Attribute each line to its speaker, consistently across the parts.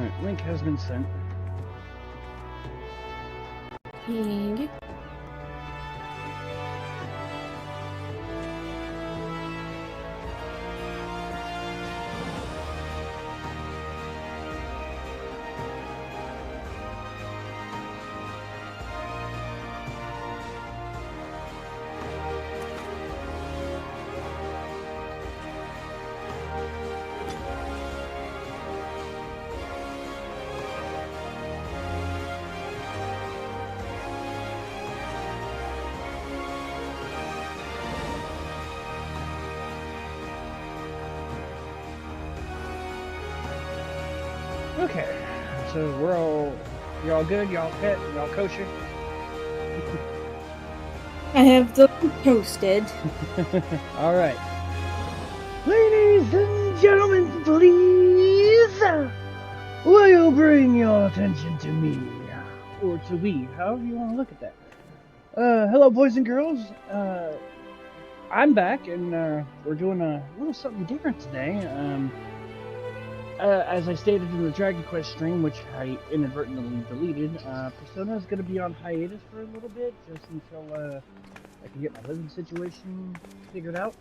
Speaker 1: Alright, link has been sent.
Speaker 2: Ping.
Speaker 1: Okay, so you're all good, y'all fit, y'all kosher?
Speaker 2: I have the toasted.
Speaker 1: Alright. Ladies and gentlemen, please, will you bring your attention to me, or to we, however you want to look at that. Hello boys and girls, I'm back, and we're doing a little something different today. As I stated in the Dragon Quest stream, which I inadvertently deleted, Persona is going to be on hiatus for a little bit, just until I can get my living situation figured out.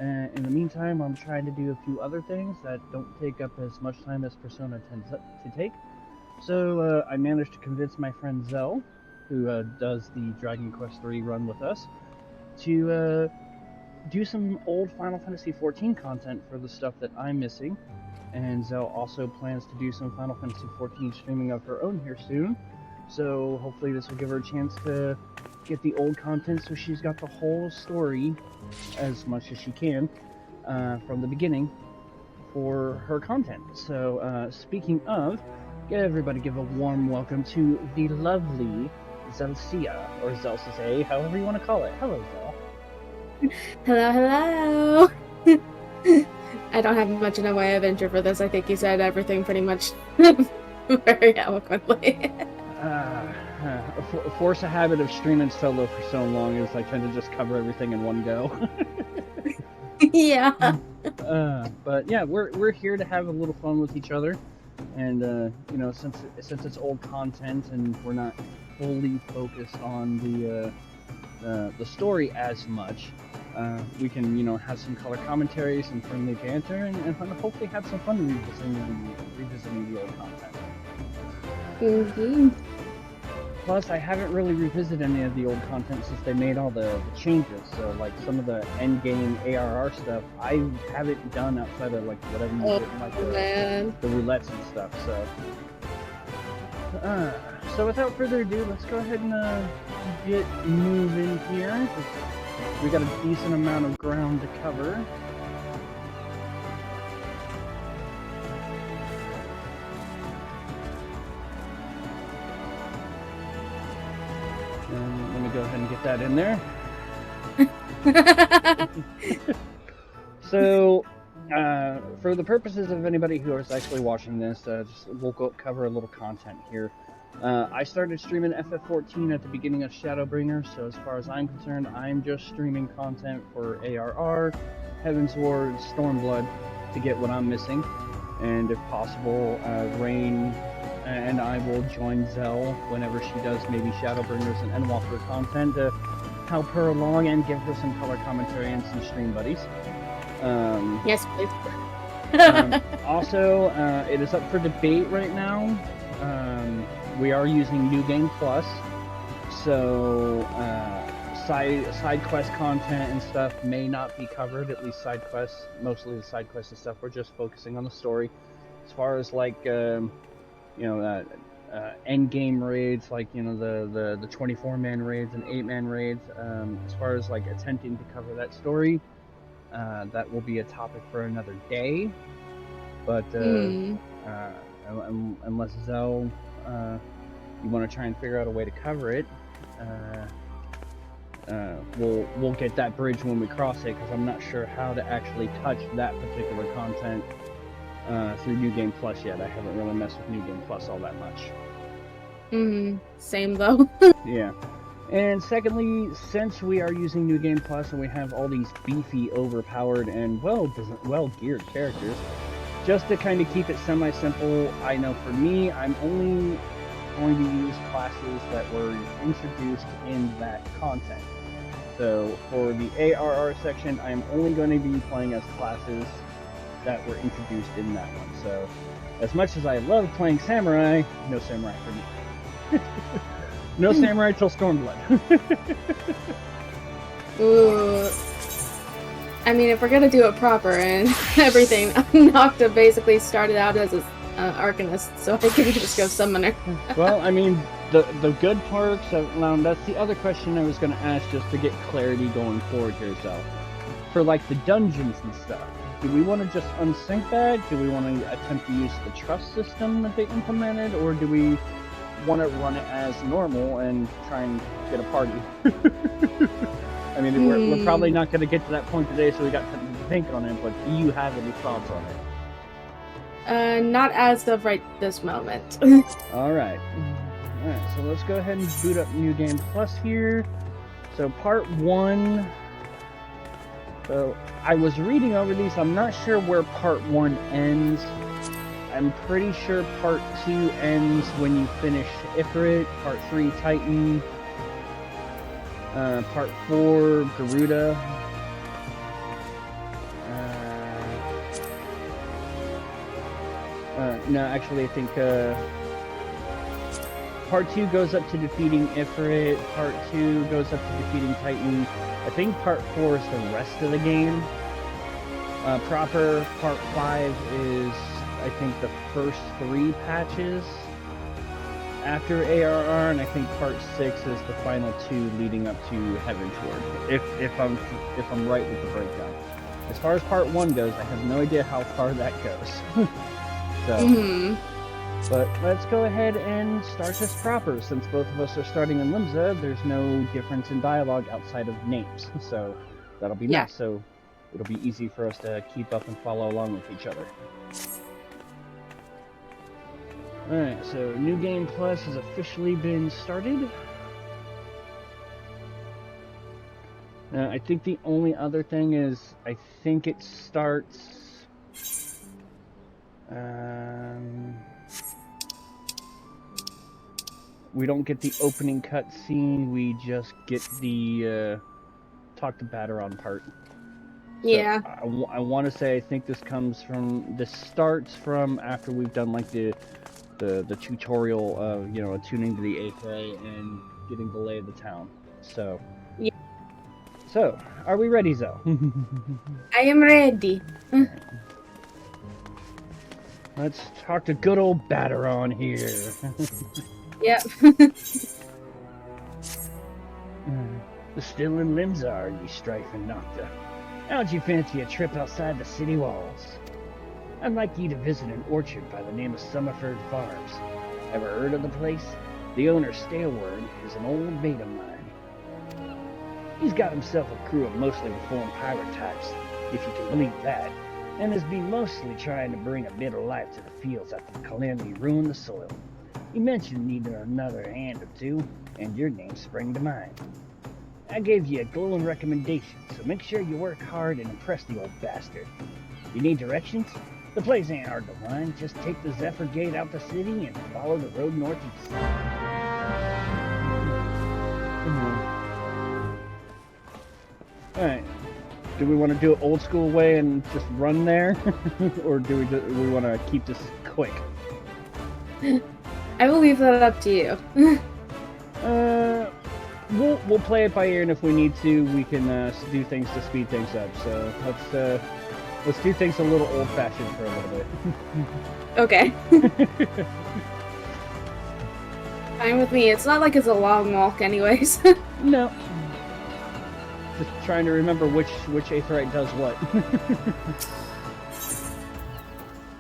Speaker 1: In the meantime, I'm trying to do a few other things that don't take up as much time as Persona tends to take. So I managed to convince my friend Zel, who does the Dragon Quest III run with us, to do some old Final Fantasy XIV content for the stuff that I'm missing. And Zel also plans to do some Final Fantasy XIV streaming of her own here soon. So hopefully this will give her a chance to get the old content so she's got the whole story, as much as she can, from the beginning for her content. So speaking of, everybody give a warm welcome to the lovely Zelsia, or Zelsisi, however you want to call it. Hello, Zel.
Speaker 2: Hello, hello. I don't have much in the way of intro for this. I think you said everything pretty much very eloquently.
Speaker 1: Force a habit of streaming solo for so long is I tend to just cover everything in one go.
Speaker 2: Yeah.
Speaker 1: But yeah, we're here to have a little fun with each other, and you know, since it's old content and we're not fully focused on the story as much, we can, you know, have some color commentary, some friendly banter, and hopefully have some fun revisiting the old content.
Speaker 2: Mm-hmm.
Speaker 1: Plus, I haven't really revisited any of the old content since they made all the changes. So, like, some of the endgame ARR stuff, I haven't done outside of, like, whatever you did in, like, the roulettes and stuff. So without further ado, let's go ahead and get moving here. We got a decent amount of ground to cover. And let me go ahead and get that in there. So, for the purposes of anybody who is actually watching this, we'll cover a little content here. I started streaming FF14 at the beginning of Shadowbringers, so as far as I'm concerned, I'm just streaming content for ARR, Heaven's Ward, Stormblood, to get what I'm missing. And if possible, Rain and I will join Zel whenever she does maybe Shadowbringers and Endwalker content to help her along and give her some color commentary and some stream buddies.
Speaker 2: Yes, please.
Speaker 1: Also, it is up for debate right now. We are using New Game Plus, so side quest content and stuff may not be covered, at least side quests, mostly the side quests and stuff. We're just focusing on the story. As far as like, you know, end game raids, like, you know, the 24-man raids and 8-man raids, as far as like attempting to cover that story, that will be a topic for another day. But unless Zel, you want to try and figure out a way to cover it, we'll get that bridge when we cross it, because I'm not sure how to actually touch that particular content through New Game Plus yet. I haven't really messed with New Game Plus all that much.
Speaker 2: Same though.
Speaker 1: Yeah. And secondly, since we are using New Game Plus and we have all these beefy, overpowered, and well-geared characters, just to kind of keep it semi-simple, I know for me, I'm only going to use classes that were introduced in that content. So for the ARR section, I'm only going to be playing as classes that were introduced in that one. So as much as I love playing samurai, no samurai for me. No samurai till Stormblood.
Speaker 2: Ooh. I mean, if we're gonna do it proper and everything, Nocta basically started out as an Arcanist, so I can just go Summoner.
Speaker 1: Well, I mean, the good perks, that's the other question I was going to ask just to get clarity going forward here, so. For, like, the dungeons and stuff, do we want to just unsync that? Do we want to attempt to use the trust system that they implemented? Or do we want to run it as normal and try and get a party? I mean, we're probably not going to get to that point today, so we got something to think on it, but do you have any thoughts on it?
Speaker 2: Not as of right this moment.
Speaker 1: Alright. Alright, so let's go ahead and boot up New Game Plus here. So part 1... So, I was reading over these, I'm not sure where part 1 ends. I'm pretty sure part 2 ends when you finish Ifrit, part 3 Titan, part 4 Garuda. No, actually I think part 2 goes up to defeating Ifrit, part 2 goes up to defeating Titan. I think part 4 is the rest of the game. Proper part 5 is, I think, the first 3 patches after ARR, and I think part 6 is the final 2 leading up to Heavensward, if I'm right with the breakdown. As far as part 1 goes, I have no idea how far that goes. So, but let's go ahead and start this proper. Since both of us are starting in Limsa, there's no difference in dialogue outside of names. So that'll be nice. So it'll be easy for us to keep up and follow along with each other. Alright, so New Game Plus has officially been started. I think the only other thing is, I think it starts... we don't get the opening cutscene, we just get the talk to Battaron part. So
Speaker 2: yeah.
Speaker 1: I want to say I think this starts from after we've done like the tutorial of, you know, attuning to the AK and getting the lay of the town. So,
Speaker 2: yeah.
Speaker 1: So, are we ready, Zel?
Speaker 2: I am ready.
Speaker 1: Let's talk to good old Battaron here.
Speaker 2: Yep.
Speaker 1: Still in Limsa, are you, Strife and Nocta? How'd you fancy a trip outside the city walls? I'd like you to visit an orchard by the name of Summerford Farms. Ever heard of the place? The owner, Staleward, is an old mate of mine. He's got himself a crew of mostly reformed pirate types, if you can believe that, and has been mostly trying to bring a bit of life to the fields after the calamity ruined the soil. He mentioned needing another hand or two, and your name sprang to mind. I gave you a glowing recommendation, so make sure you work hard and impress the old bastard. You need directions? The place ain't hard to find. Just take the Zephyr Gate out the city and follow the road northeast. Alright. Do we want to do it old school way and just run there? Or do we want to keep this quick?
Speaker 2: I will leave that up to you.
Speaker 1: We'll play it by ear, and if we need to, we can do things to speed things up. So let's do things a little old-fashioned for a little bit.
Speaker 2: Okay. Fine with me. It's not like it's a long walk, anyways.
Speaker 1: No. Just trying to remember which Aetherite does what.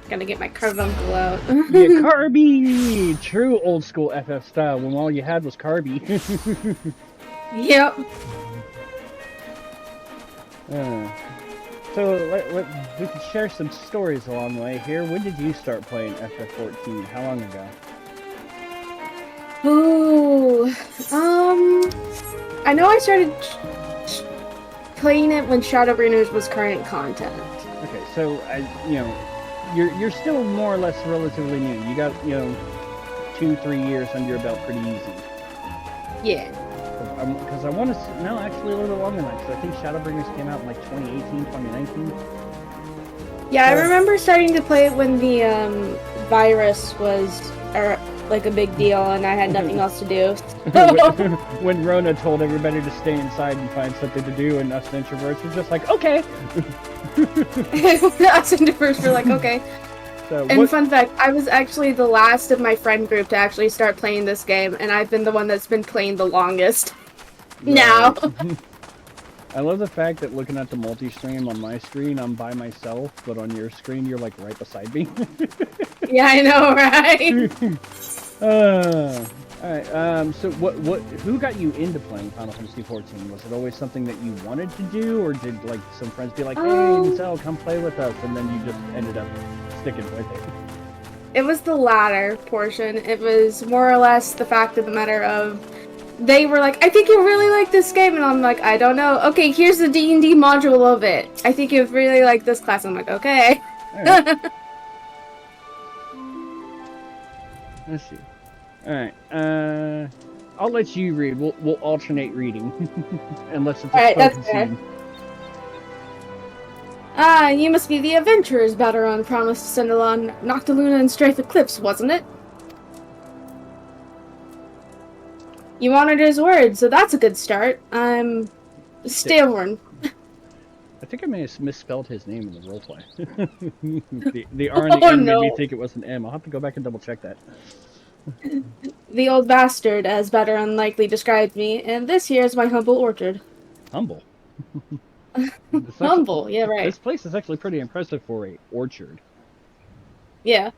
Speaker 2: Gotta get my carbuncle out.
Speaker 1: Yeah, Carby! True old school FF style, when all you had was Carby.
Speaker 2: Yep.
Speaker 1: So, we could share some stories along the way here. When did you start playing FF14? How long ago?
Speaker 2: Ooh, I know I started playing it when Shadowbringers was current content.
Speaker 1: Okay, so, you're still more or less relatively new. You got 2-3 years under your belt pretty easy.
Speaker 2: Yeah.
Speaker 1: Because I want to no, actually a little bit longer than that. Because I think Shadowbringers came out in like 2018, 2019.
Speaker 2: Yeah, I remember starting to play it when the virus was like a big deal, and I had nothing else to do.
Speaker 1: When Rona told everybody to stay inside and find something to do, and us introverts were just like, okay.
Speaker 2: Us introverts were like, okay.
Speaker 1: So,
Speaker 2: and fun fact, I was actually the last of my friend group to actually start playing this game, and I've been the one that's been playing the longest. Right. Now.
Speaker 1: I love the fact that looking at the multi-stream on my screen, I'm by myself, but on your screen, you're like right beside me.
Speaker 2: Yeah, I know, right?
Speaker 1: Alright, so who got you into playing Final Fantasy XIV? Was it always something that you wanted to do, or did like some friends be like, hey, Zel, come play with us, and then you just ended up sticking with it?
Speaker 2: It was the latter portion. It was more or less the fact of the matter of, they were like, I think you'll really like this game, and I'm like, I don't know. Okay, here's the D&D module of it. I think you'll really like this class. I'm like, okay.
Speaker 1: Right. Let's see. Alright, I'll let you read. We'll alternate reading. Unless it's a spoken scene.
Speaker 2: You must be the adventurers Battleron promised to send along Noctiluna and Strife Eclipse, wasn't it? You honored his word, so that's a good start. I'm Stalehorn.
Speaker 1: I think I may have misspelled his name in the roleplay. the R and the M made me think it was an M. I'll have to go back and double check that.
Speaker 2: The old bastard, as Battleron likely described me, and this here is my humble orchard.
Speaker 1: Humble?
Speaker 2: Humble, yeah, right.
Speaker 1: This place is actually pretty impressive for a orchard.
Speaker 2: Yeah.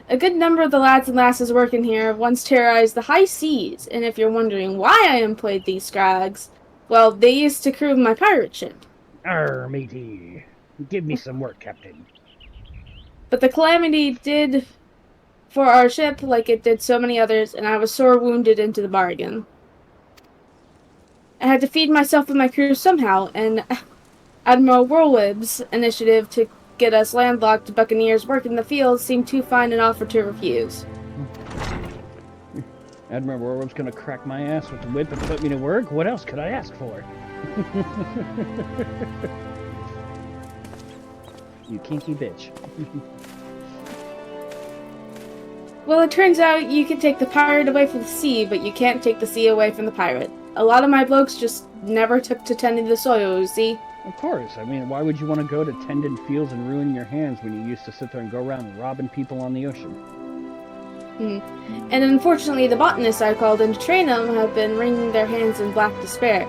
Speaker 2: A good number of the lads and lasses working here once terrorized the high seas, and if you're wondering why I employed these scrags, well, they used to crew my pirate ship.
Speaker 1: Arr, matey. Give me some work, Captain.
Speaker 2: But the calamity did for our ship like it did so many others, and I was sore wounded into the bargain. I had to feed myself and my crew somehow, and Admiral Whirlwibb's initiative to get us landlocked buccaneers working the fields seemed too fine an offer to refuse.
Speaker 1: Admiral Whirlwibb's gonna crack my ass with the whip and put me to work? What else could I ask for? You kinky bitch.
Speaker 2: Well, it turns out you can take the pirate away from the sea, but you can't take the sea away from the pirate. A lot of my blokes just never took to tending the soil, you see?
Speaker 1: Of course. I mean, why would you want to go to tended fields and ruin your hands when you used to sit there and go around robbing people on the ocean?
Speaker 2: And unfortunately, the botanists I called in to train them have been wringing their hands in black despair.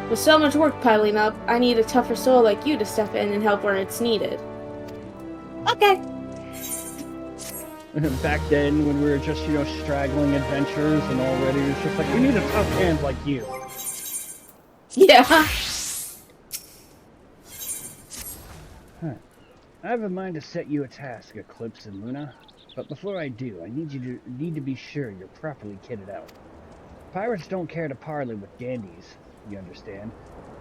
Speaker 2: With so much work piling up, I need a tougher soul like you to step in and help where it's needed. Okay.
Speaker 1: Back then, when we were just, straggling adventurers and already, it was just like, we need a tough hand like you.
Speaker 2: Yeah.
Speaker 1: I have in mind to set you a task, Eclipse and Luna. But before I do, I need to be sure you're properly kitted out. Pirates don't care to parley with dandies, you understand.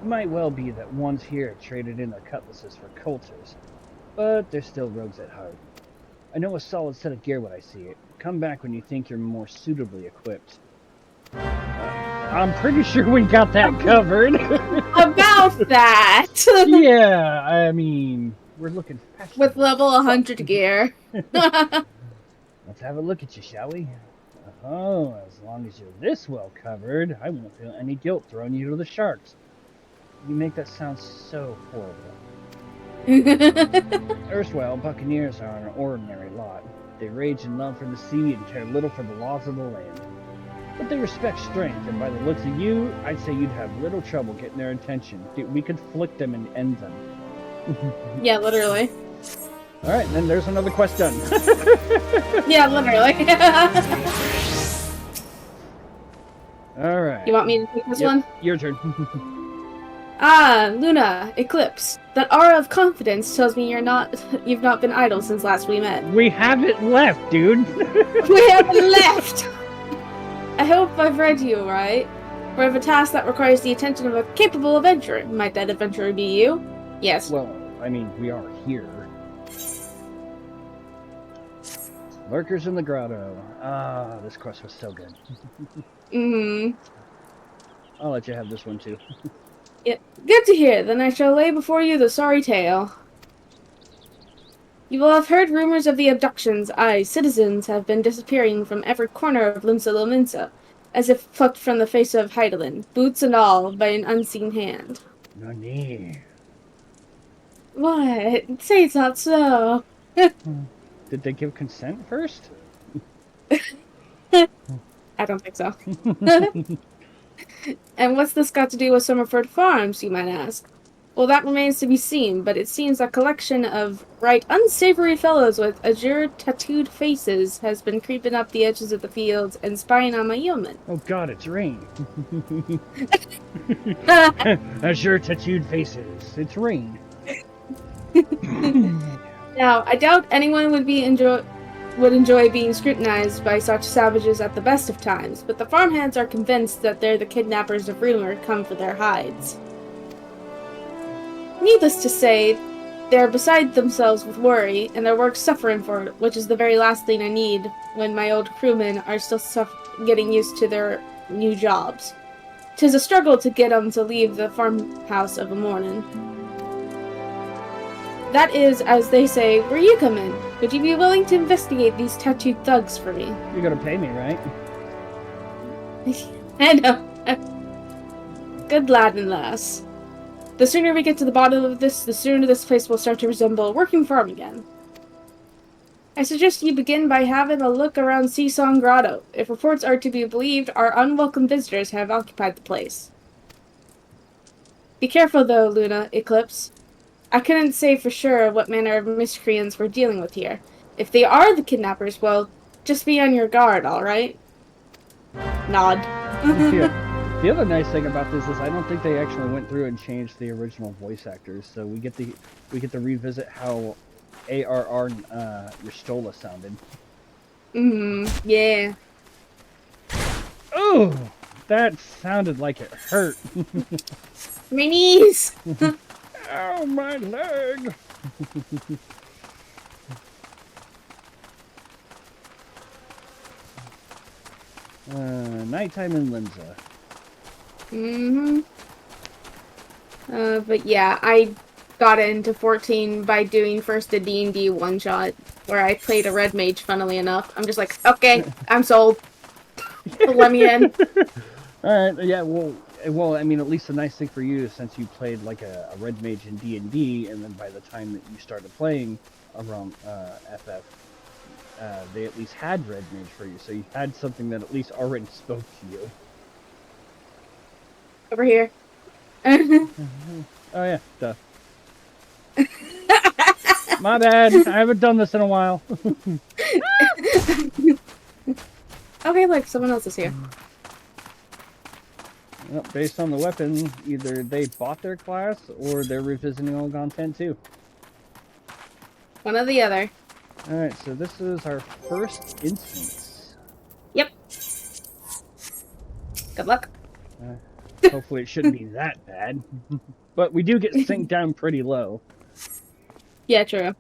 Speaker 1: It might well be that ones here traded in their cutlasses for coulters, but they're still rogues at heart. I know a solid set of gear when I see it. Come back when you think you're more suitably equipped. I'm pretty sure we got that covered.
Speaker 2: About that!
Speaker 1: Yeah, I mean, we're looking fast.
Speaker 2: With level 100 gear.
Speaker 1: Let's have a look at you, shall we? Oh, as long as you're this well covered, I won't feel any guilt throwing you to the sharks. You make that sound so horrible. Erstwhile, buccaneers are an ordinary lot. They rage in love for the sea and care little for the laws of the land. But they respect strength, and by the looks of you, I'd say you'd have little trouble getting their attention. We could flick them and end them.
Speaker 2: Yeah, literally.
Speaker 1: Alright, then there's another quest done.
Speaker 2: Yeah, literally.
Speaker 1: Alright.
Speaker 2: You want me to take this one?
Speaker 1: Your turn.
Speaker 2: Luna, Eclipse. That aura of confidence tells me you've not been idle since last we met.
Speaker 1: We haven't left, dude.
Speaker 2: We haven't left! I hope I've read you right. For if a task that requires the attention of a capable adventurer, might that adventurer be you? Yes.
Speaker 1: Well, I mean, we are here. Lurkers in the grotto. Ah, this quest was so good.
Speaker 2: Mm-hmm.
Speaker 1: I'll let you have this one too.
Speaker 2: Yeah, good to hear. Then I shall lay before you the sorry tale. You will have heard rumors of the abductions. Citizens have been disappearing from every corner of Limsa, as if plucked from the face of Heidelin, boots and all, by an unseen hand.
Speaker 1: No need.
Speaker 2: What? Say it's not so.
Speaker 1: Did they give consent first?
Speaker 2: I don't think so. And what's this got to do with Summerford Farms, you might ask? Well, that remains to be seen, but it seems a collection of right unsavory fellows with azure tattooed faces has been creeping up the edges of the fields and spying on my yeomen.
Speaker 1: Oh god, it's rain. Azure tattooed faces. It's rain.
Speaker 2: Now, I doubt anyone would enjoy being scrutinized by such savages at the best of times, but the farmhands are convinced that they're the kidnappers of rumor come for their hides. Needless to say, they're beside themselves with worry, and their work's suffering for it, which is the very last thing I need when my old crewmen are still getting used to their new jobs. 'Tis a struggle to get 'em to leave the farmhouse of a morning. That is, as they say, where you come in. Would you be willing to investigate these tattooed thugs for me?
Speaker 1: You're gonna pay me, right?
Speaker 2: I know. Good lad and lass. The sooner we get to the bottom of this, the sooner this place will start to resemble a working farm again. I suggest you begin by having a look around Seasong Grotto. If reports are to be believed, our unwelcome visitors have occupied the place. Be careful though, Luna, Eclipse. I couldn't say for sure what manner of miscreants we're dealing with here. If they are the kidnappers, well, just be on your guard, alright? Nod.
Speaker 1: Yeah. The other nice thing about this is I don't think they actually went through and changed the original voice actors, so we get to revisit how ARR Ristola sounded.
Speaker 2: Yeah.
Speaker 1: Oh, that sounded like it hurt.
Speaker 2: My knees!
Speaker 1: Ow, my leg! Nighttime in Limsa.
Speaker 2: But yeah, I got into 14 by doing first a D&D one-shot, where I played a red mage, funnily enough. I'm just like, okay, I'm sold. Let me in.
Speaker 1: Alright, yeah, well, I mean, at least the nice thing for you is since you played like a red mage in D&D, and then by the time that you started playing around FF, they at least had red mage for you, so you had something that at least already spoke to you.
Speaker 2: Over here.
Speaker 1: Oh yeah, duh. My bad, I haven't done this in a while.
Speaker 2: Okay, look, someone else is here.
Speaker 1: Well, based on the weapon, either they bought their class or they're revisiting old content too.
Speaker 2: One or the other.
Speaker 1: Alright, so this is our first instance.
Speaker 2: Yep. Good luck.
Speaker 1: Hopefully it shouldn't be that bad. But we do get synced down pretty low.
Speaker 2: Yeah, true.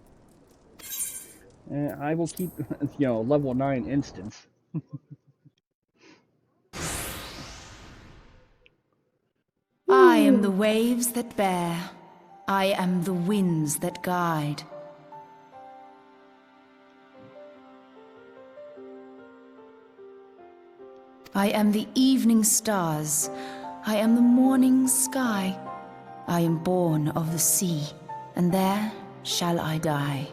Speaker 1: I will keep, level 9 instance.
Speaker 3: I am the waves that bear. I am the winds that guide. I am the evening stars. I am the morning sky. I am born of the sea, and there shall I die.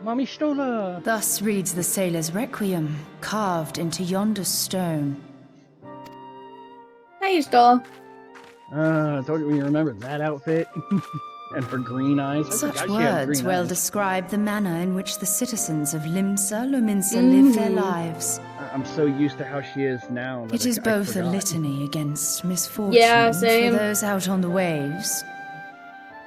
Speaker 1: Mommy Stola!
Speaker 3: Thus reads the sailor's requiem, carved into yonder stone.
Speaker 2: Hi, Stola.
Speaker 1: Don't you remember that outfit? And her green eyes?
Speaker 3: Such words well describe the manner in which the citizens of Limsa live their lives.
Speaker 1: I'm so used to how she is now.
Speaker 3: It is both a litany against misfortune
Speaker 2: same.
Speaker 3: for those out on the waves,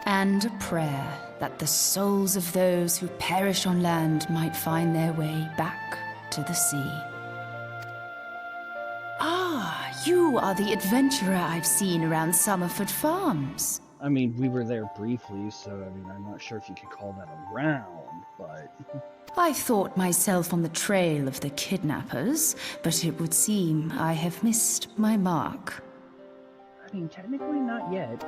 Speaker 3: and a prayer that the souls of those who perish on land might find their way back to the sea. Ah, you are the adventurer I've seen around Summerford Farms.
Speaker 1: I mean, we were there briefly, so I'm not sure if you could call that around. but...
Speaker 3: I thought myself on the trail of the kidnappers, but it would seem I have missed my mark.
Speaker 1: I mean, technically not yet.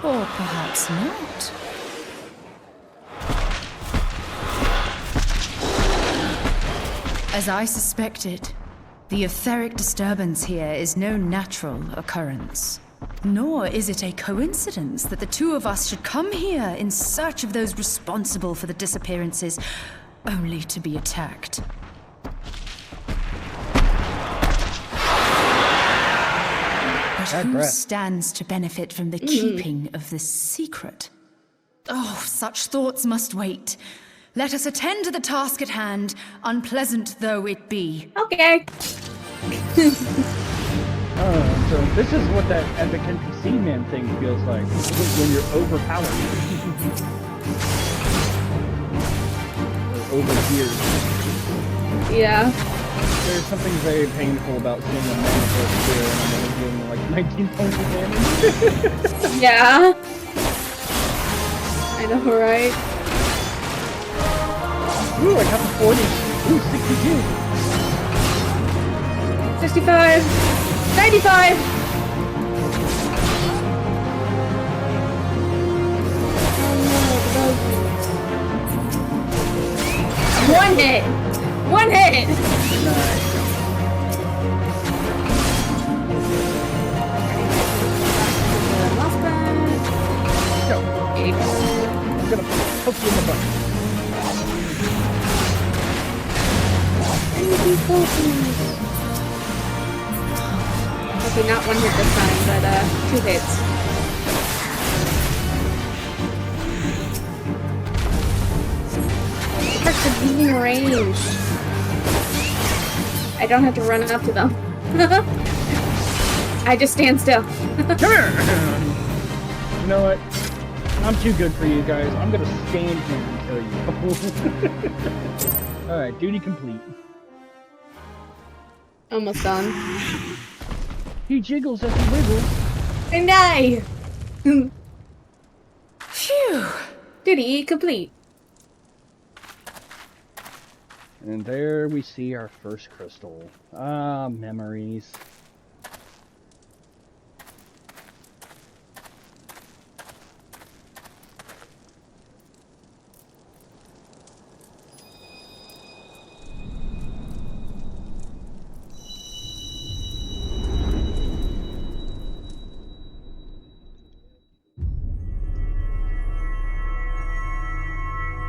Speaker 3: Or perhaps not. As I suspected, the etheric disturbance here is no natural occurrence. Nor is it a coincidence that the two of us should come here in search of those responsible for the disappearances, only to be attacked. But who stands to benefit from the keeping of this secret? Oh, such thoughts must wait. Let us attend to the task at hand, unpleasant though it be.
Speaker 2: Okay.
Speaker 1: So this is what that epic NPC man thing feels like when you're overpowered. Or overgeared.
Speaker 2: Yeah.
Speaker 1: There's something very painful about seeing a man go here and I'm only doing like 19 points of damage.
Speaker 2: Yeah. I know, right?
Speaker 1: Ooh, I got the 40. Ooh, 62.
Speaker 2: 65. 95! One hit! One hit!
Speaker 1: Nice. Go. I'm gonna poke you in the butt.
Speaker 2: Okay, not one hit this time, but 2 hits. That's the beating range. I don't have to run up to them. I just stand still.
Speaker 1: Come here! You know what? I'm too good for you guys. I'm gonna stand here and kill you. Alright, duty complete.
Speaker 2: Almost done.
Speaker 1: He jiggles as he wiggles.
Speaker 2: And die!
Speaker 3: Phew!
Speaker 2: Duty complete.
Speaker 1: And there we see our first crystal. Ah, memories.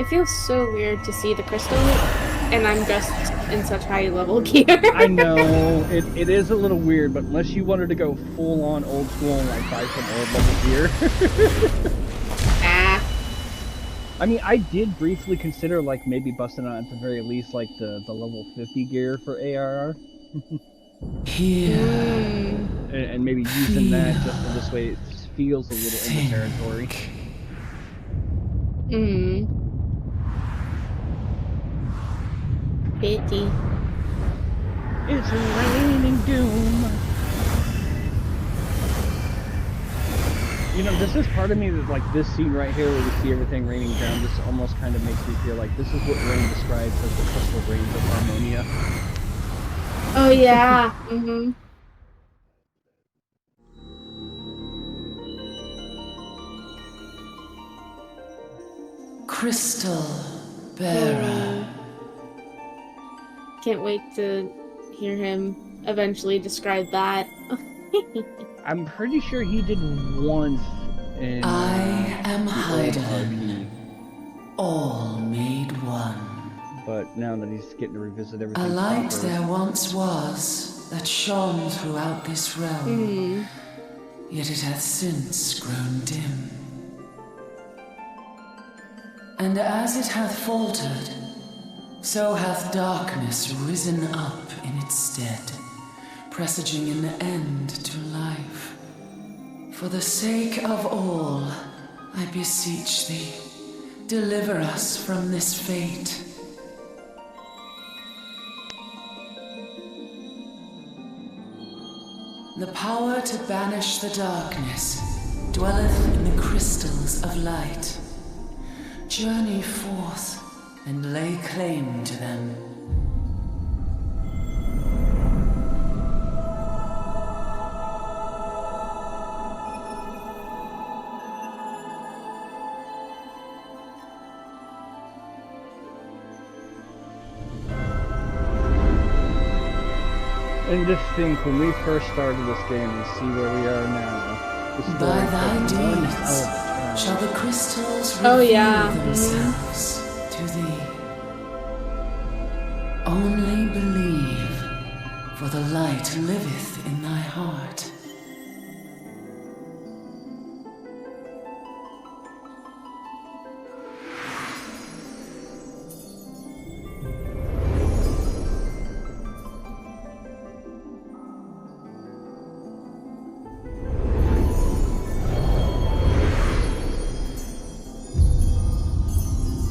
Speaker 2: It feels so weird to see the crystal, and I'm just in such high level gear.
Speaker 1: I know, it is a little weird, but unless you wanted to go full on old school and like buy some old level gear. I mean, I did briefly consider like maybe busting out at the very least like the level 50 gear for ARR. And maybe using that just for this way it feels a little in the territory.
Speaker 2: Pity.
Speaker 1: It's raining doom. You know, this is part of me that, like, this scene right here where we see everything raining down, this almost kind of makes me feel like this is what Rain describes as the crystal rains of Harmonia.
Speaker 2: Oh, yeah.
Speaker 3: Crystal bearer.
Speaker 2: Can't wait to hear him eventually describe that.
Speaker 1: I'm pretty sure he did once in
Speaker 3: I am hiding,
Speaker 1: RP,
Speaker 3: all made one.
Speaker 1: but now that he's getting to revisit everything
Speaker 3: A light
Speaker 1: proper,
Speaker 3: there once was that shone throughout this realm, yet it hath since grown dim. And as it hath faltered, so hath darkness risen up in its stead, presaging an end to life. For the sake of all, I beseech thee, deliver us from this fate. The power to banish the darkness dwelleth in the crystals of light. Journey forth and lay claim to them.
Speaker 1: And just think, when we first started this game and see where we are now, the story
Speaker 3: By thy
Speaker 1: took one
Speaker 3: deeds
Speaker 1: hell of a turn.
Speaker 3: shall the crystals
Speaker 2: Oh,
Speaker 3: reveal
Speaker 2: yeah.
Speaker 3: themselves to thee. Only believe, for the light liveth in thy heart.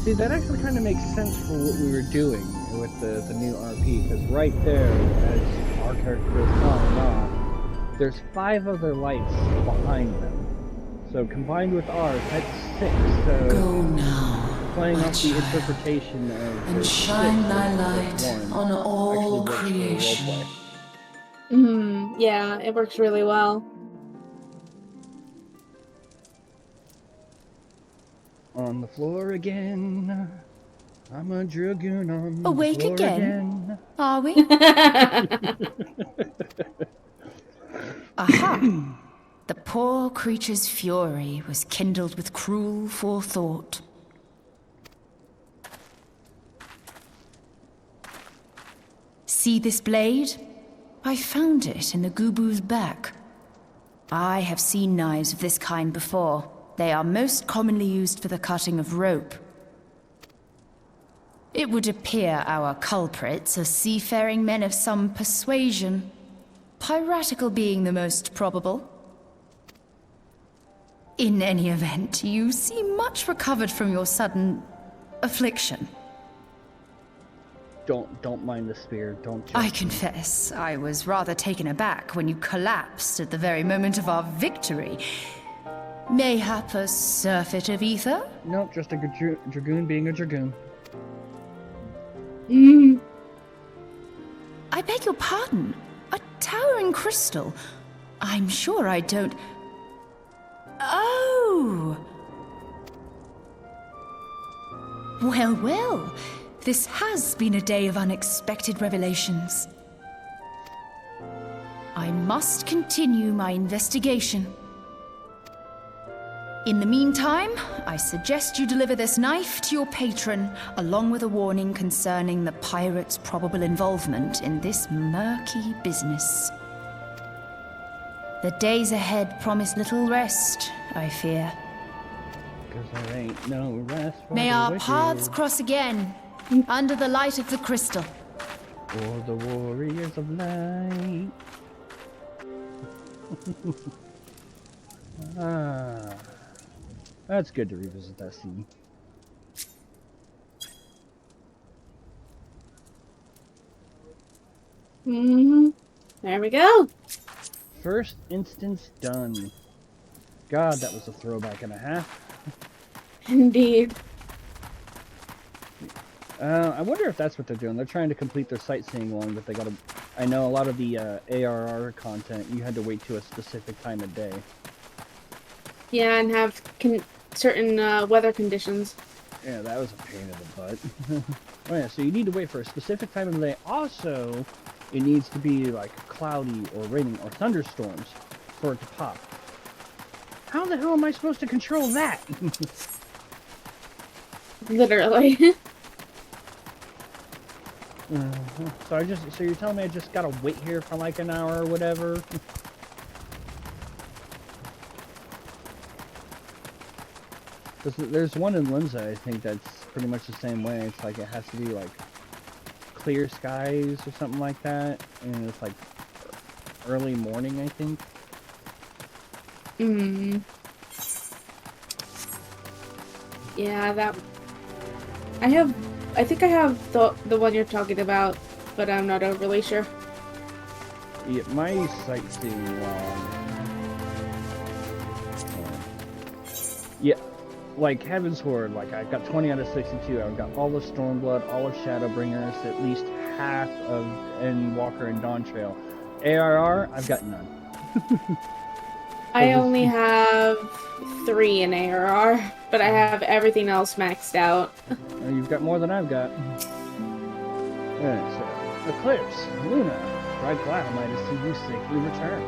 Speaker 1: See, that actually kind of makes sense for what we were doing with the new RP, because right there, as our character is falling off, there's 5 other lights behind them. So combined with ours, that's 6. So
Speaker 3: Go now,
Speaker 1: playing
Speaker 3: my
Speaker 1: off the
Speaker 3: child,
Speaker 1: interpretation of
Speaker 3: and
Speaker 1: the
Speaker 3: shine
Speaker 1: 6
Speaker 3: thy
Speaker 1: versus
Speaker 3: light
Speaker 1: 1
Speaker 3: on all
Speaker 1: actually works for
Speaker 3: creation.
Speaker 1: roleplay.
Speaker 2: Yeah, it works really well.
Speaker 1: On the floor again. I'm a dragoon on
Speaker 4: Awake
Speaker 1: the floor
Speaker 4: again? Are we? Aha! The poor creature's fury was kindled with cruel forethought. See this blade? I found it in the Gubu's back. I have seen knives of this kind before. They are most commonly used for the cutting of rope. It would appear our culprits are seafaring men of some persuasion, piratical being the most probable. In any event, you seem much recovered from your sudden affliction.
Speaker 1: Don't mind the spear, don't judge
Speaker 4: I
Speaker 1: me.
Speaker 4: confess, I was rather taken aback when you collapsed at the very moment of our victory. Mayhap a surfeit of ether?
Speaker 1: Nope, just a dragoon being a dragoon.
Speaker 4: I beg your pardon. A towering crystal. I'm sure I don't... Oh! Well, well. This has been a day of unexpected revelations. I must continue my investigation. In the meantime, I suggest you deliver this knife to your patron, along with a warning concerning the pirate's probable involvement in this murky business. The days ahead promise little rest, I fear.
Speaker 1: 'Cause there ain't no rest for
Speaker 4: May
Speaker 1: the
Speaker 4: our
Speaker 1: wicked,
Speaker 4: paths cross again, under the light of the crystal.
Speaker 1: or the warriors of light. Ah, that's good to revisit that scene.
Speaker 2: There we go.
Speaker 1: First instance done. God, that was a throwback and a half.
Speaker 2: Indeed.
Speaker 1: I wonder if that's what they're doing. They're trying to complete their sightseeing one, but they gotta... I know a lot of the ARR content, you had to wait to a specific time of day.
Speaker 2: Yeah, and have certain weather conditions.
Speaker 1: Yeah, that was a pain in the butt. Oh yeah, so you need to wait for a specific time of the day. Also, it needs to be like cloudy or raining or thunderstorms for it to pop. How the hell am I supposed to control that?
Speaker 2: Literally.
Speaker 1: So you're telling me I just gotta wait here for like an hour or whatever? There's one in Linza, I think, that's pretty much the same way. It's like it has to be like clear skies or something like that, and it's like early morning, I think.
Speaker 2: Yeah, that... I think I have the one you're talking about, but I'm not overly sure.
Speaker 1: Yeah, my sightseeing log. Yeah, like Heaven's Horde, like I've got 20 out of 62. I've got all of Stormblood, all of Shadowbringers, at least half of Endwalker and Dawn Trail. ARR, I've got none.
Speaker 2: I only have 3 in ARR, but I have everything else maxed out.
Speaker 1: You've got more than I've got. Alright, so Eclipse, Luna, right glad am I to see you safely return.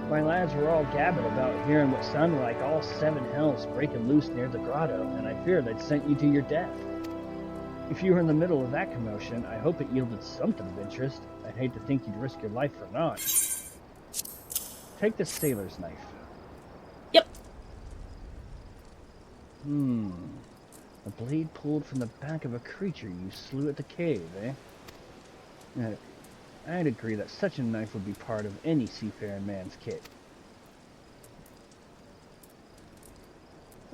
Speaker 1: My lads were all gabbing about hearing what sounded like all 7 hells breaking loose near the grotto, and I fear they'd sent you to your death. If you were in the middle of that commotion, I hope it yielded something of interest. I'd hate to think you'd risk your life for naught. Take this sailor's knife.
Speaker 2: Yep.
Speaker 1: A blade pulled from the back of a creature you slew at the cave, eh? I'd agree that such a knife would be part of any seafaring man's kit.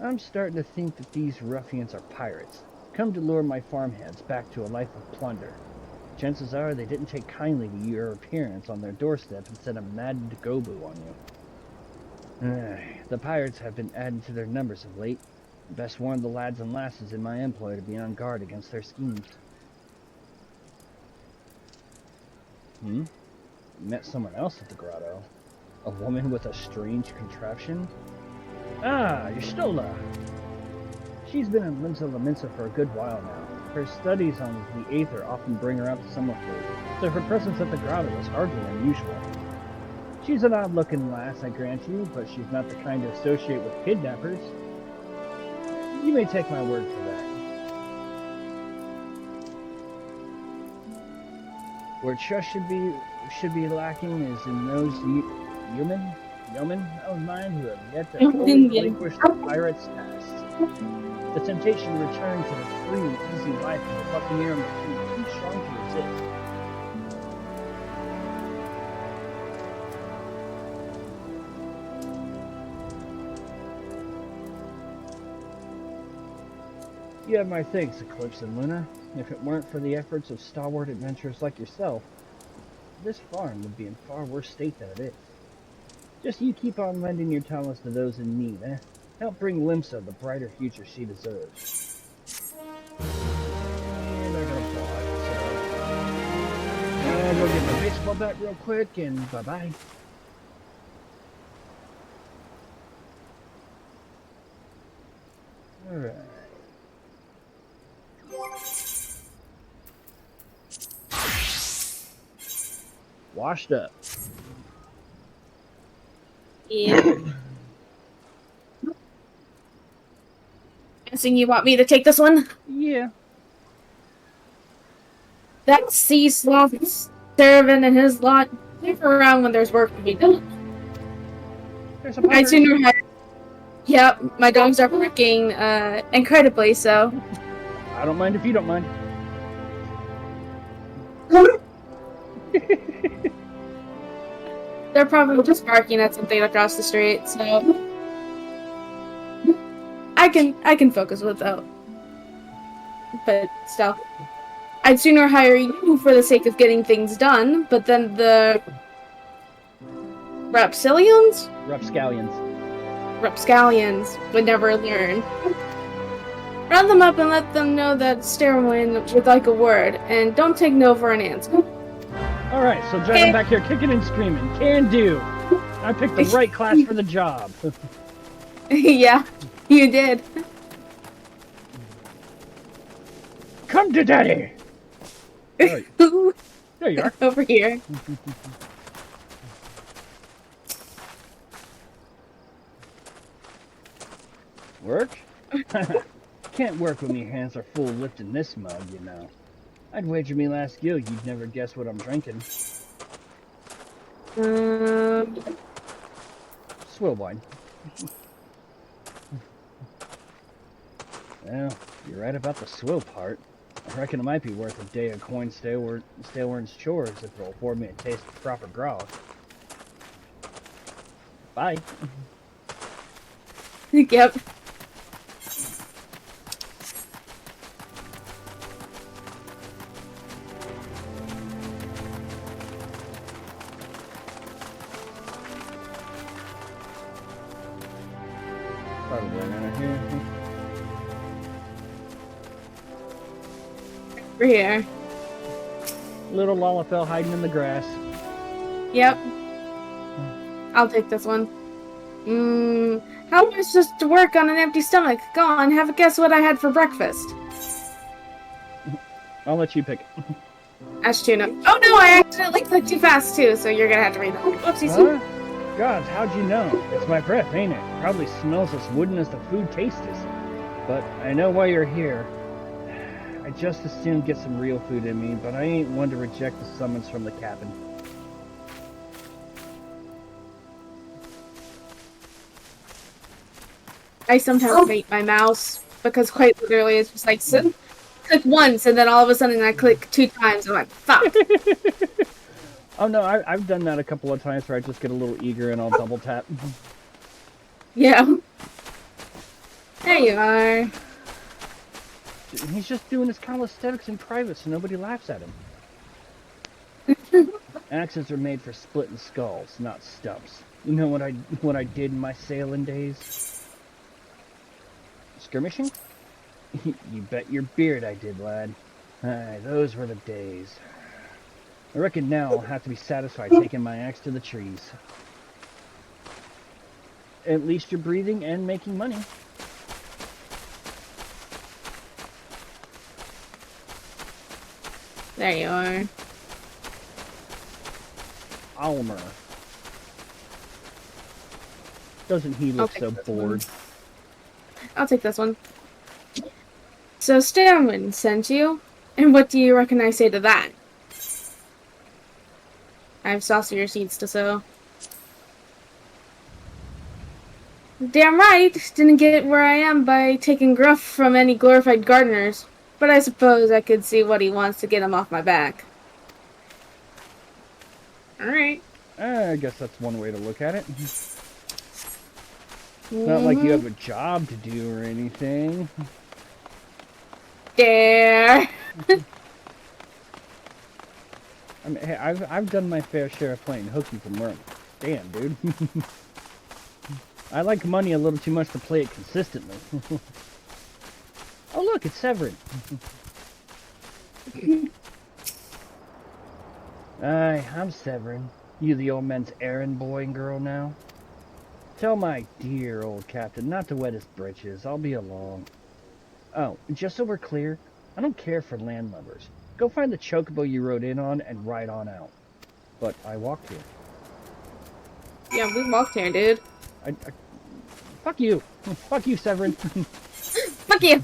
Speaker 1: I'm starting to think that these ruffians are pirates, come to lure my farmhands back to a life of plunder. Chances are they didn't take kindly to your appearance on their doorstep and sent a mad Gobu on you. The pirates have been adding to their numbers of late. Best warn the lads and lasses in my employ to be on guard against their schemes. Met someone else at the grotto. A woman with a strange contraption? Ah, Yustola! She's been in Limsa for a good while now. Her studies on the Aether often bring her out to Summerford, so her presence at the grotto is hardly unusual. She's an odd-looking lass, I grant you, but she's not the kind to associate with kidnappers. You may take my word for that. Where trust should be lacking is in those yeomen of mine who have yet to fully relinquish the pirate's past. The temptation to return to the free, easy life of the buccaneer may be too strong to resist. You have my thanks, Eclipse and Luna. If it weren't for the efforts of stalwart adventurers like yourself, this farm would be in far worse state than it is. Just you keep on lending your talents to those in need, eh? Help bring Limsa the brighter future she deserves. And they're gonna plot, so... I'll go get my baseball bat real quick, and bye-bye. Alright. Washed up.
Speaker 2: Yeah. Guessing you want me to take this one?
Speaker 1: Yeah.
Speaker 2: That sea sloth Saravan and his lot, stick around when there's work to be done.
Speaker 1: There's a
Speaker 2: I'd
Speaker 1: pirate.
Speaker 2: sooner have... Yep, my dogs are working incredibly so.
Speaker 1: I don't mind if you don't mind.
Speaker 2: They're probably just barking at something across the street, so I can focus without. But still, I'd sooner hire you for the sake of getting things done. But then the Rapscallions would never learn. Round them up and let them know that Stairwind would like a word, and don't take no for an answer.
Speaker 1: Alright, so drag him back here kicking and screaming. Can do! I picked the right class for the job.
Speaker 2: Yeah, you did.
Speaker 1: Come to daddy! There you are.
Speaker 2: Over here.
Speaker 1: Work? Can't work when your hands are full lifting this mug, you know. I'd wager me last gil you'd never guess what I'm drinking. Swill wine. Well, you're right about the swill part. I reckon it might be worth a day of coin Staleward's chores if it'll afford me a taste of proper grog. Bye.
Speaker 2: Yep.
Speaker 1: Probably around here.
Speaker 2: We're here.
Speaker 1: Little Lalafell hiding in the grass.
Speaker 2: Yep. I'll take this one. How am I supposed to work on an empty stomach? Go on, have a guess what I had for breakfast.
Speaker 1: I'll let you pick.
Speaker 2: Ash tuna. Oh no, I accidentally clicked too fast too, so you're gonna have to read that. Whoopsies.
Speaker 1: Huh? God, how'd you know? It's my breath, ain't it? Probably smells as wooden as the food tastes. But I know why you're here. I just as soon get some real food in me, but I ain't one to reject the summons from the cabin.
Speaker 2: I sometimes hate my mouse, because quite literally it's just like, click once, and then all of a sudden I click 2 times, and I'm like, fuck!
Speaker 1: Oh no, I've done that a couple of times where I just get a little eager and I'll double tap.
Speaker 2: Yeah. There you are.
Speaker 1: He's just doing his calisthenics in private so nobody laughs at him. Axes are made for splitting skulls, not stumps. You know what I did in my sailing days? Skirmishing? You bet your beard I did, lad. Aye, those were the days. I reckon now I'll have to be satisfied taking my axe to the trees. At least you're breathing and making money.
Speaker 2: There you are.
Speaker 1: Almer. Doesn't he look so bored?
Speaker 2: I'll take this one. So Stanwin sent you? And what do you reckon I say to that? I have saucier seeds to sow. Damn right! Didn't get where I am by taking gruff from any glorified gardeners. But I suppose I could see what he wants to get him off my back. Alright.
Speaker 1: I guess that's one way to look at it. It's not like you have a job to do or anything.
Speaker 2: There.
Speaker 1: I mean, hey, I've done my fair share of playing hooky from where I'm... Damn, dude. I like money a little too much to play it consistently. Oh look, it's Severin. Aye, I'm Severin. You the old man's errand boy and girl now? Tell my dear old captain not to wet his britches. I'll be along. Oh, just so we're clear, I don't care for landlubbers. Go find the chocobo you rode in on and ride on out. But I walked here.
Speaker 2: Yeah, we walked here, dude.
Speaker 1: Fuck you. Fuck you, Severin.
Speaker 2: Fuck you.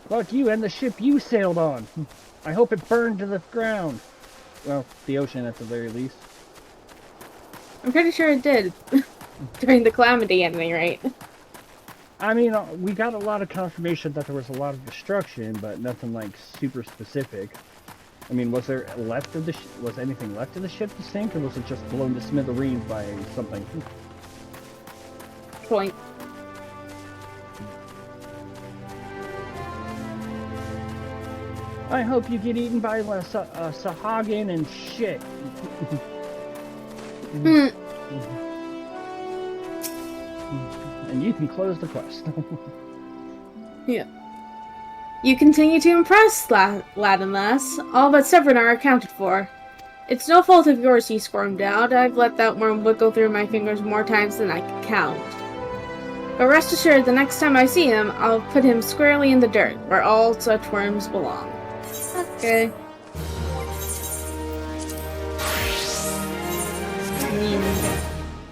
Speaker 1: Fuck you and the ship you sailed on. I hope it burned to the ground. Well, the ocean at the very least.
Speaker 2: I'm pretty sure it did. During the calamity, at any rate.
Speaker 1: I mean, we got a lot of confirmation that there was a lot of destruction, but nothing like super specific. I mean, was there left of the was anything left of the ship to sink, or was it just blown to smithereens by something?
Speaker 2: Point.
Speaker 1: I hope you get eaten by Sahagin and shit. And you can close the quest.
Speaker 2: Yeah. You continue to impress, lad and lass. All but Severin are accounted for. It's no fault of yours he squirmed out. I've let that worm wiggle through my fingers more times than I can count. But rest assured, the next time I see him, I'll put him squarely in the dirt, where all such worms belong. Okay.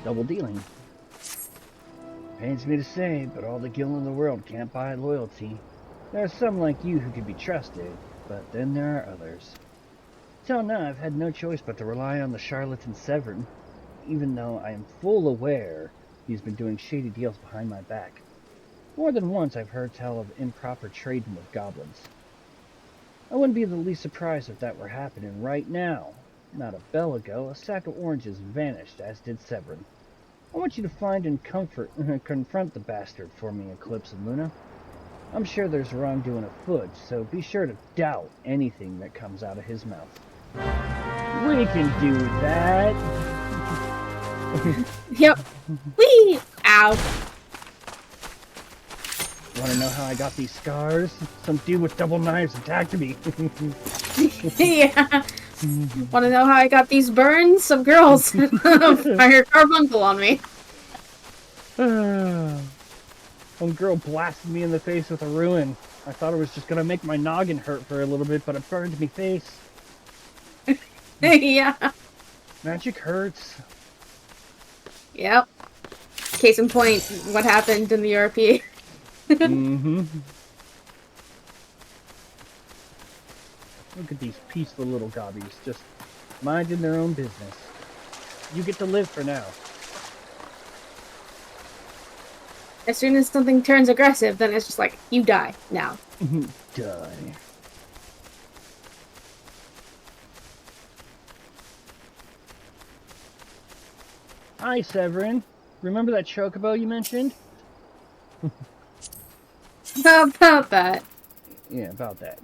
Speaker 1: Double dealing. Pains me to say, but all the gil in the world can't buy loyalty. There are some like you who can be trusted, but then there are others. Till now, I've had no choice but to rely on the charlatan Severin, even though I am full aware he's been doing shady deals behind my back. More than once I've heard tell of improper trading with goblins. I wouldn't be the least surprised if that were happening right now. Not a bell ago, a sack of oranges vanished, as did Severin. I want you to find and confront the bastard for me, Eclipse and Luna. I'm sure there's wrongdoing afoot, so be sure to doubt anything that comes out of his mouth. We can do that.
Speaker 2: Yep. Whee! Ow.
Speaker 1: Want to know how I got these scars? Some dude with double knives attacked me.
Speaker 2: Yeah. Want to know how I got these burns? Some girls fired carbuncle on me.
Speaker 1: One girl blasted me in the face with a ruin. I thought it was just gonna make my noggin hurt for a little bit, but it burned me face.
Speaker 2: Yeah.
Speaker 1: Magic hurts.
Speaker 2: Yep. Case in point, what happened in the RP.
Speaker 1: Mm-hmm. Look at these peaceful little gobbies, just minding their own business. You get to live for now.
Speaker 2: As soon as something turns aggressive, then it's just like, you die now.
Speaker 1: Die. Hi, Severin. Remember that chocobo you mentioned?
Speaker 2: How about that?
Speaker 1: Yeah, about that.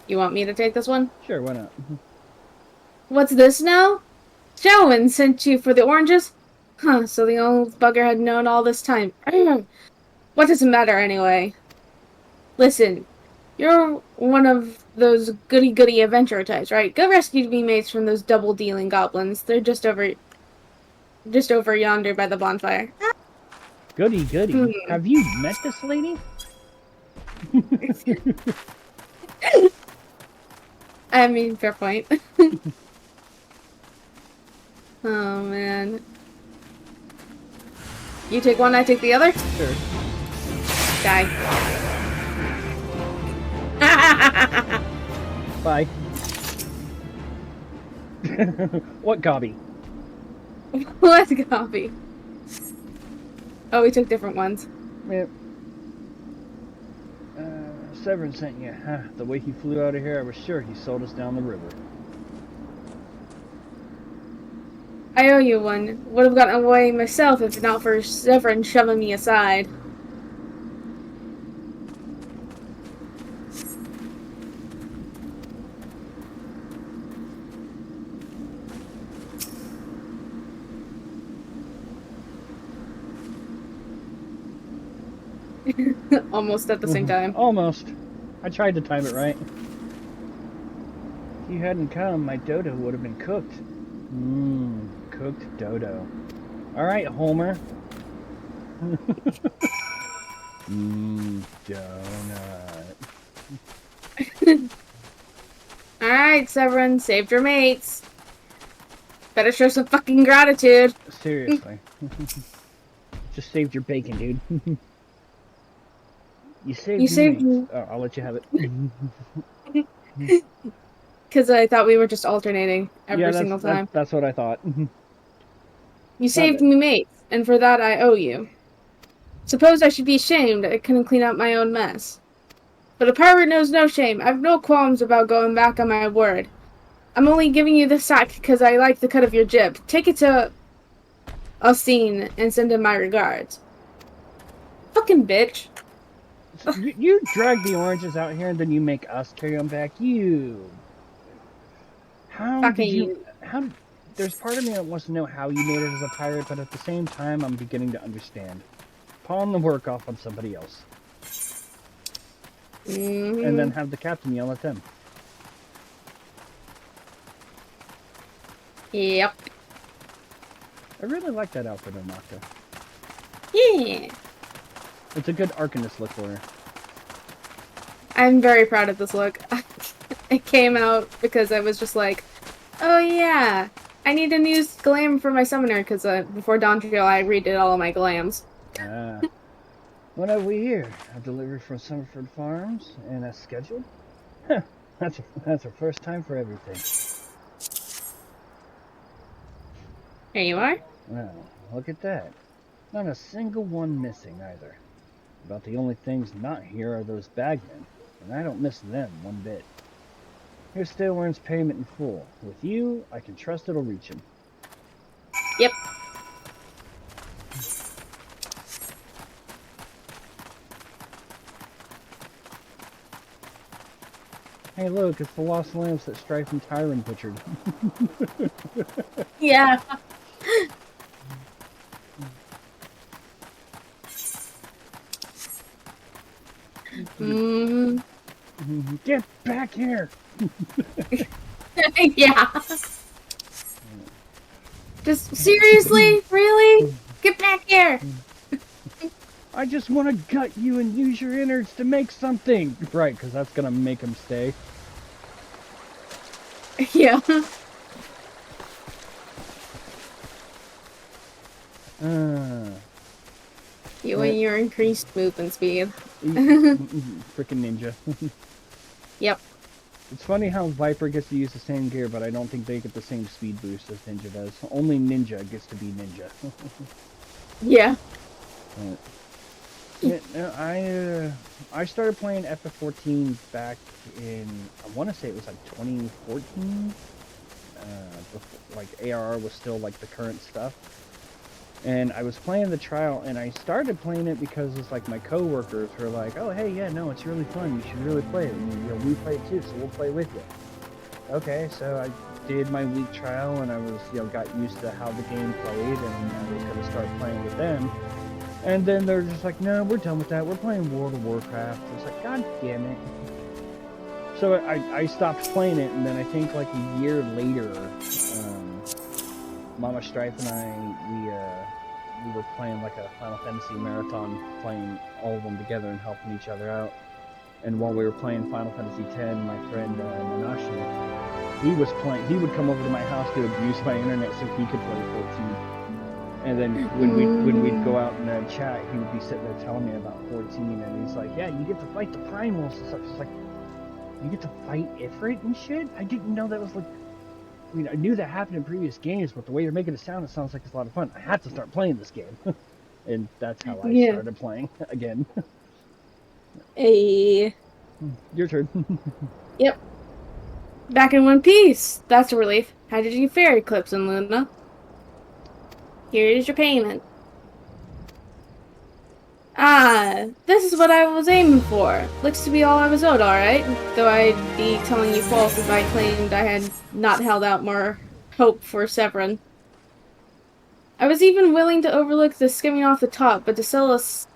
Speaker 2: You want me to take this one?
Speaker 1: Sure, why not?
Speaker 2: What's this now? Shaolin sent you for the oranges? Huh, so the old bugger had known all this time. What does it matter anyway? Listen, you're one of those goody-goody adventurer types, right? Go rescue me mates from those double-dealing goblins. They're just over yonder by the bonfire.
Speaker 1: Goody, goody. Have you met this lady?
Speaker 2: I mean, fair point. Oh, man. You take one, I take the other?
Speaker 1: Sure.
Speaker 2: Die.
Speaker 1: Bye. What gobby?
Speaker 2: Let's copy. Oh, we took different ones.
Speaker 1: Yep. Severin sent you. Huh, the way he flew out of here, I was sure he sold us down the river.
Speaker 2: I owe you one. Would have gotten away myself if not for Severin shoving me aside. Almost at the same time.
Speaker 1: Almost. I tried to time it right. If you hadn't come, my dodo would have been cooked. Cooked dodo. Alright, Homer. Donut.
Speaker 2: Alright, Severin, saved your mates. Better show some fucking gratitude.
Speaker 1: Seriously. Just saved your bacon, dude. You saved me. Oh, I'll let you have it.
Speaker 2: Because I thought we were just alternating every single time.
Speaker 1: That's what I thought.
Speaker 2: You saved me mates, and for that I owe you. Suppose I should be ashamed I couldn't clean up my own mess. But a pirate knows no shame. I've no qualms about going back on my word. I'm only giving you the sack because I like the cut of your jib. Take it to Alcine and send him my regards. Fucking bitch.
Speaker 1: You drag the oranges out here and then you make us carry them back. How there's part of me that wants to know how you made it as a pirate, but at the same time I'm beginning to understand. Pawn the work off on somebody else. And then have the captain yell at them.
Speaker 2: Yep.
Speaker 1: I really like that outfit on Nocta.
Speaker 2: Yeah.
Speaker 1: It's a good Arcanist look for her.
Speaker 2: I'm very proud of this look. It came out because I was just like, oh yeah, I need a new glam for my summoner, because before Dawntrail I redid all of my glams.
Speaker 1: What have we here? A delivery from Summerford Farms, and that's scheduled? Huh, that's our first time for everything.
Speaker 2: Here you are.
Speaker 1: Well, look at that. Not a single one missing either. About the only things not here are those bagmen, and I don't miss them one bit. Here still earns payment in full. With you, I can trust it'll reach him.
Speaker 2: Yep.
Speaker 1: Hey look, it's the lost lamps that Strife and Tyron butchered.
Speaker 2: Yeah.
Speaker 1: Get back here!
Speaker 2: Yeah. Just seriously? Really? Get back here!
Speaker 1: I just want to gut you and use your innards to make something! Right, because that's gonna make him stay.
Speaker 2: Yeah. You and your increased movement speed.
Speaker 1: Frickin' ninja.
Speaker 2: Yep.
Speaker 1: It's funny how Viper gets to use the same gear, but I don't think they get the same speed boost as Ninja does. Only Ninja gets to be Ninja.
Speaker 2: Yeah.
Speaker 1: I started playing FF14 back in, I want to say it was like 2014. Before, like ARR was still like the current stuff. And I was playing the trial, and I started playing it because it's like my coworkers were like, "Oh, hey, yeah, no, it's really fun. You should really play it. And, we play it too, so we'll play with you." Okay, so I did my week trial, and I was, got used to how the game played, and I was going to start playing with them. And then they're just like, "No, we're done with that. We're playing World of Warcraft." I was like, "God damn it!" So I stopped playing it, and then I think like a year later, Mama Strife and I, we were playing like a Final Fantasy marathon, playing all of them together and helping each other out. And while we were playing Final Fantasy X, my friend Nanashi, he would come over to my house to abuse my internet so he could play 14. And then when we'd go out and chat, he would be sitting there telling me about 14, and he's like, "Yeah, you get to fight the primals and stuff." It's like, you get to fight Ifrit and shit? I didn't know that was like... I mean, I knew that happened in previous games, but the way you're making it sounds like it's a lot of fun. I had to start playing this game. And that's how I started playing again.
Speaker 2: Hey.
Speaker 1: Your turn.
Speaker 2: Yep. Back in one piece. That's a relief. How did you fare, Eclipse and Luna? Here is your payment. Ah, this is what I was aiming for. Looks to be all I was owed, alright. Though I'd be telling you false if I claimed I had not held out more hope for Severin. I was even willing to overlook the skimming off the top, but to sell us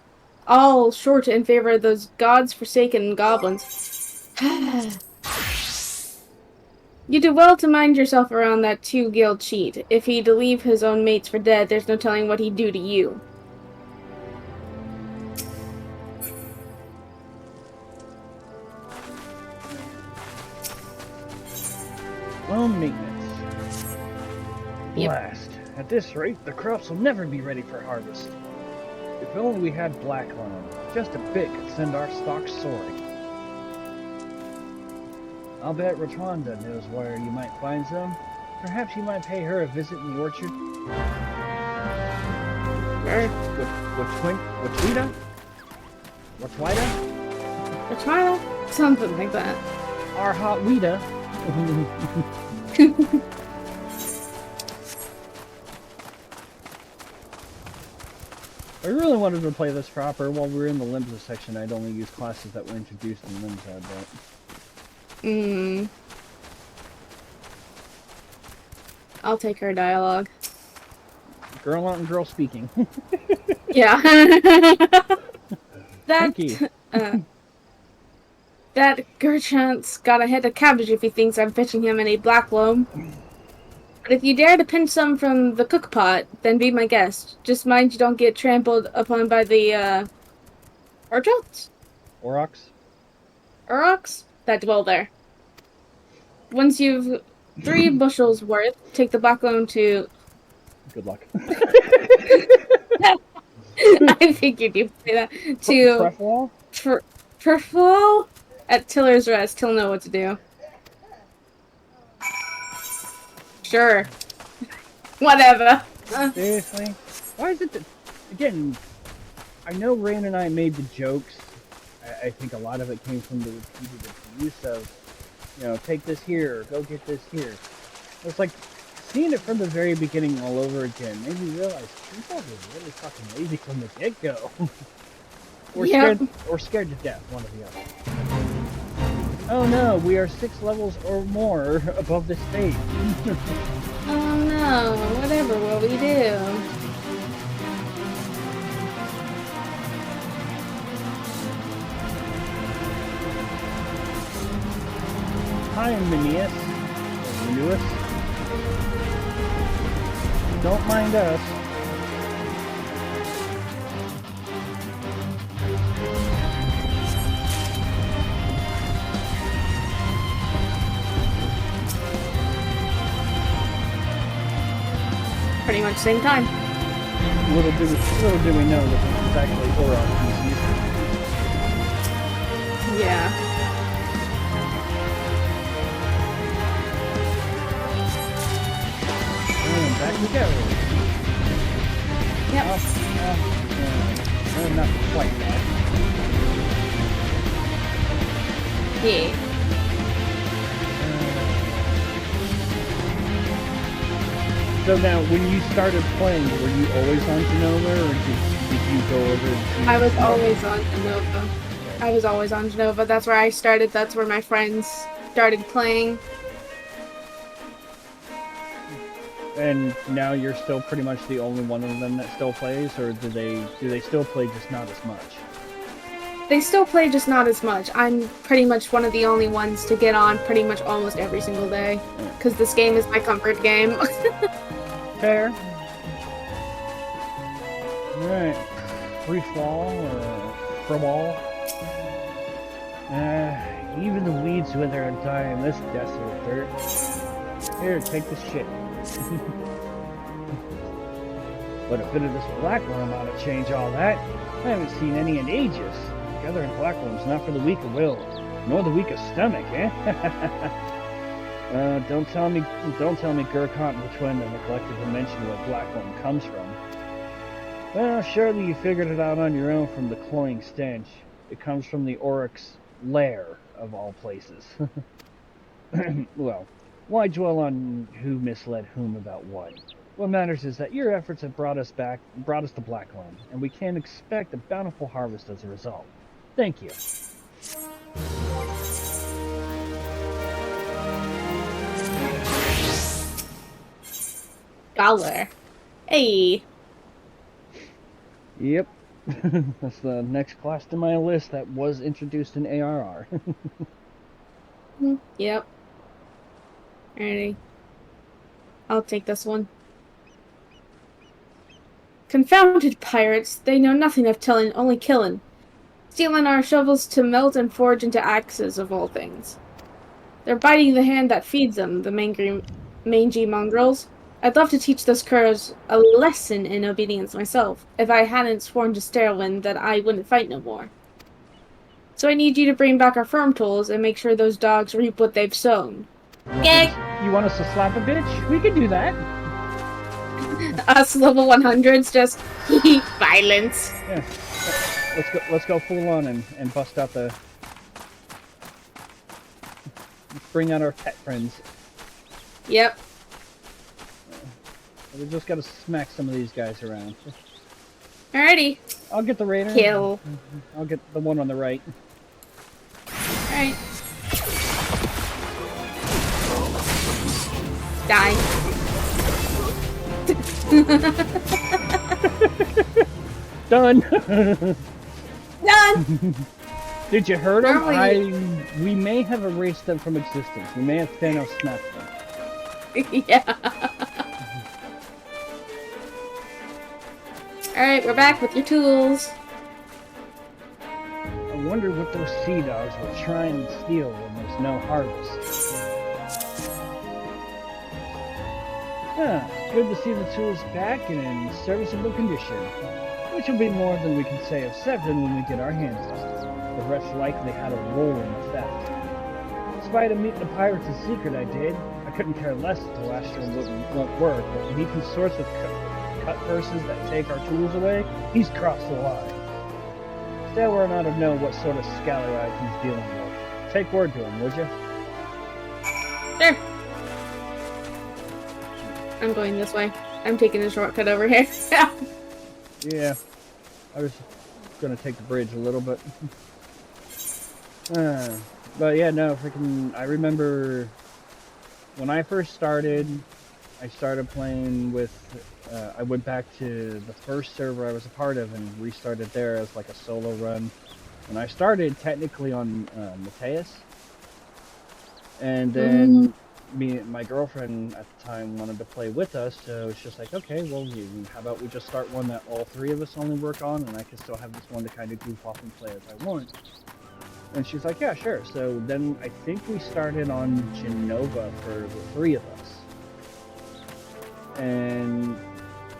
Speaker 2: all short in favor of those gods-forsaken goblins. You do well to mind yourself around that two-guild cheat. If he'd leave his own mates for dead, there's no telling what he'd do to you.
Speaker 1: Well, maintenance. Blast. At this rate, the crops will never be ready for harvest. If only we had black loam. Just a bit could send our stocks soaring. I'll bet Rotwanda knows where you might find some. Perhaps you might pay her a visit in the orchard. Whatwida?
Speaker 2: Rotwida? Something like that.
Speaker 1: Our hot Wida. I really wanted to play this proper. While we were in the Limsa section, I'd only use classes that were introduced in Limsa, but...
Speaker 2: I'll take her dialogue.
Speaker 1: Girl on girl speaking.
Speaker 2: Yeah.
Speaker 1: Thank you.
Speaker 2: That Gerchant's got a head of cabbage if he thinks I'm fetching him any black loam. But if you dare to pinch some from the cook pot, then be my guest. Just mind you don't get trampled upon by the, Urchels? Aurochs? That dwell there. Once you've 3 bushels worth, take the black loam to...
Speaker 1: Good luck.
Speaker 2: I think you do say that. To... Trifwall? At Tiller's Rest. He'll know what to do. Sure. Whatever.
Speaker 1: Seriously? Why is it that... Again, I know Rain and I made the jokes. I think a lot of it came from the repeated use of, take this here, or go get this here. It's like, seeing it from the very beginning all over again made me realize people are really fucking lazy from the get-go. or scared to death, one or the other. Oh no, we are 6 levels or more above this stage.
Speaker 2: Oh no, whatever will we do?
Speaker 1: hi, Minius. Minuus. Don't mind us.
Speaker 2: Pretty much same time.
Speaker 1: Little do we know that this is actually Aura PCs.
Speaker 2: Yeah.
Speaker 1: And back we go.
Speaker 2: Yep.
Speaker 1: Not quite that.
Speaker 2: Yeah.
Speaker 1: So now, when you started playing, were you always on Genova, or did you go over to...
Speaker 2: I was always on Genova. I was always on Genova. That's where I started. That's where my friends started playing.
Speaker 1: And now you're still pretty much the only one of them that still plays, or do they still play, just not as much?
Speaker 2: They still play, just not as much. I'm pretty much one of the only ones to get on pretty much almost every single day. Because this game is my comfort game.
Speaker 1: Fair. Alright. Free fall, or free-wall. Even the weeds wither and die in this desolate dirt. Here, take this shit. But a bit of this black worm ought to change all that. I haven't seen any in ages. Gathering black worms not for the weak of will, nor the weak of stomach, eh? Don't tell me, Gurkant, which one in the collective dimension where blackworm comes from. Well, surely you figured it out on your own from the cloying stench. It comes from the Oryx's lair, of all places. Well, why dwell on who misled whom about what? What matters is that your efforts have brought us to Blackland, and we can expect a bountiful harvest as a result. Thank you.
Speaker 2: Scholar. Hey.
Speaker 1: Yep. That's the next class to my list that was introduced in ARR.
Speaker 2: Yep. Alrighty. I'll take this one. Confounded pirates. They know nothing of tilling, only killing. Stealing our shovels to melt and forge into axes, of all things. They're biting the hand that feeds them, the mangy mongrels. I'd love to teach those curs a lesson in obedience myself, if I hadn't sworn to Stairwind that I wouldn't fight no more. So I need you to bring back our firm tools and make sure those dogs reap what they've sown.
Speaker 1: You want us to slap a bitch? We can do that.
Speaker 2: Us level 100s just violence.
Speaker 1: Yeah. Let's go full on and bust out the... Bring out our pet friends.
Speaker 2: Yep.
Speaker 1: We just gotta smack some of these guys around.
Speaker 2: Alrighty.
Speaker 1: I'll get the raider.
Speaker 2: Kill.
Speaker 1: I'll get the one on the right.
Speaker 2: Alright. Die.
Speaker 1: Done.
Speaker 2: Done.
Speaker 1: Did you hurt them?
Speaker 2: Normally...
Speaker 1: We may have erased them from existence. We may have Thanos snapped them.
Speaker 2: Yeah. Alright, we're back with your tools.
Speaker 1: I wonder what those sea dogs were trying to steal when there's no harvest. Good to see the tools back and in serviceable condition. Which will be more than we can say of Severin when we get our hands on it. The rest likely had a role in the theft. Despite him meeting the pirates in secret I did, I couldn't care less if the last term won't work, but when he consorts with cut purses that take our tools away, he's crossed the line. Still, we're not to know what sort of scallywag he's dealing with. Take word to him, would you?
Speaker 2: Sure. I'm going this way. I'm taking the shortcut over here.
Speaker 1: Yeah. I was gonna take the bridge a little bit. But yeah, no, freaking... I remember when I first started, I started playing with... I went back to the first server I was a part of and restarted there as like a solo run. And I started technically on Mateus. And then my girlfriend at the time wanted to play with us, so it's just like, okay, well, how about we just start one that all three of us only work on, and I can still have this one to kind of goof off and play as I want. And she's like, yeah, sure. So then I think we started on Genova for the three of us. And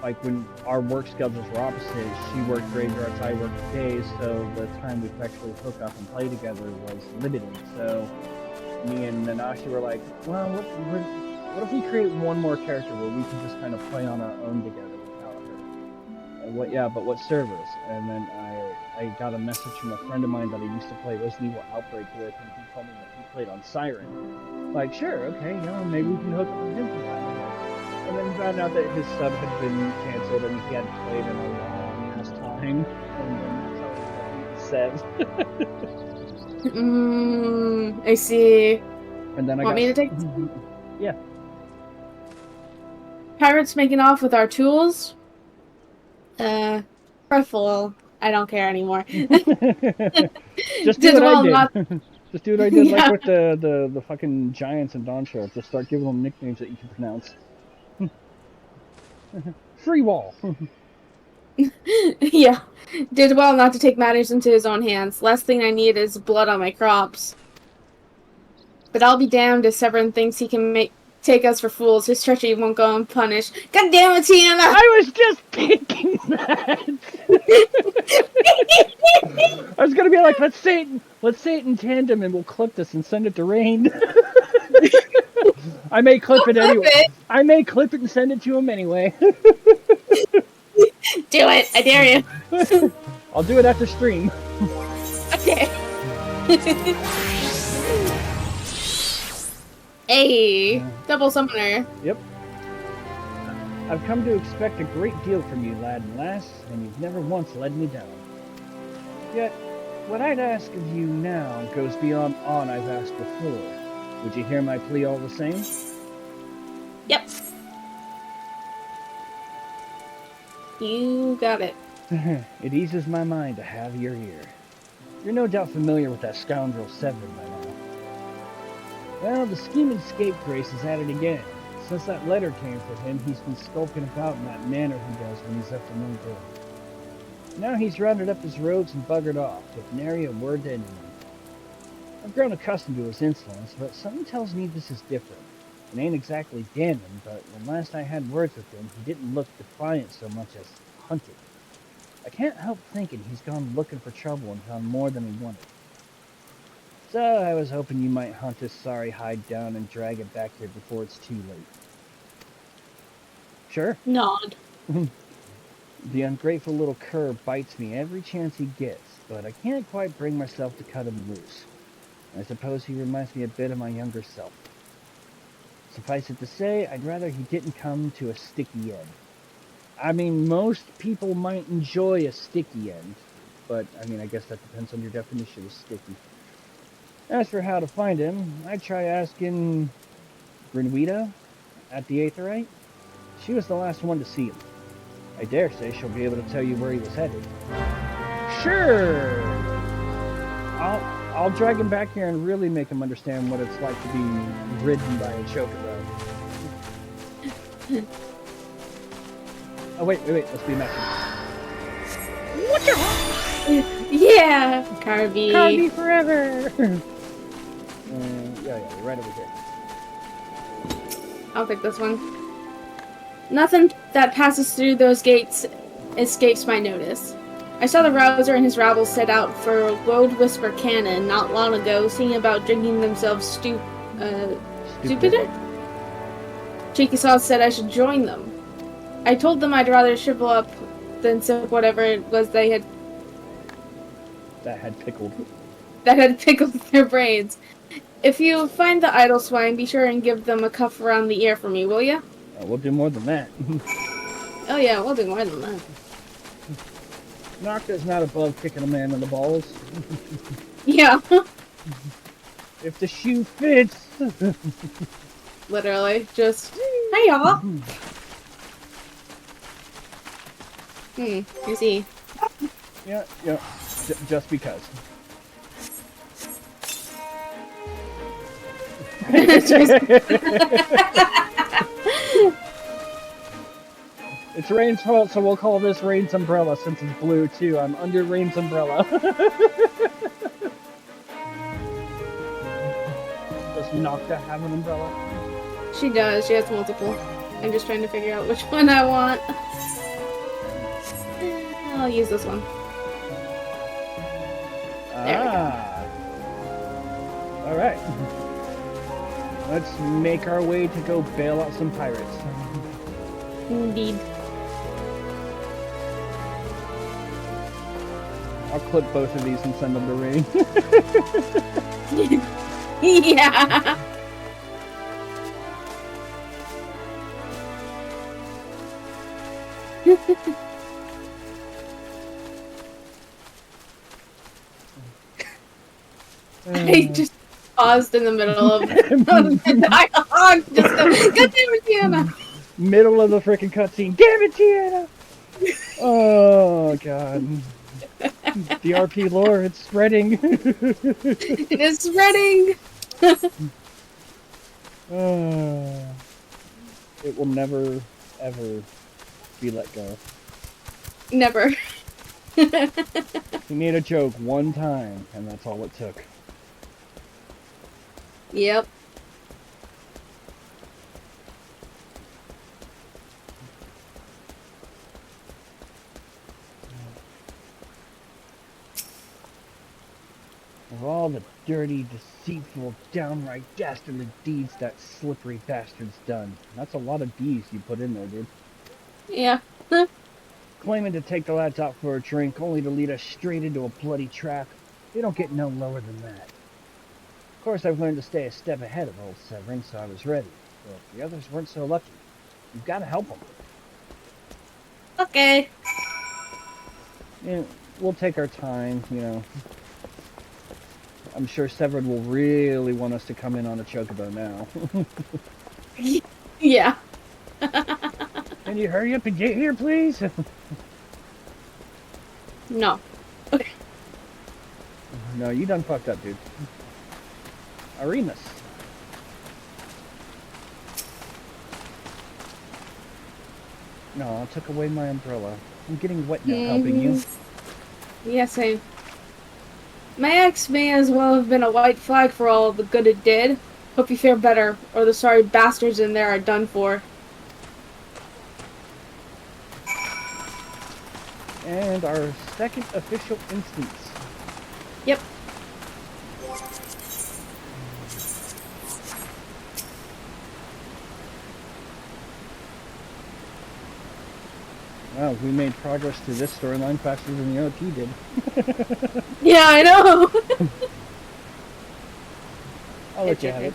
Speaker 1: like when our work schedules were opposite, she worked graveyards, I worked days, so the time we could actually hook up and play together was limited. So me and Nanashi were like, well, what if we create one more character where we can just kind of play on our own together without her? And what servers? And then I got a message from a friend of mine that I used to play Resident Evil Outbreak with, and he told me that he played on Siren. Like, sure, okay, maybe we can hook up with him for that. And then found out that his sub had been canceled and he hadn't played in a long ass time. And then that's how he said.
Speaker 2: I see.
Speaker 1: And then
Speaker 2: Want me to take?
Speaker 1: Yeah.
Speaker 2: Pirates making off with our tools. Preferable. I don't care anymore.
Speaker 1: Just do what I did. Just do what I did,
Speaker 2: Yeah.
Speaker 1: like with the fucking giants in Dawn Show. Just start giving them nicknames that you can pronounce. Free wall.
Speaker 2: Yeah. Did well not to take matters into his own hands. Last thing I need is blood on my crops. But I'll be damned if Severin thinks he can take us for fools. His treachery won't go unpunished. God damn it, Tiana!
Speaker 1: I was just thinking that. I was gonna be like, let's say it in tandem, and we'll clip this and send it to Rain. I may clip it anyway. I may clip it and send it to him anyway.
Speaker 2: Do it! I dare you.
Speaker 1: I'll do it after stream.
Speaker 2: Okay. Hey, double summoner.
Speaker 1: Yep. I've come to expect a great deal from you, lad and lass, and you've never once let me down. Yet, what I'd ask of you now goes beyond aught I've asked before. Would you hear my plea all the same?
Speaker 2: Yep. You got it.
Speaker 1: It eases my mind to have your ear. You're no doubt familiar with that scoundrel Severin by now. Well, the scheming scapegrace is at it again. Since that letter came for him, he's been skulking about in that manner he does when he's up to no good. Now he's rounded up his rogues and buggered off, with nary a word to anyone. I've grown accustomed to his insolence, but something tells me this is different. It ain't exactly damning, but when last I had words with him, he didn't look defiant so much as hunted. I can't help thinking he's gone looking for trouble and found more than he wanted. So I was hoping you might hunt his sorry hide down and drag it back here before it's too late. Sure?
Speaker 2: Nod.
Speaker 1: The ungrateful little cur bites me every chance he gets, but I can't quite bring myself to cut him loose. I suppose he reminds me a bit of my younger self. Suffice it to say, I'd rather he didn't come to a sticky end. I mean, most people might enjoy a sticky end, but, I mean, I guess that depends on your definition of sticky. As for how to find him, I'd try asking Grinwita at the Aetherite. She was the last one to see him. I dare say she'll be able to tell you where he was headed. Sure! I'll drag him back here and really make him understand what it's like to be ridden by a chocobo. Oh, wait, let's be matching. What the?
Speaker 2: Yeah! Carby.
Speaker 1: Carby forever! Yeah, you're right over here.
Speaker 2: I'll take this one. Nothing that passes through those gates escapes my notice. I saw the Rouser and his rabble set out for Woad Whisper Cannon not long ago, singing about drinking themselves stupider? Cheeky Sauce said I should join them. I told them I'd rather shrivel up than sip whatever it was they had...
Speaker 1: That had pickled
Speaker 2: their brains. If you find the idle swine, be sure and give them a cuff around the ear for me, will ya?
Speaker 1: We'll do more than that.
Speaker 2: Oh yeah, we'll do more than that.
Speaker 1: Nocta's not above kicking a man in the balls.
Speaker 2: Yeah.
Speaker 1: If the shoe fits.
Speaker 2: Literally, just, hey y'all. You see.
Speaker 1: Yeah, just because. It's Rain's fault, so we'll call this Rain's umbrella since it's blue too. I'm under Rain's umbrella. Does Nocta have an umbrella?
Speaker 2: She does. She has multiple. I'm just trying to figure out which one I want. I'll use this one. There we go.
Speaker 1: Alright. Let's make our way to go bail out some pirates.
Speaker 2: Indeed.
Speaker 1: I'll clip both of these and send them to Rain.
Speaker 2: Yeah. I just paused in the middle of the dialogue. Just God damn it, Tiana.
Speaker 1: Middle of the freaking cutscene. Damn it, Tiana! Oh god. The RP lore, it's spreading.
Speaker 2: It is spreading.
Speaker 1: It will never, ever be let go.
Speaker 2: Never.
Speaker 1: He made a joke one time, and that's all it took.
Speaker 2: Yep.
Speaker 1: Of all the dirty, deceitful, downright dastardly deeds that slippery bastard's done. That's a lot of D's you put in there, dude.
Speaker 2: Yeah.
Speaker 1: Claiming to take the lads out for a drink, only to lead us straight into a bloody trap. They don't get no lower than that. Of course, I've learned to stay a step ahead of old Severin, so I was ready. But the others weren't so lucky. You've got to help them.
Speaker 2: Okay.
Speaker 1: Yeah, we'll take our time, you know. I'm sure Severin will really want us to come in on a chocobo now.
Speaker 2: Yeah.
Speaker 1: Can you hurry up and get here, please?
Speaker 2: No. Okay.
Speaker 1: No, you done fucked up, dude. Arenas. No, I took away my umbrella. I'm getting wet now, helping you.
Speaker 2: Yeah, same. My ex may as well have been a white flag for all the good it did. Hope you fare better, or the sorry bastards in there are done for.
Speaker 1: And our second official instance.
Speaker 2: Yep.
Speaker 1: Wow, we made progress through this storyline faster than the OT did.
Speaker 2: Yeah, I know.
Speaker 1: I'll let you have it.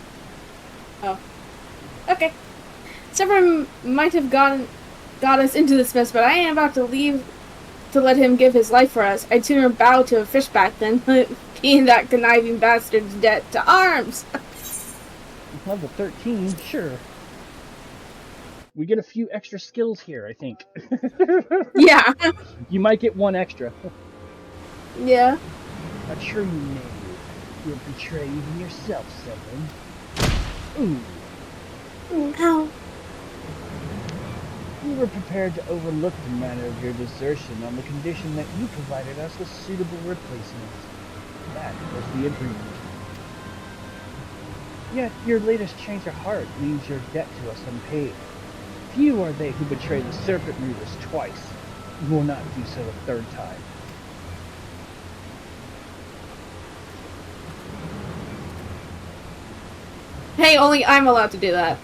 Speaker 2: Oh. Okay. Severin might have got us into this mess, but I ain't about to leave to let him give his life for us. I'd sooner bow to a fishback than being that conniving bastard's debt to arms.
Speaker 1: Level 13, sure. We get a few extra skills here, I think.
Speaker 2: Yeah.
Speaker 1: You might get one extra.
Speaker 2: Yeah.
Speaker 1: A true knave. You'll betray even yourself, Severin. Ooh.
Speaker 2: Ow.
Speaker 1: We were prepared to overlook the matter of your desertion on the condition that you provided us with suitable replacements. That was the agreement. Yet your latest change of heart leaves your debt to us unpaid. Few are they who betray the serpent readers twice. You will not do so a third time.
Speaker 2: Hey, only I'm allowed to do that.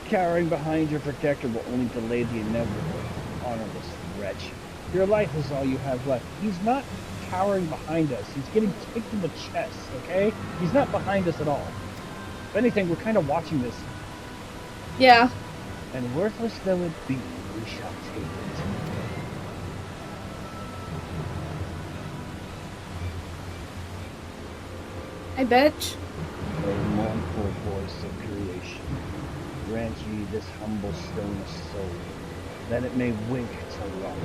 Speaker 1: Cowering behind your protector will only delay the inevitable, honorless wretch. Your life is all you have left. He's not cowering behind us. He's getting kicked in the chest, okay? He's not behind us at all. If anything, we're kind of watching this.
Speaker 2: Yeah.
Speaker 1: And worthless though it be, we shall take it.
Speaker 2: I bet.
Speaker 1: O mournful voice of creation, grant ye this humble stone a soul, that it may wink to life.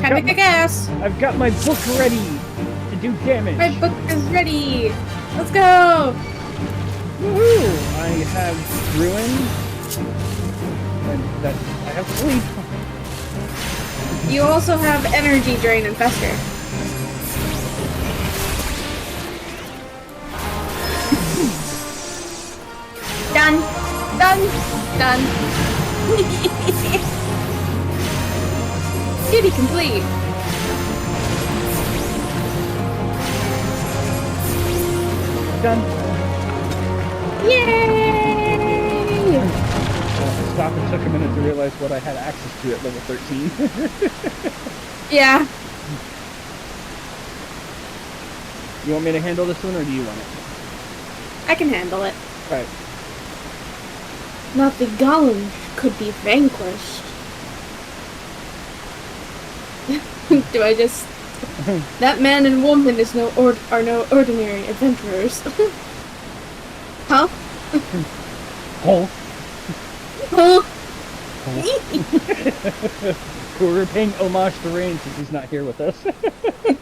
Speaker 2: Time to kick ass!
Speaker 1: I've got my book ready to do damage.
Speaker 2: My book is ready! Let's go!
Speaker 1: Woohoo! I have ruin, and that I have sleep.
Speaker 2: You also have energy drain and fester. Done. Done. Done. Duty complete.
Speaker 1: Done.
Speaker 2: Yay!
Speaker 1: Stop and took a minute to realize what I had access to at level 13.
Speaker 2: Yeah.
Speaker 1: You want me to handle this one, or do you want it?
Speaker 2: I can handle it.
Speaker 1: Alright.
Speaker 2: Not the golem could be vanquished. Do I just... That man and woman is are no ordinary adventurers. Huh?
Speaker 1: Oh.
Speaker 2: Huh?
Speaker 1: We're paying homage to Rain since he's not here with us.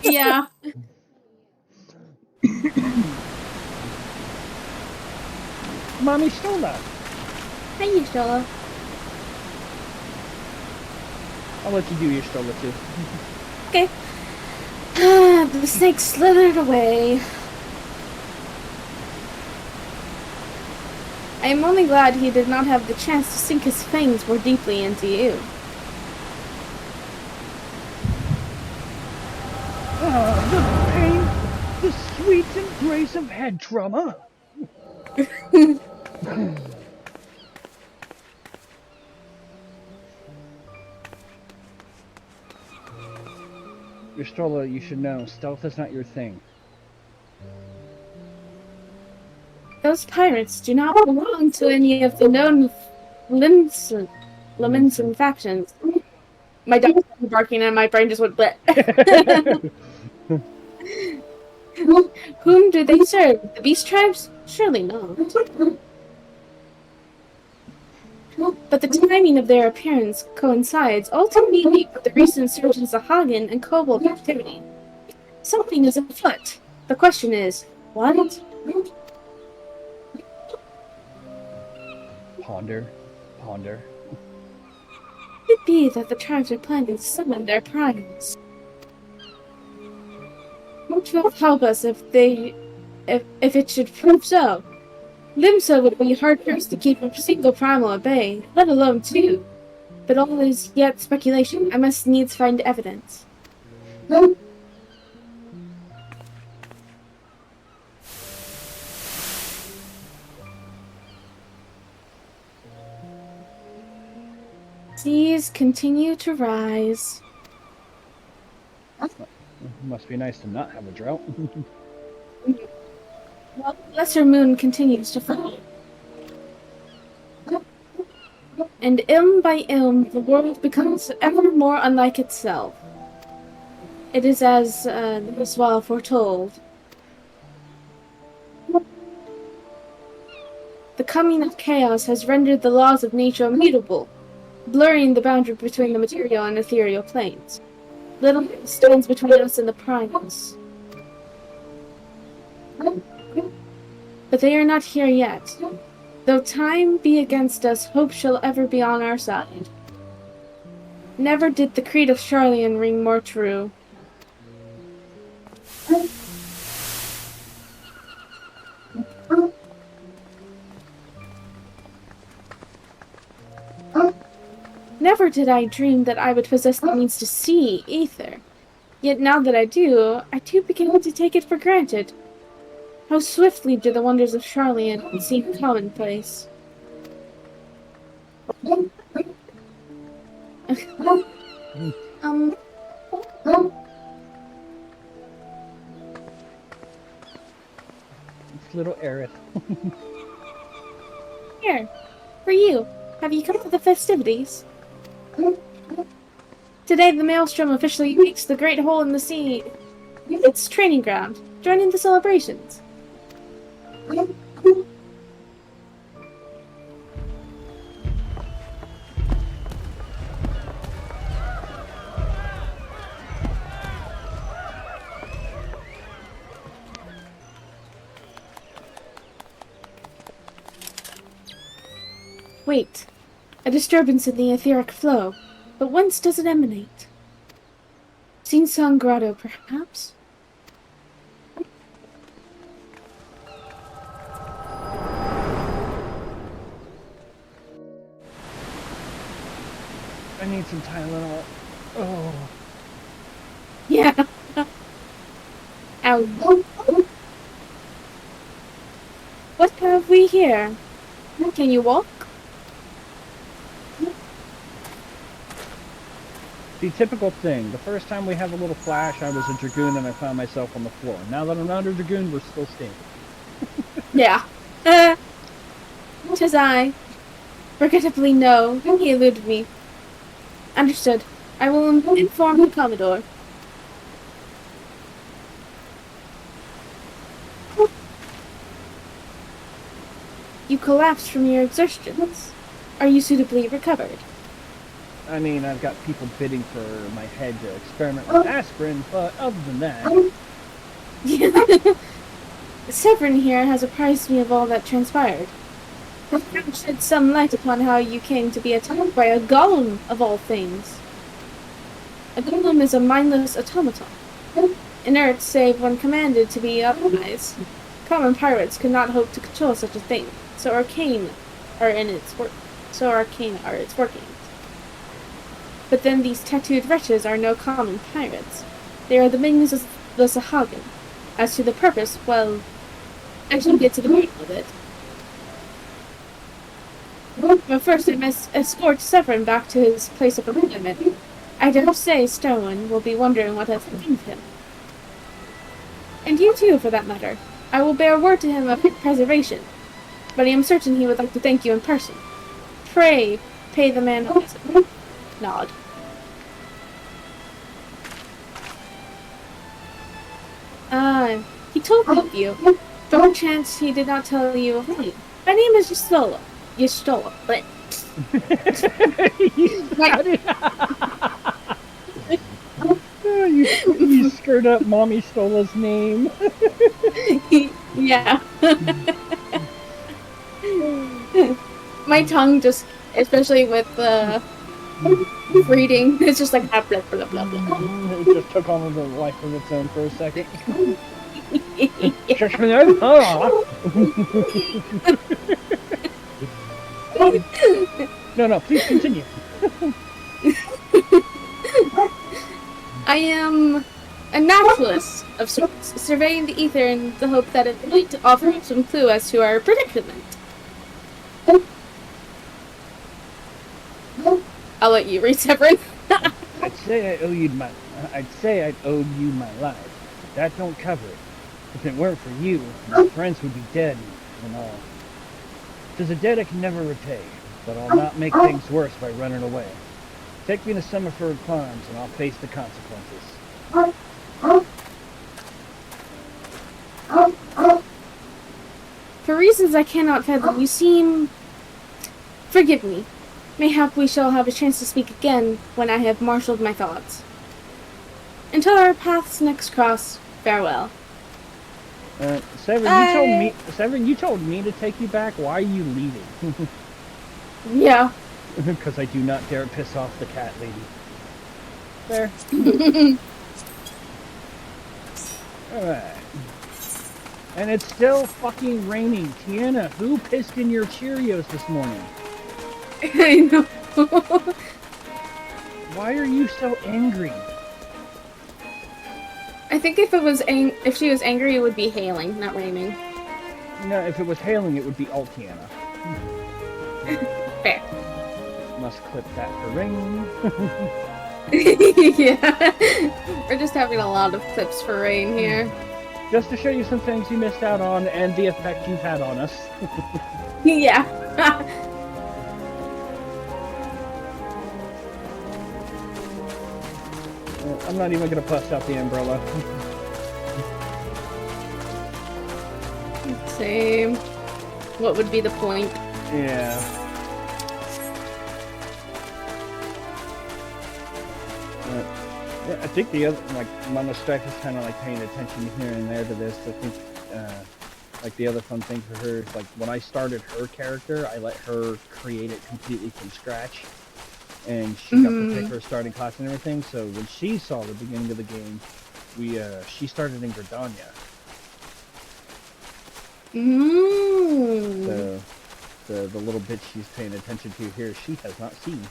Speaker 2: Yeah.
Speaker 1: Mommy Stola.
Speaker 2: Hey, Stella.
Speaker 1: I'll let you do your Stola too.
Speaker 2: Okay. The snake slithered away. I am only glad he did not have the chance to sink his fangs more deeply into you.
Speaker 1: Ah, the pain, the sweet embrace of head trauma. Your Stola, you should know, stealth is not your thing.
Speaker 2: Those pirates do not belong to any of the known Limson factions. My dog started barking and my brain just went bleh. Whom do they serve? The beast tribes? Surely not. But the timing of their appearance coincides ultimately with the recent surges of Hagen and Kobold activity. Something is afoot. The question is, what?
Speaker 1: Ponder, ponder.
Speaker 2: Could it be that the tribes are planning to summon their primes? Which will help us if it should prove so. Limsa would be hard-pressed to keep a single primal at bay, let alone two. But all is yet speculation. I must needs find evidence. Seas continue to rise.
Speaker 1: Must be nice to not have a drought.
Speaker 2: While the lesser moon continues to fall. And ilm by ilm, the world becomes ever more unlike itself. It is as well foretold. The coming of chaos has rendered the laws of nature immutable, blurring the boundary between the material and ethereal planes. Little stands between us and the primes. But they are not here yet. Though time be against us, hope shall ever be on our side. Never did the creed of Charlian ring more true. Never did I dream that I would possess the means to see ether. Yet now that I do begin to take it for granted. How swiftly do the wonders of Charlian seem commonplace.
Speaker 1: It's little Aerith.
Speaker 2: Here, for you. Have you come to the festivities? Today the Maelstrom officially makes the Great Hole in the Sea its training ground. Join in the celebrations. Wait. A disturbance in the etheric flow. But whence does it emanate? Sing-Song Grotto, perhaps?
Speaker 1: I need some Tylenol. Oh.
Speaker 2: Yeah. Ow. What have we here? Can you walk?
Speaker 1: The typical thing. The first time we have a little flash, I was a Dragoon and I found myself on the floor. Now that I'm not a Dragoon, we're still standing.
Speaker 2: Yeah. 'Tis I. Regrettably no. He eluded me. Understood. I will inform the Commodore. You collapsed from your exertions. Are you suitably recovered?
Speaker 1: I mean, I've got people bidding for my head to experiment with aspirin, but other than that...
Speaker 2: Severin here has apprised me of all that transpired. Perhaps shed some light upon how you came to be attacked by a golem, of all things. A golem is a mindless automaton, inert save when commanded to be otherwise. Common pirates could not hope to control such a thing, so arcane are its workings. But then these tattooed wretches are no common pirates. They are the minions of the Sahagin. As to the purpose, well, I shall get to the bottom of it. But first I must escort Severin back to his place of employment. I dare say Sterwin will be wondering what has happened to him. And you too, for that matter. I will bear word to him of his preservation, but I am certain he would like to thank you in person. Pray, pay the man a visit. Nod. He told me of you. By chance he did not tell you of me. My name is Yistola. Yistola, but...
Speaker 1: you skirt up Mommy Stola's name.
Speaker 2: Yeah. My tongue just, especially with reading, it's just like blah blah blah blah blah.
Speaker 1: It just took on a life of its own for a second. No, please continue.
Speaker 2: I am a naturalist of sorts, surveying the ether in the hope that it might offer up some clue as to our predicament. I'll let you read, Severin.
Speaker 1: I'd say I'd owe you my life. But that don't cover it. If it weren't for you, my friends would be dead and all. 'Tis a debt I can never repay, but I'll not make things worse by running away. Take me to Summerford Farms and I'll face the consequences.
Speaker 2: For reasons I cannot fathom, you seem... Forgive me. Mayhap we shall have a chance to speak again when I have marshaled my thoughts. Until our paths next cross, farewell.
Speaker 1: Severin, you told me to take you back. Why are you leaving?
Speaker 2: Yeah.
Speaker 1: Because I do not dare piss off the cat lady. There. Alright. And it's still fucking raining. Tiana, who pissed in your Cheerios this morning?
Speaker 2: I know.
Speaker 1: Why are you so angry?
Speaker 2: I think if she was angry, it would be hailing, not raining.
Speaker 1: No, if it was hailing, it would be Altiana.
Speaker 2: Fair.
Speaker 1: Must clip that for rain.
Speaker 2: Yeah. We're just having a lot of clips for rain here.
Speaker 1: Just to show you some things you missed out on and the effect you've had on us.
Speaker 2: Yeah.
Speaker 1: I'm not even going to bust out the umbrella.
Speaker 2: Same. What would be the point?
Speaker 1: Yeah. I think the other, like, Mama Strife is kind of like paying attention here and there to this. I think Like, the other fun thing for her is, like, when I started her character, I let her create it completely from scratch. And she got to pick her starting class and everything, so when she saw the beginning of the game, she started in Gridania. So, the little bit she's paying attention to here, she has not seen.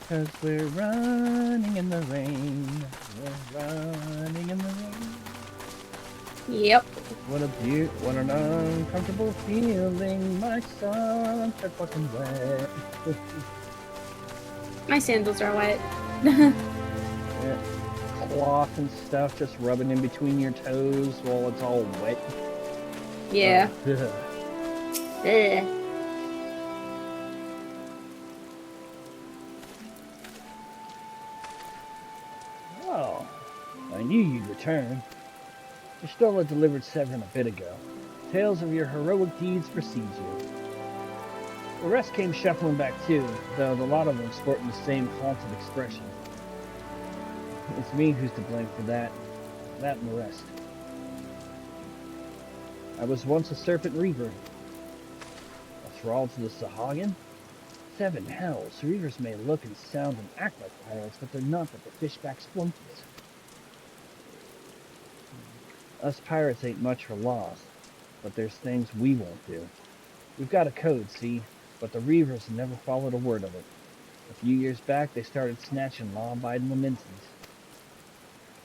Speaker 1: Cause we're running in the rain. We're running in the rain.
Speaker 2: Yep.
Speaker 1: What an uncomfortable feeling. My socks are fucking wet.
Speaker 2: My sandals are wet.
Speaker 1: Yeah. Cloth and stuff just rubbing in between your toes while it's all wet.
Speaker 2: Yeah. Ugh.
Speaker 1: Oh, I knew you'd return. Pistola delivered Severin a bit ago. Tales of your heroic deeds precede you. The rest came shuffling back too, though the lot of them sporting the same haunted expression. It's me who's to blame for that and the rest. I was once a serpent reaver. A thrall to the Sahagin? 7 hells, reavers may look and sound and act like pirates, but they're not but the fishback flunkies. Us pirates ain't much for laws, but there's things we won't do. We've got a code, see, but the reavers never followed a word of it. A few years back, they started snatching law-abiding Laminsons.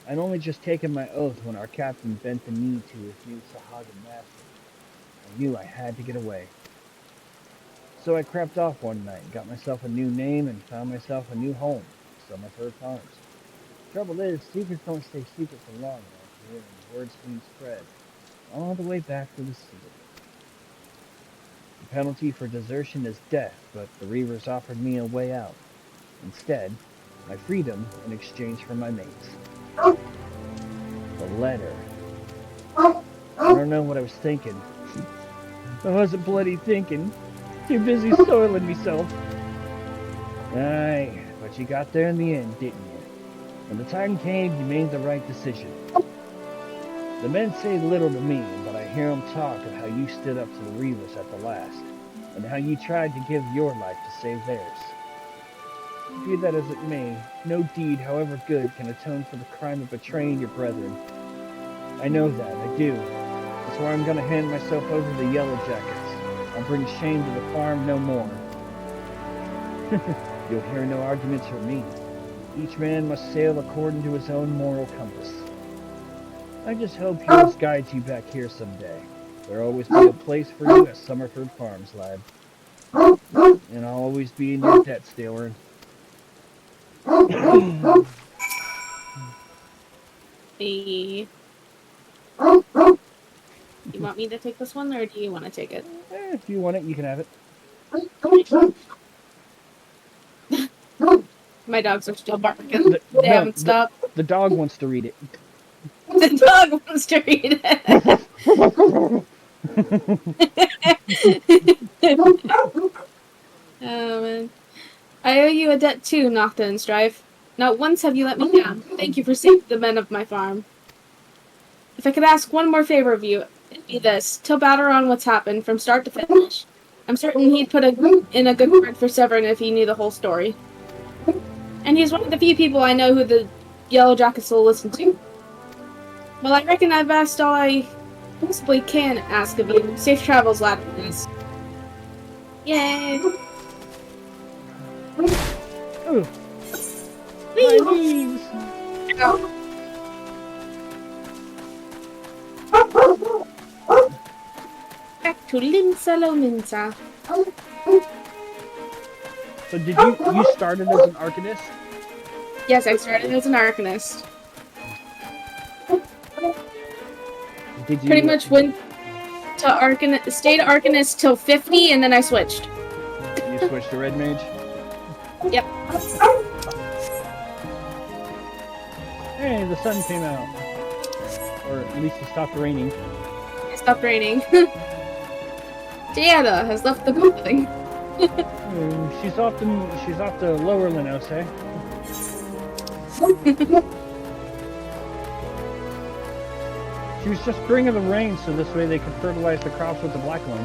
Speaker 1: I'd only just taken my oath when our captain bent the knee to his new Sahagin master. I knew I had to get away. So I crept off one night, got myself a new name, and found myself a new home, Summerford Farms. Trouble is, secrets don't stay secret for long around here, and word soon spread, all the way back to the sea. The penalty for desertion is death, but the reavers offered me a way out. Instead, my freedom in exchange for my mates. The letter. I don't know what I was thinking. I wasn't bloody thinking. Too busy soiling myself. Aye, but you got there in the end, didn't you? When the time came, you made the right decision. The men say little to me, but I hear them talk of how you stood up to the reavers at the last, and how you tried to give your life to save theirs. Be that as it may, no deed, however good, can atone for the crime of betraying your brethren. I know that, I do. That's why I'm gonna hand myself over to the Yellow Jackets. I'll bring shame to the farm no more. You'll hear no arguments from me. Each man must sail according to his own moral compass. I just hope yours guides you back here someday. There'll always be a place for you at Summerford Farms, lad. And I'll always be in your debt, Stalwart.
Speaker 2: Hey. You want me to take this one, or do you want to take it?
Speaker 1: If you want it, you can have it.
Speaker 2: My dogs are still barking. They haven't stopped.
Speaker 1: The dog wants to read it.
Speaker 2: The dog wants to read it. Oh, man. I owe you a debt too, Nocta and Strife. Not once have you let me down. Thank you for saving the men of my farm. If I could ask one more favor of you, it'd be this. Tell Batteron what's happened from start to finish. I'm certain he'd put in a good word for Severin if he knew the whole story. And he's one of the few people I know who the Yellow Jackets will listen to. Well, I reckon I've asked all I possibly can ask of you. Safe travels, lad. Yay!
Speaker 1: Oh. My knees!
Speaker 2: Ow. Back to Linsa Lominsa.
Speaker 1: So did you started as an Arcanist?
Speaker 2: Yes, I started as an Arcanist.
Speaker 1: Did you
Speaker 2: Pretty much went to Arcanist, stayed Arcanist till 50, and then I switched.
Speaker 1: You switched to Red Mage?
Speaker 2: Yep.
Speaker 1: Hey, the sun came out. Or at least it stopped raining.
Speaker 2: It stopped raining. Diana has left the building.
Speaker 1: She's off the lower Linose, eh? She was just bringing the rain so this way they could fertilize the crops with the black one.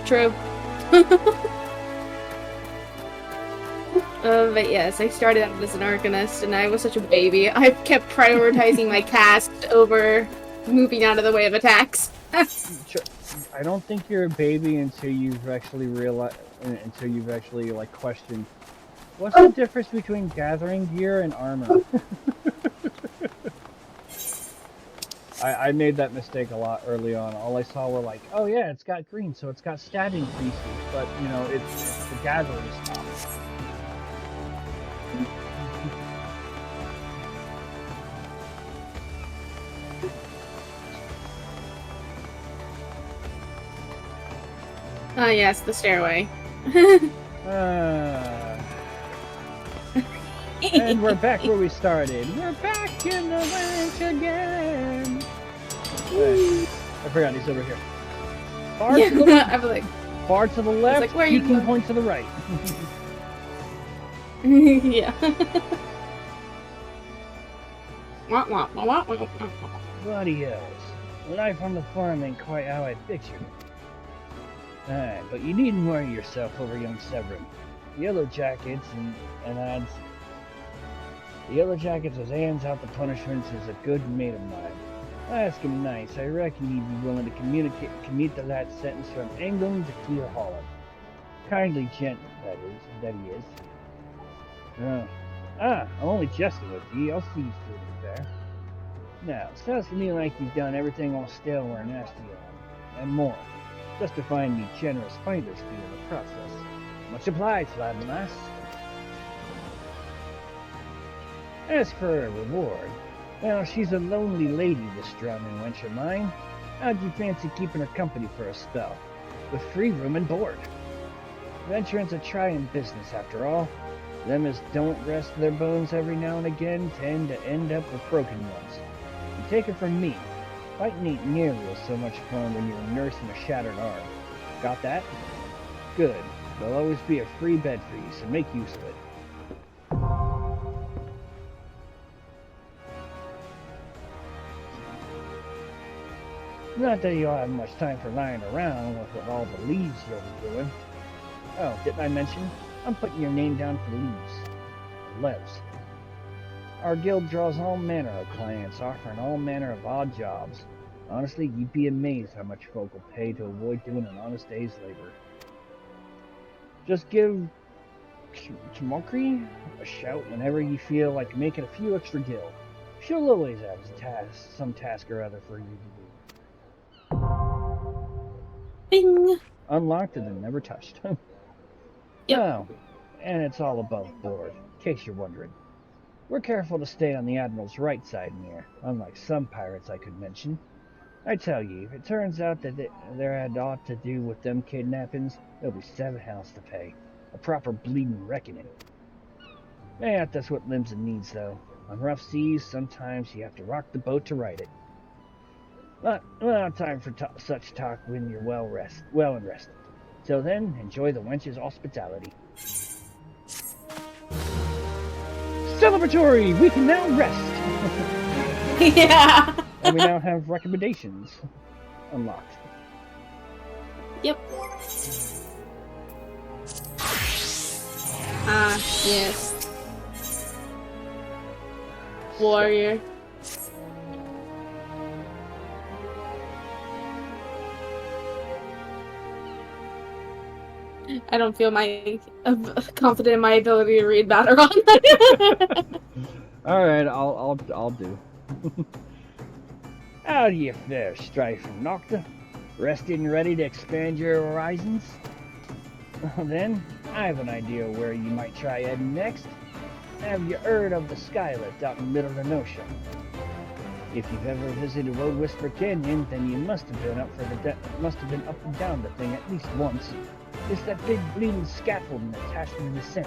Speaker 2: True. But yes, I started out as an Arcanist, and I was such a baby. I kept prioritizing my cast over moving out of the way of attacks.
Speaker 1: I don't think you're a baby until you've actually like questioned what's the difference between gathering gear and armor. I made that mistake a lot early on. All I saw were like, oh yeah, it's got green, so it's got stat increases, but you know, it's the gathering stuff.
Speaker 2: Ah, yes, the stairway.
Speaker 1: And we're back where we started. We're back in the ranch again. I forgot he's over here. Far to the left.
Speaker 2: I'm like,
Speaker 1: far to the left.
Speaker 2: Like, where
Speaker 1: you
Speaker 2: you
Speaker 1: can
Speaker 2: going?
Speaker 1: point to the right.
Speaker 2: yeah.
Speaker 1: Bloody hells. Life on the farm ain't quite how I pictured it. But you needn't worry yourself over young Severin. Yellow Jackets as hands out the punishments is a good mate of mine. I ask him nice. I reckon he'd be willing to commute the lad sentence from England to Clear Holland. Kindly gent, that he is. I'm only jesting with ye. I'll see you through to there. Now, sounds to me like you've done everything all stale or nasty on, and more. Just to find me generous finder's fee in the process. Much obliged, lad and lass. As for a reward, well, she's a lonely lady, this drowning wench of mine. How'd you fancy keeping her company for a spell, with free room and board? Venturing's a trying business, after all. Them as don't rest their bones every now and again tend to end up with broken ones. You take it from me, fighting ain't nearly so much fun when you're nursing a shattered arm. Got that? Good. There'll always be a free bed for you, so make use of it. Not that you'll have much time for lying around with all the leaves you'll be doing. Oh, didn't I mention? I'm putting your name down for leaves. Levs. Our guild draws all manner of clients, offering all manner of odd jobs. Honestly, you'd be amazed how much folk will pay to avoid doing an honest day's labor. Just give Chimokri a shout whenever you feel like making a few extra gil. She'll always have some task or other for you to do.
Speaker 2: Bing!
Speaker 1: Unlocked and then never touched.
Speaker 2: Yep.
Speaker 1: Oh, and it's all above board, in case you're wondering. We're careful to stay on the Admiral's right side here, unlike some pirates I could mention. I tell you, if it turns out that there had aught to do with them kidnappings, there'll be 7 hells to pay. A proper bleeding reckoning. Yeah, that's what Limsa needs, though. On rough seas, sometimes you have to rock the boat to right it. But we'll have time for such talk when you're well and rested. Till then, enjoy the wench's hospitality. Celebratory! We can now rest!
Speaker 2: Yeah!
Speaker 1: And we now have recommendations unlocked.
Speaker 2: Yep. Ah, yes. Warrior. I don't feel confident in my ability to read Batteron.
Speaker 1: Alright, I'll do. How do you fare, Strife and Nocta? Rested and ready to expand your horizons? Well then, I have an idea where you might try heading next. Have you heard of the Skylift out in Middle Renosha? If you've ever visited Woad Whisper Canyon, then you must have been up and down the thing at least once. It's that big bleeding scaffolding attached to the descent.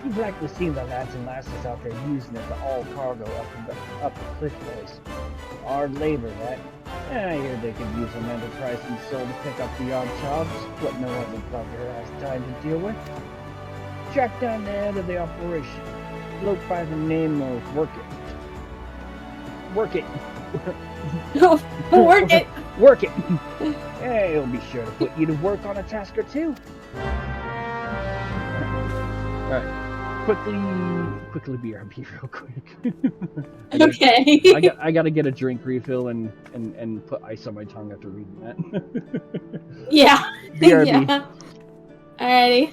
Speaker 1: You've likely seen the lads and lasses out there using it to haul cargo up the cliff face. Hard labor, that. I hear they could use some enterprise and soul to pick up the odd jobs, what no other bugger has time to deal with. Track down the head of the operation. Bloke by the name of Work It. Work It.
Speaker 2: Work it.
Speaker 1: Work it. Hey, he'll be sure to put you to work on a task or two. Alright. Quickly BRB real quick.
Speaker 2: Okay.
Speaker 1: I gotta get a drink refill and put ice on my tongue after reading that.
Speaker 2: Yeah.
Speaker 1: BRB.
Speaker 2: Yeah. Alrighty.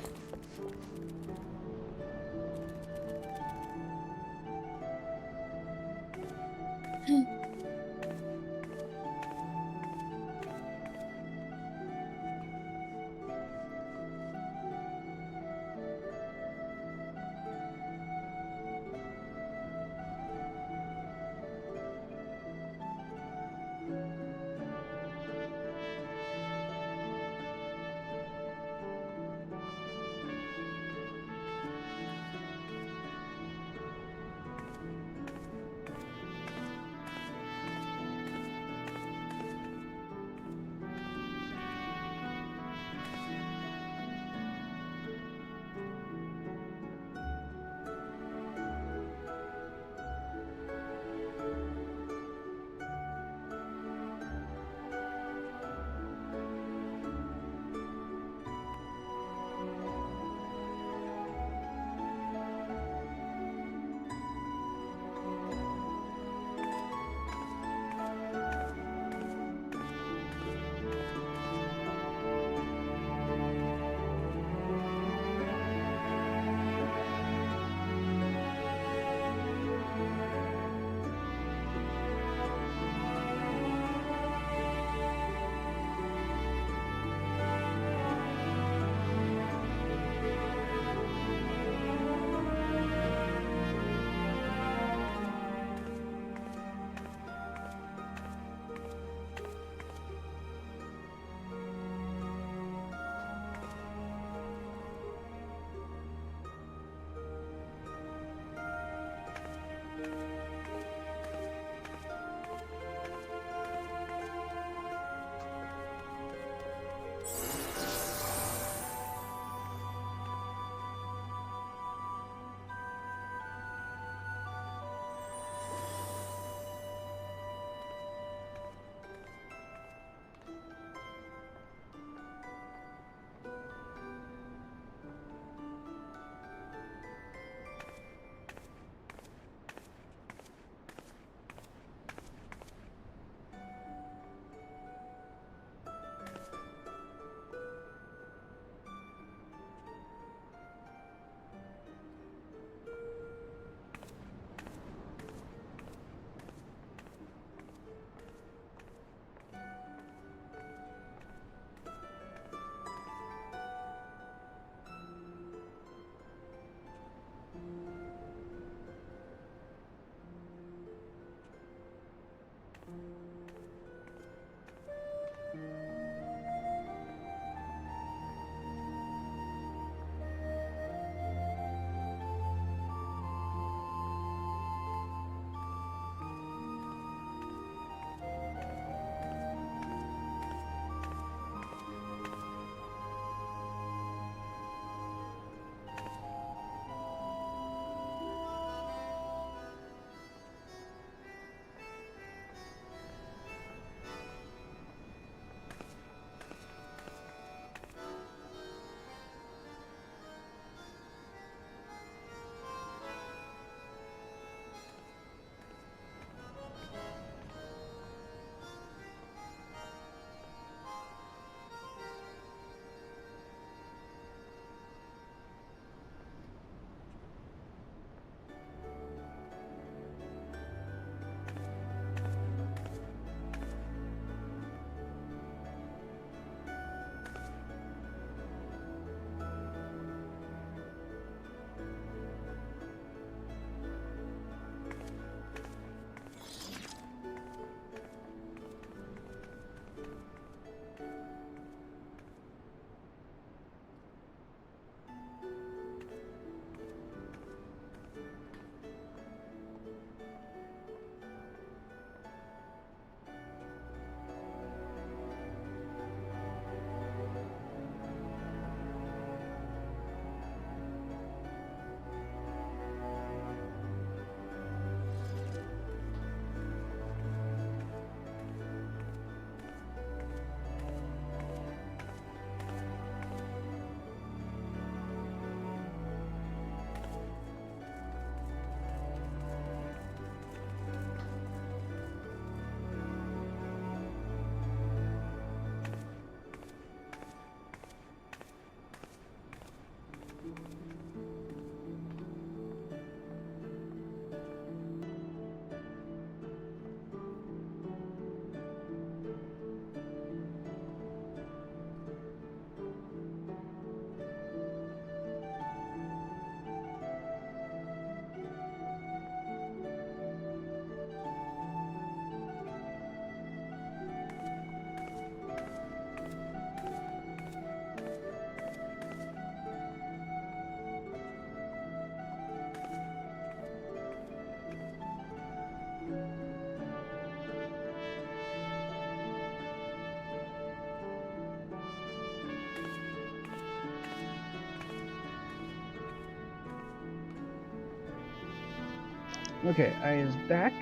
Speaker 1: Okay, I is back,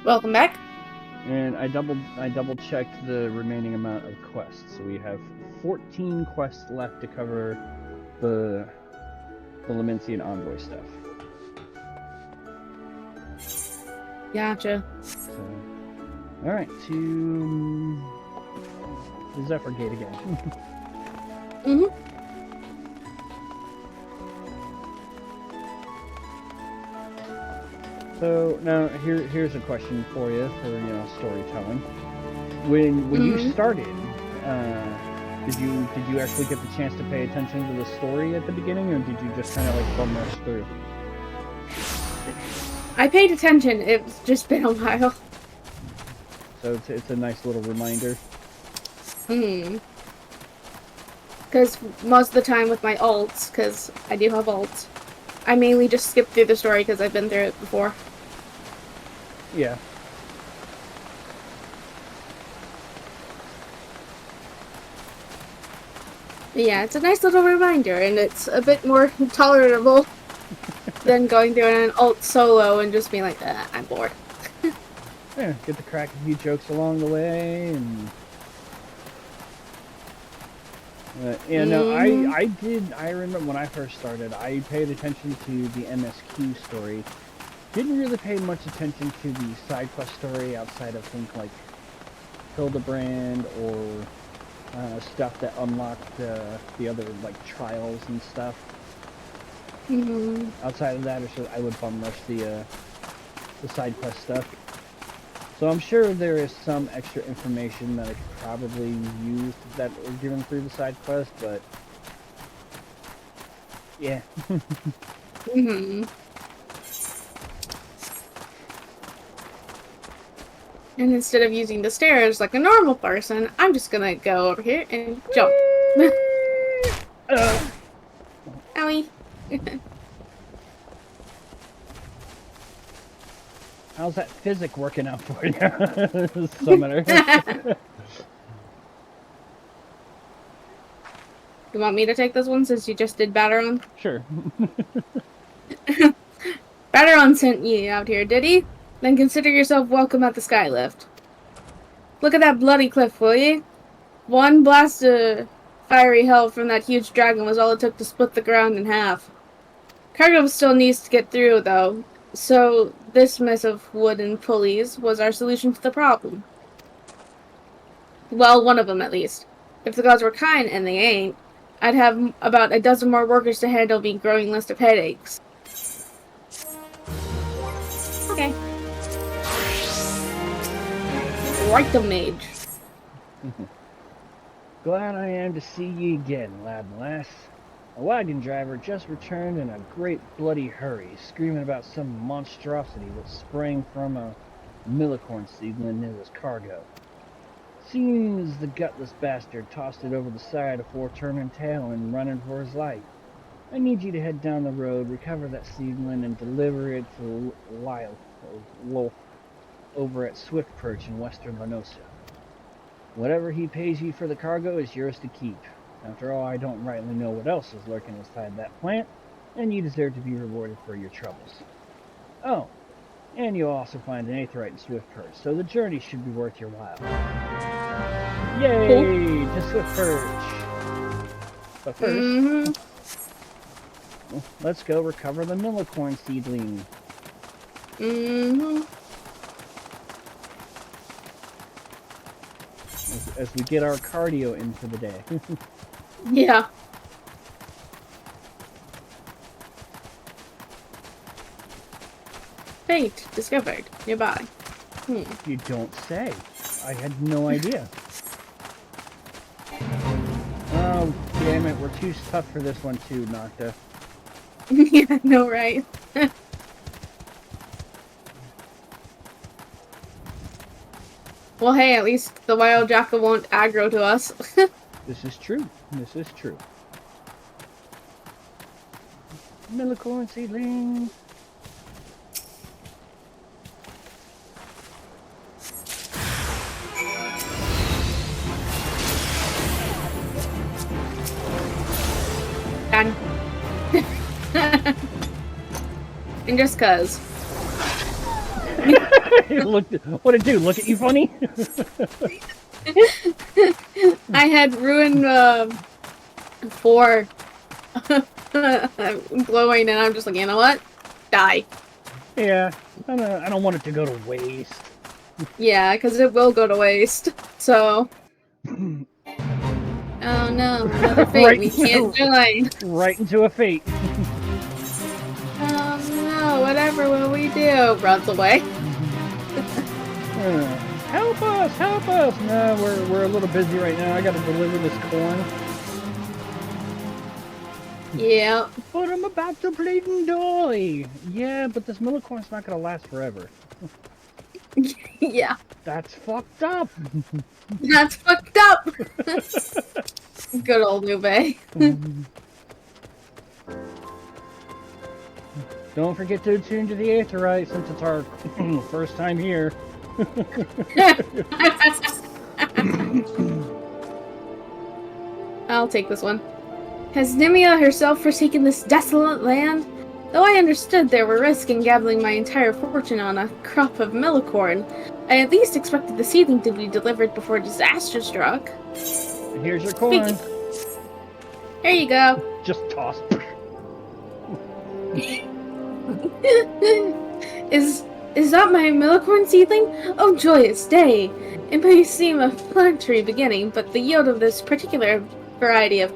Speaker 2: Welcome back.
Speaker 1: and I double checked the remaining amount of quests. So we have 14 quests left to cover the Laminsian Envoy stuff.
Speaker 2: Gotcha.
Speaker 1: So, all right, to the Zephyr Gate again.
Speaker 2: Mm-hmm.
Speaker 1: So now here's a question for you for storytelling. When you started, did you actually get the chance to pay attention to the story at the beginning, or did you just kind of like bum rush through?
Speaker 2: I paid attention. It's just been a while.
Speaker 1: So it's a nice little reminder.
Speaker 2: Because most of the time with my alts, because I do have alts, I mainly just skip through the story because I've been through it before.
Speaker 1: Yeah.
Speaker 2: But yeah, it's a nice little reminder, and it's a bit more tolerable than going through an alt solo and just being like, I'm bored.
Speaker 1: Yeah, get to crack a few jokes along the way, and I remember when I first started, I paid attention to the MSQ story. Didn't really pay much attention to the side quest story outside of things like Hildebrand or stuff that unlocked the other like trials and stuff. Outside of that, I would bum rush the side quest stuff. So I'm sure there is some extra information that I could probably use that was given through the side quest, but yeah.
Speaker 2: And instead of using the stairs like a normal person, I'm just gonna go over here and jump. Owie.
Speaker 1: How's that physic working out for you, Summoner?
Speaker 2: You want me to take this one since you just did Batteron?
Speaker 1: Sure.
Speaker 2: Batteron sent you out here, did he? Then consider yourself welcome at the Skylift. Look at that bloody cliff, will you? One blast of fiery hell from that huge dragon was all it took to split the ground in half. Cargo still needs to get through, though, so this mess of wooden pulleys was our solution to the problem. Well, one of them, at least. If the gods were kind, and they ain't, I'd have about a dozen more workers to handle me growing list of headaches. Okay. Right the mage.
Speaker 1: Glad I am to see ye again, lad and lass. A wagon driver just returned in a great bloody hurry, screaming about some monstrosity that sprang from a millicorn seedling near his cargo. Seems the gutless bastard tossed it over the side afore turning tail and running for his life. I need you to head down the road, recover that seedling, and deliver it to Lyle over at Swift Perch in western Lenosa. Whatever he pays you for the cargo is yours to keep. After all, I don't rightly know what else is lurking inside that plant, and you deserve to be rewarded for your troubles. Oh, and you'll also find an aetheryte in Swift Perch, so the journey should be worth your while. Yay! Cool. To Swift Perch! But first, let's go recover the millicorn seedling. As we get our cardio in for the day.
Speaker 2: Yeah. Fate discovered nearby.
Speaker 1: You don't say. I had no idea. Oh, damn it. We're too tough for this one too, Nocta.
Speaker 2: Yeah, no, right? Well, hey, at least the wild jackal won't aggro to us.
Speaker 1: This is true. This is true. Millicorn seedling.
Speaker 2: Done. And just cuz.
Speaker 1: What'd it do? Look at you funny?
Speaker 2: I had ruined 4 glowing, and I'm just like, you know what? Die.
Speaker 1: Yeah, I don't want it to go to waste.
Speaker 2: Yeah, because it will go to waste. So. Oh no, another fate
Speaker 1: Right
Speaker 2: we can't join.
Speaker 1: Right into a fate.
Speaker 2: Oh no, whatever will we do? Runs away.
Speaker 1: Help us! Help us! No, we're a little busy right now. I gotta deliver this corn.
Speaker 2: Yeah.
Speaker 1: But I'm about to bleed and die. Yeah, but this millicorn's not gonna last forever.
Speaker 2: Yeah.
Speaker 1: That's fucked up.
Speaker 2: That's fucked up. Good old Nube.
Speaker 1: Don't forget to attune to the Aetherite since it's our first time here.
Speaker 2: I'll take this one. Has Nimia herself forsaken this desolate land? Though I understood there were risks in gambling my entire fortune on a crop of millicorn, I at least expected the seedling to be delivered before disaster struck.
Speaker 1: Here's your corn.
Speaker 2: Here you go.
Speaker 1: Just toss.
Speaker 2: Is that my millicorn seedling? Oh, joyous day! It may seem a paltry beginning, but the yield of this particular variety of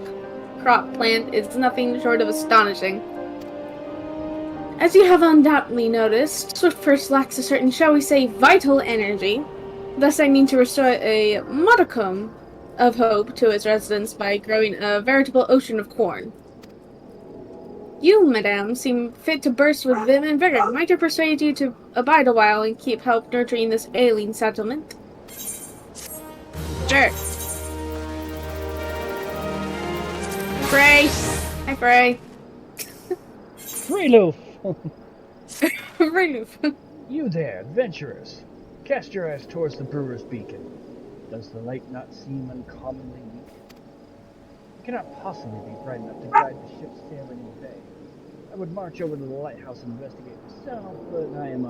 Speaker 2: crop plant is nothing short of astonishing. As you have undoubtedly noticed, Swiftfirst lacks a certain, shall we say, vital energy. Thus I mean to restore a modicum of hope to its residents by growing a veritable ocean of corn. You, madame, seem fit to burst with vim and vigor. Might I persuade you to abide a while and keep help nurturing this ailing settlement? Sure. Frey! Hi, Frey.
Speaker 1: Freeloof!
Speaker 2: Frey.
Speaker 1: You there, adventurers. Cast your eyes towards the brewer's beacon. Does the light not seem uncommonly weak? It cannot possibly be bright enough to guide the ship sailing in the bay. I would march over to the lighthouse and investigate myself, but I am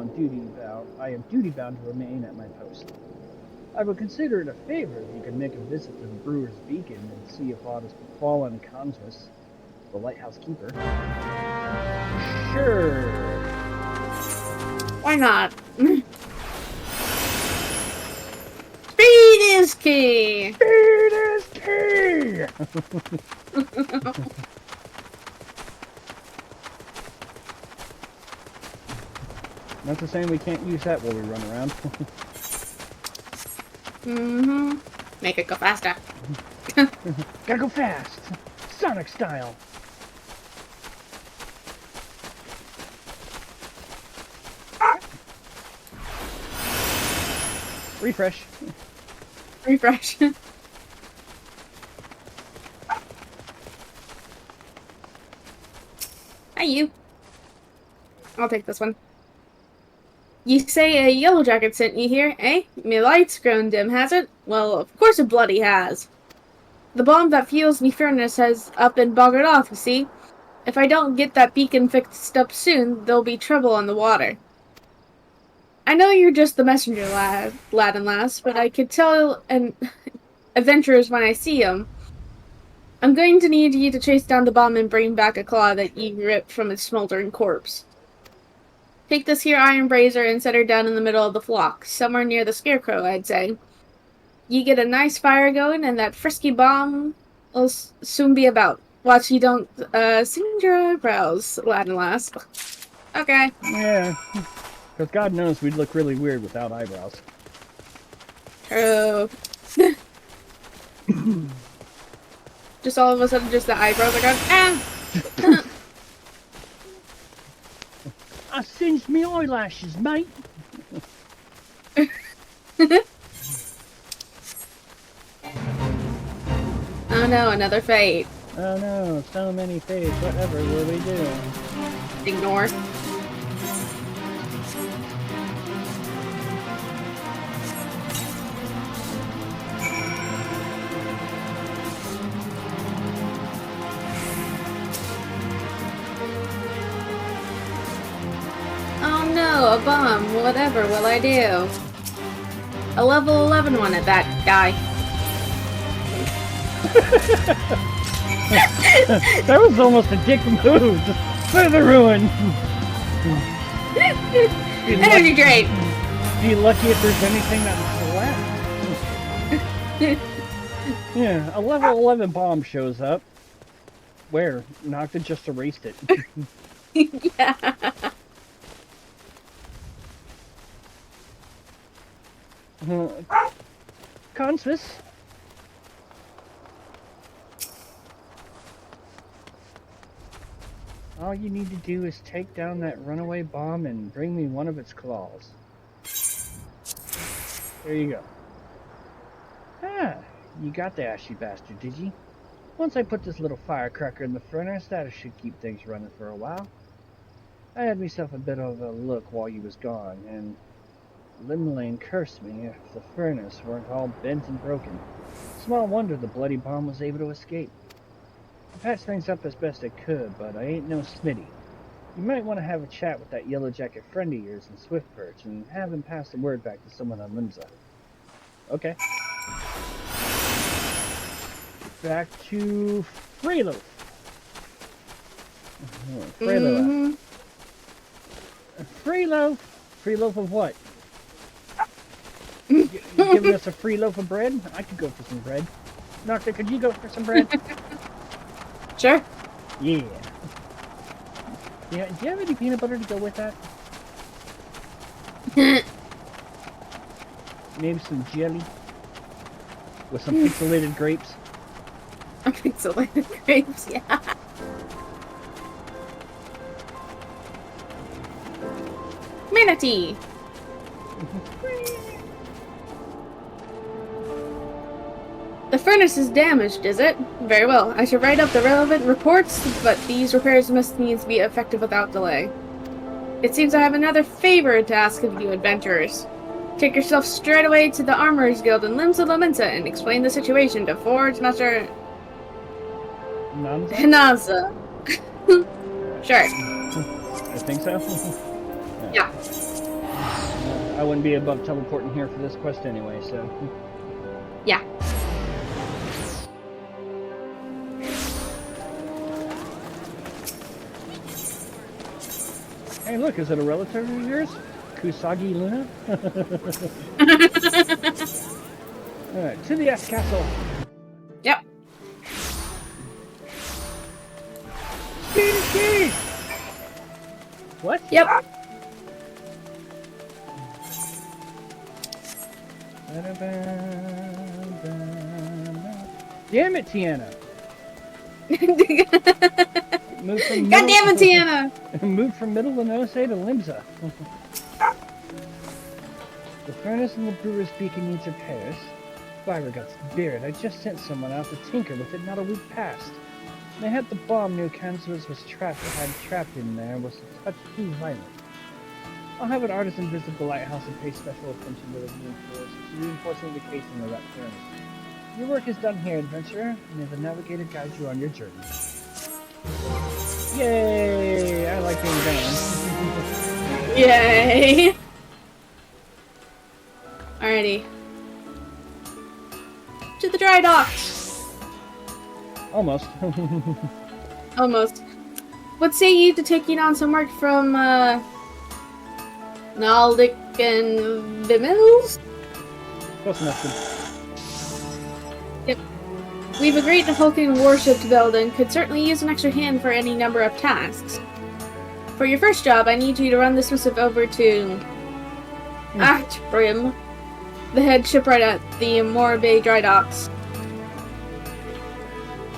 Speaker 1: duty bound to remain at my post. I would consider it a favor if you could make a visit to the brewer's beacon and see if aught has befallen Consus, the lighthouse keeper. Sure.
Speaker 2: Why not? Speed is key!
Speaker 1: Speed is key! That's the same, we can't use that while we run around.
Speaker 2: Mm-hmm. Make it go faster.
Speaker 1: Gotta go fast! Sonic style! Refresh.
Speaker 2: Refresh. Hi, you. I'll take this one. You say a yellow jacket sent you here, eh? Me light's grown dim, has it? Well, of course it bloody has. The bomb that fuels me furnace has up and buggered off, you see. If I don't get that beacon fixed up soon, there'll be trouble on the water. I know you're just the messenger lad and lass, but I could tell adventurers when I see them. I'm going to need you to chase down the bomb and bring back a claw that you ripped from its smoldering corpse. Take this here iron brazier and set her down in the middle of the flock, somewhere near the scarecrow, I'd say. You get a nice fire going, and that frisky bomb will soon be about. Watch you don't singe your eyebrows, lad and lass. Okay.
Speaker 1: Yeah. Because God knows we'd look really weird without eyebrows.
Speaker 2: True. Just all of a sudden, just the eyebrows are going, ah!
Speaker 1: I singed me eyelashes, mate.
Speaker 2: Oh no, another fate.
Speaker 1: Oh no, so many fates. Whatever will we do?
Speaker 2: Ignore. bomb. Whatever will I do? A level 11 one at that, guy.
Speaker 1: That was almost a dick move for the ruin.
Speaker 2: Energy drain.
Speaker 1: Be lucky if there's anything that's left. Yeah, a level 11 bomb shows up. Where? Nocta just erased it.
Speaker 2: Yeah.
Speaker 1: Consus? All you need to do is take down that runaway bomb and bring me one of its claws. There you go. Ah, you got the ashy bastard, did you? Once I put this little firecracker in the furnace, that should keep things running for a while. I had myself a bit of a look while you was gone, and Limlane cursed me if the furnace weren't all bent and broken. Small wonder the bloody bomb was able to escape. I patched things up as best I could, but I ain't no smitty. You might want to have a chat with that yellow jacket friend of yours in Swiftperch and have him pass the word back to someone on Limsa. Okay. Back to Freeloaf. Freeloaf. Freeloaf? Freeloaf of what? You giving us a free loaf of bread? I could go for some bread. Nocta, could you go for some bread?
Speaker 2: Sure.
Speaker 1: Yeah. Yeah, do you have any peanut butter to go with that? Maybe some jelly? With some pixelated grapes?
Speaker 2: Pixelated grapes, yeah. Manatee! The furnace is damaged, is it? Very well. I should write up the relevant reports, but these repairs must needs be effective without delay. It seems I have another favor to ask of you adventurers. Take yourself straight away to the Armorers Guild in Limsa and explain the situation to Forge Master Hanaza. Sure.
Speaker 1: I think so.
Speaker 2: Yeah.
Speaker 1: I wouldn't be above teleporting here for this quest anyway, so...
Speaker 2: Yeah.
Speaker 1: Hey, look, is it a relative of yours? Kusagi Luna? Alright, to the S Castle.
Speaker 2: Yep.
Speaker 1: Speedy! What?
Speaker 2: Yep.
Speaker 1: Damn it, Tiana!
Speaker 2: God damn it, Tiana!
Speaker 1: Moved from Middle Lanose to Limsa. The furnace in the Brewer's Beacon needs repairs. Fibergut's beard. I just sent someone out to tinker with it not a week past. They had the bomb near Kansas was trapped in there was a touch too violent. I'll have an artisan visit the lighthouse and pay special attention to the reinforcing the casing of that furnace. Your work is done here, adventurer. May the navigator guide you on your journey. Yay! I like being banned.
Speaker 2: Yay! Alrighty. To the dry docks!
Speaker 1: Almost.
Speaker 2: Almost. What say you to taking on some work from, Naldic and Vimils?
Speaker 1: Close enough.
Speaker 2: Yep. We've agreed to Hulking warship to build and could certainly use an extra hand for any number of tasks. For your first job, I need you to run this missive over to Achtbrim, the head shipwright at the Moor Bay dry docks.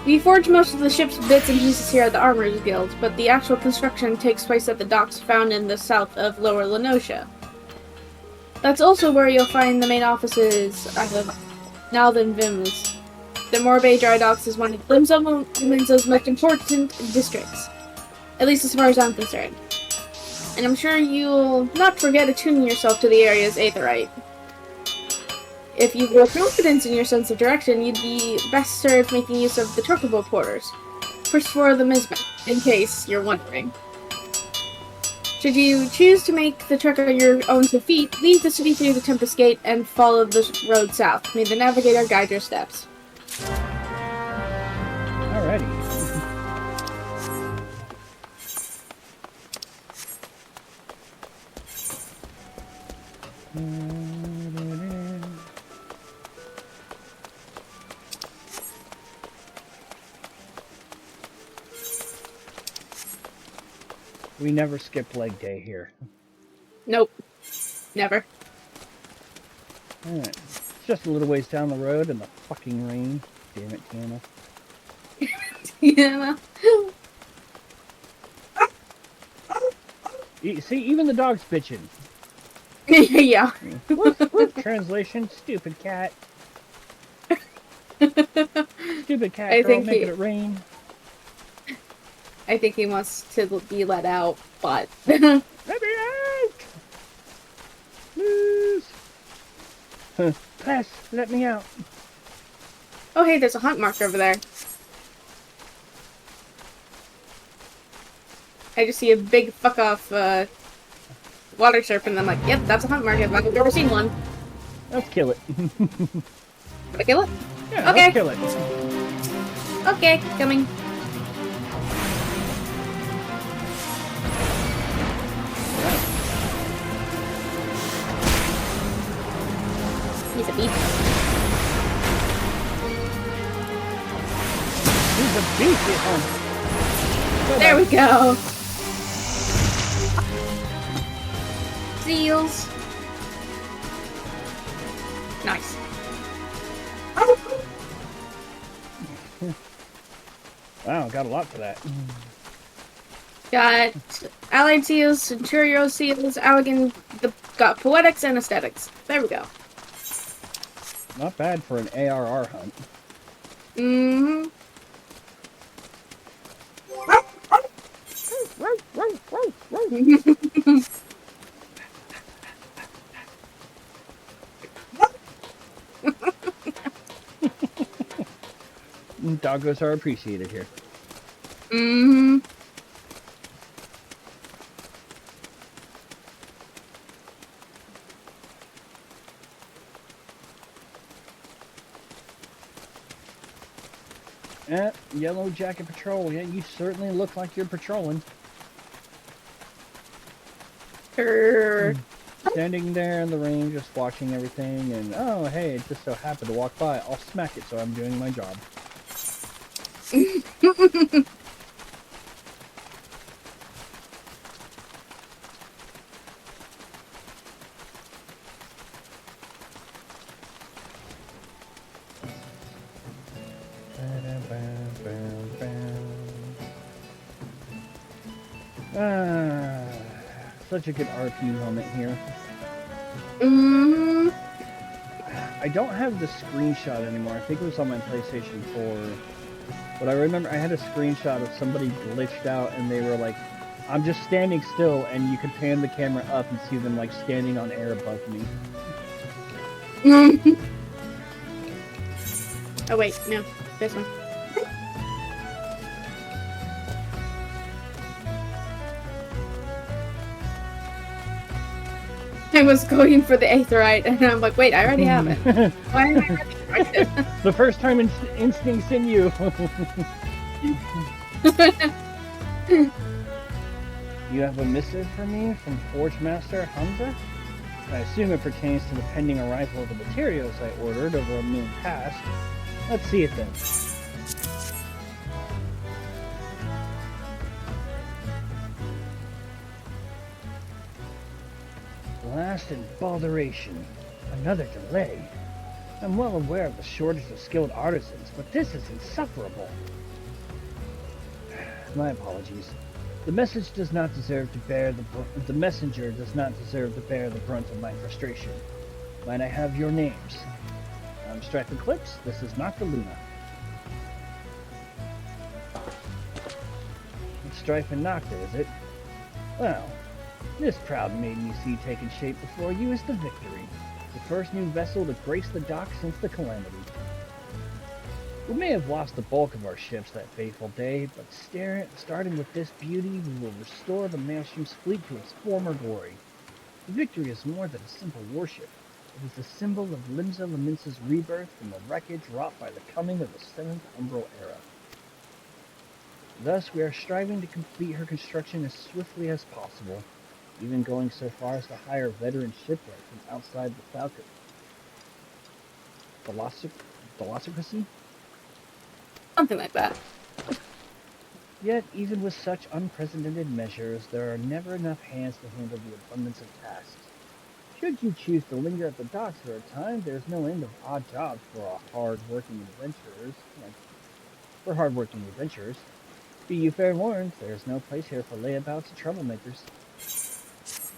Speaker 2: We forge most of the ship's bits and pieces here at the Armorers Guild, but the actual construction takes place at the docks found in the south of Lower Lenosha. That's also where you'll find the main offices of Nalden Vims. The Moor Bay Dry Docks is one of Limsa's most important districts, at least as far as I'm concerned. And I'm sure you'll not forget attuning yourself to the area's aetherite. If you've got confidence in your sense of direction, you'd be best served making use of the chocobo porters. First for the Mizma, in case you're wondering. Should you choose to make the trek on your own 2 feet, leave the city through the Tempest Gate and follow the road south. May the navigator guide your steps.
Speaker 1: Alrighty. We never skip leg day here.
Speaker 2: Nope. Never.
Speaker 1: Alright. It's just a little ways down the road in the fucking rain. Damn it, Tiana.
Speaker 2: Yeah.
Speaker 1: See, even the dog's bitching.
Speaker 2: Yeah.
Speaker 1: Woof, translation, stupid cat. Stupid cat
Speaker 2: I
Speaker 1: girl
Speaker 2: think
Speaker 1: making it rain.
Speaker 2: I think he wants to be let out, but...
Speaker 1: Let me out! Please! Pass, let me out.
Speaker 2: Oh, hey, there's a hunt marker over there. I just see a big fuck-off water serpent, and I'm like, yep, that's a hunt marker. I've never seen one.
Speaker 1: Let's kill it.
Speaker 2: Can I kill it?
Speaker 1: Yeah,
Speaker 2: Okay.
Speaker 1: let's kill it.
Speaker 2: Okay, coming. He's a beast.
Speaker 1: He's a beast at home.
Speaker 2: There we go. Seals. Nice.
Speaker 1: Wow, got a lot for that.
Speaker 2: Got allied seals, centurio seals, Allegan, got poetics and aesthetics. There we go.
Speaker 1: Not bad for an ARR hunt.
Speaker 2: Mm-hmm.
Speaker 1: Doggos are appreciated here.
Speaker 2: Mm-hmm.
Speaker 1: Yellow Jacket Patrol. Yeah, you certainly look like you're patrolling. Standing there in the rain, just watching everything, and oh, hey, it just so happened to walk by. I'll smack it, so I'm doing my job. Such a good RP moment here.
Speaker 2: Mm-hmm.
Speaker 1: I don't have the screenshot anymore. I think it was on my PlayStation 4. But I remember I had a screenshot of somebody glitched out and they were like, I'm just standing still, and you could pan the camera up and see them like standing on air above me.
Speaker 2: Oh wait, no, this one. I was going for the Aetherite, and I'm like, wait, I already have it. Why am I ready?
Speaker 1: The first time instincts in you. You have a missive for me from Forge Master Hamza? I assume it pertains to the pending arrival of the materials I ordered over a moon past. Let's see it then. Last in Balderation. Another delay. I'm well aware of the shortage of skilled artisans, but this is insufferable. My apologies. The message does not deserve to bear the messenger does not deserve to bear the brunt of my frustration. Might I have your names? I'm Strife Eclipse. This is not the Luna. It's Strife and Nocta, is it? Well, this proud maiden you see taking shape before you is the Victory, the first new vessel to grace the dock since the Calamity. We may have lost the bulk of our ships that fateful day, but starting with this beauty, we will restore the Maelstrom's fleet to its former glory. The victory is more than a simple warship. It is the symbol of Limsa Lominsa's rebirth from the wreckage wrought by the coming of the 7th Umbral Era. Thus, we are striving to complete her construction as swiftly as possible, even going so far as to hire veteran shipwrights from outside the Thalassocracy?
Speaker 2: Something like that.
Speaker 1: Yet, even with such unprecedented measures, there are never enough hands to handle the abundance of tasks. Should you choose to linger at the docks for a time, there's no end of odd jobs for hard-working adventurers. Be you fair warned, there's no place here for layabouts and troublemakers.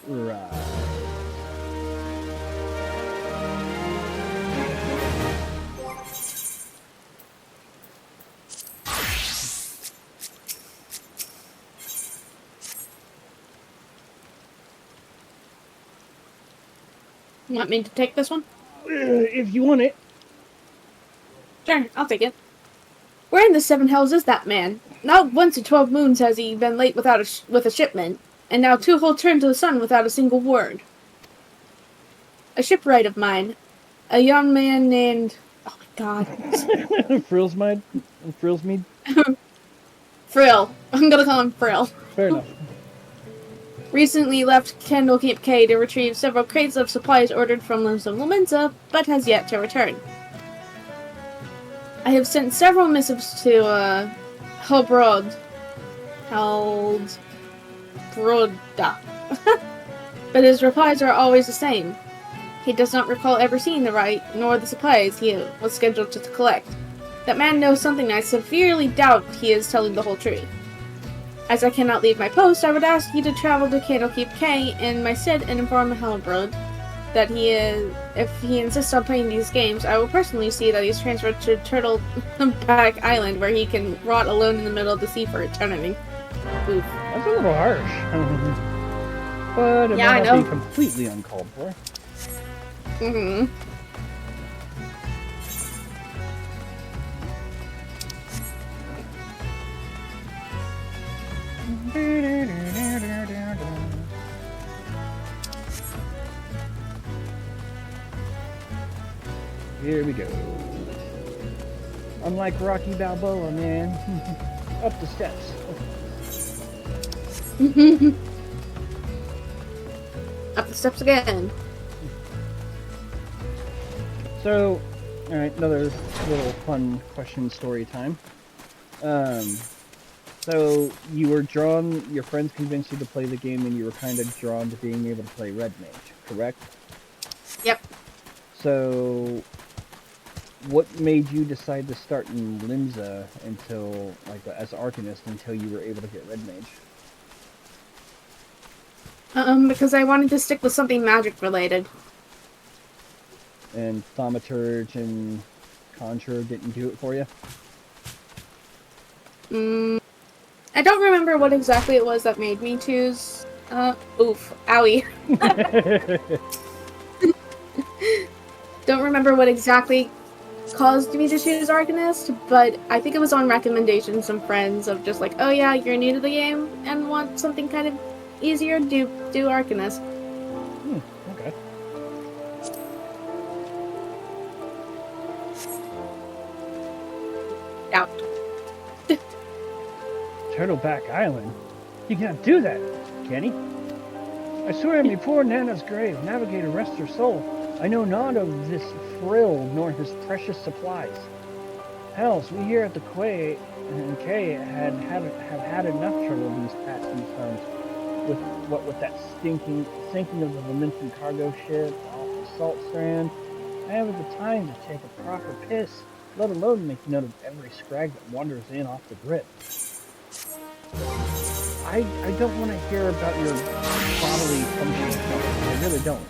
Speaker 1: Right.
Speaker 2: You want me to take this one?
Speaker 1: If you want it.
Speaker 2: Sure, I'll take it. Where in the 7 hells is that man? Not once in 12 moons has he been late with a shipment, and now 2 whole turns of the sun without a single word. A shipwright of mine, a young man named... Oh, God.
Speaker 1: Frillsmead?
Speaker 2: Frill. I'm gonna call him Frill.
Speaker 1: Fair enough.
Speaker 2: Recently left Candlekeep Cay to retrieve several crates of supplies ordered from Limsa Lominsa, but has yet to return. I have sent several missives to, Helbroda. But his replies are always the same. He does not recall ever seeing the right, nor the supplies he was scheduled to collect. That man knows something I severely doubt he is telling the whole truth. As I cannot leave my post, I would ask you to travel to Candlekeep Cay in my stead and inform Helbroda that if he insists on playing these games, I will personally see that he's transferred to Turtleback Island, where he can rot alone in the middle of the sea for eternity. Oof.
Speaker 1: That's a little harsh. But it might not be completely uncalled for.
Speaker 2: Mm-hmm.
Speaker 1: Here we go. Unlike Rocky Balboa, man. Up the steps.
Speaker 2: Up the steps again.
Speaker 1: So, alright, another little fun question story time. So you were drawn, your friends convinced you to play the game, and you were kind of drawn to being able to play Red Mage, correct?
Speaker 2: Yep.
Speaker 1: So, what made you decide to start in Limsa until, like, as Arcanist until you were able to get Red Mage?
Speaker 2: Because I wanted to stick with something magic related.
Speaker 1: And Thaumaturge and Conjurer didn't do it for you?
Speaker 2: I don't remember what exactly it was that made me choose. Oof. Owie. Don't remember what exactly caused me to choose Arcanist, but I think it was on recommendation from friends of just like, oh yeah, you're new to the game and want something kind of easier, do Arcanist.
Speaker 1: Okay.
Speaker 2: Out.
Speaker 1: Turtleback Island? He can't do that, can he? I swear on me poor Nana's grave, Navigator rest her soul. I know not of this frill nor his precious supplies. Hells, we here at the Quay and Cay have had enough trouble these past few times. With that sinking of the Lominsan cargo ship off the Salt Strand. I haven't the time to take a proper piss, let alone make note of every scrag that wanders in off the grip. I don't want to hear about your bodily functions. I really don't.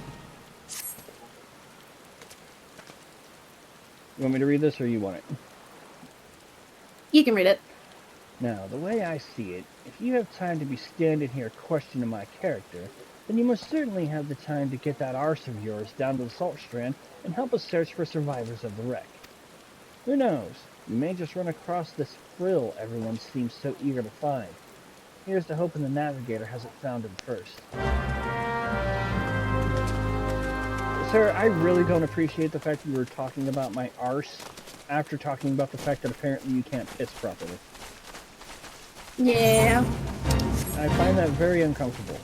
Speaker 1: You want me to read this, or you want it?
Speaker 2: You can read it.
Speaker 1: Now, the way I see it, if you have time to be standing here questioning my character, then you must certainly have the time to get that arse of yours down to the Salt Strand and help us search for survivors of the wreck. Who knows? You may just run across this frill everyone seems so eager to find. Here's to hoping the navigator hasn't found him first. Sir, I really don't appreciate the fact that you were talking about my arse after talking about the fact that apparently you can't piss properly.
Speaker 2: Yeah,
Speaker 1: I find that very uncomfortable.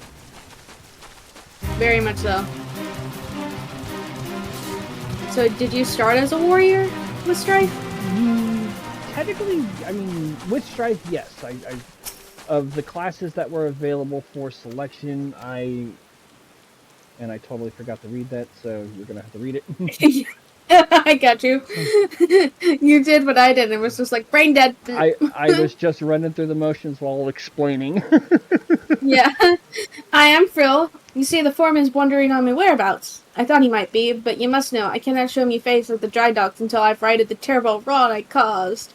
Speaker 2: very much so. So, did you start as a warrior with Strife?
Speaker 1: Technically, I mean, with Strife, yes. Of the classes that were available for selection, I totally forgot to read that, so you're gonna have to read it.
Speaker 2: I got you. You did what I did. It was just like brain dead.
Speaker 1: I was just running through the motions while explaining.
Speaker 2: Yeah. I am Frill. You see, the foreman is wondering on my whereabouts. I thought he might be, but you must know, I cannot show me face at the dry docks until I've righted the terrible wrong I caused.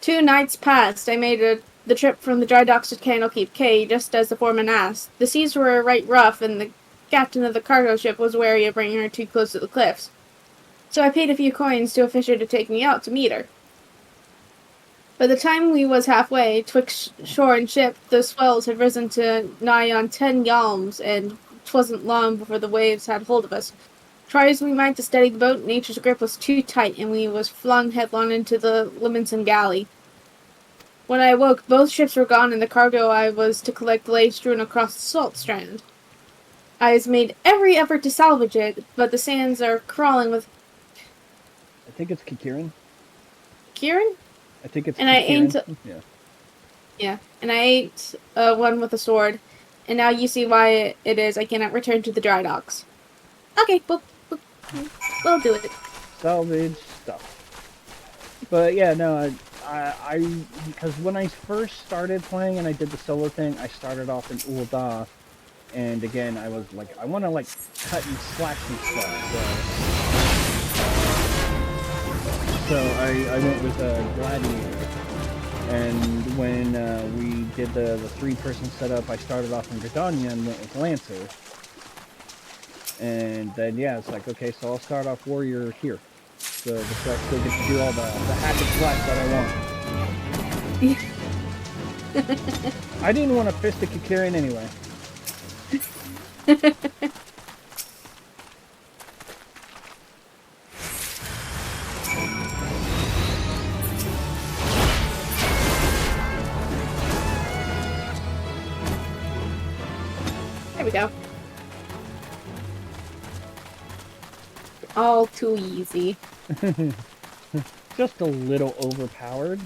Speaker 2: 2 nights passed. I made the trip from the dry docks to Candlekeep Cay, just as the foreman asked. The seas were right rough, and the captain of the cargo ship was wary of bringing her too close to the cliffs. So I paid a few coins to a fisher to take me out to meet her. By the time we was halfway, twixt shore and ship, the swells had risen to nigh on 10 yalms, and 'twasn't long before the waves had hold of us. Try as we might to steady the boat, nature's grip was too tight, and we was flung headlong into the Livingston galley. When I awoke, both ships were gone, and the cargo I was to collect lay strewn across the salt strand. I has made every effort to salvage it, but the sands are crawling with...
Speaker 1: I think it's Kikirin.
Speaker 2: Kieran?
Speaker 1: I think it's
Speaker 2: And
Speaker 1: Kikirin.
Speaker 2: I aimed...
Speaker 1: Yeah.
Speaker 2: Yeah, and I ate one with a sword, and now you see why it is I cannot return to the dry docks. Okay, we'll do it.
Speaker 1: Salvage stuff. But yeah, no, I because when I first started playing and I did the solo thing, I started off in Ul'dah, and again I was like, I want to like cut and slash and stuff. So I went with Gladiator. And when we did the 3-person setup, I started off in Gridania and went with Lancer. And then, yeah, it's like, okay, so I'll start off Warrior here. So I still get to do all the hack and slash that I want. I didn't want to fist the Kikirin anyway.
Speaker 2: There we go. All too easy.
Speaker 1: Just a little overpowered.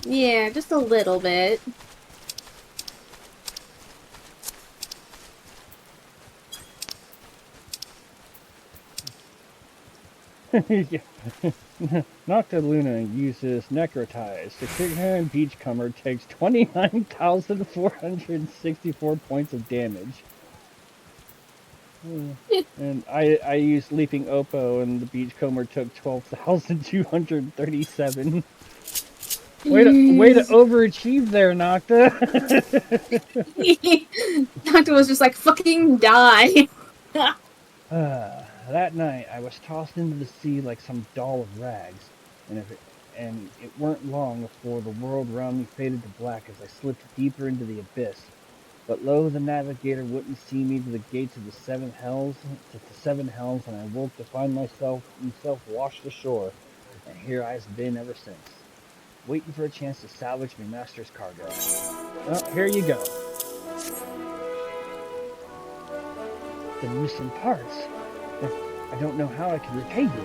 Speaker 2: Yeah, just a little bit.
Speaker 1: Yeah. Nocta Luna uses Necrotize. The Kikirin Beachcomber takes 29,464 points of damage. And I used Leaping Oppo, and the Beachcomber took 12,237. Way to overachieve there, Nocta.
Speaker 2: Nocta was just like, fucking die.
Speaker 1: That night, I was tossed into the sea like some doll of rags, and it weren't long before the world around me faded to black as I slipped deeper into the abyss. But lo, the navigator wouldn't see me to the gates of the 7 hells, and I woke to find myself washed ashore, and here I've been ever since, waiting for a chance to salvage my master's cargo. Well, here you go. The missing parts. I don't know how I can repay you.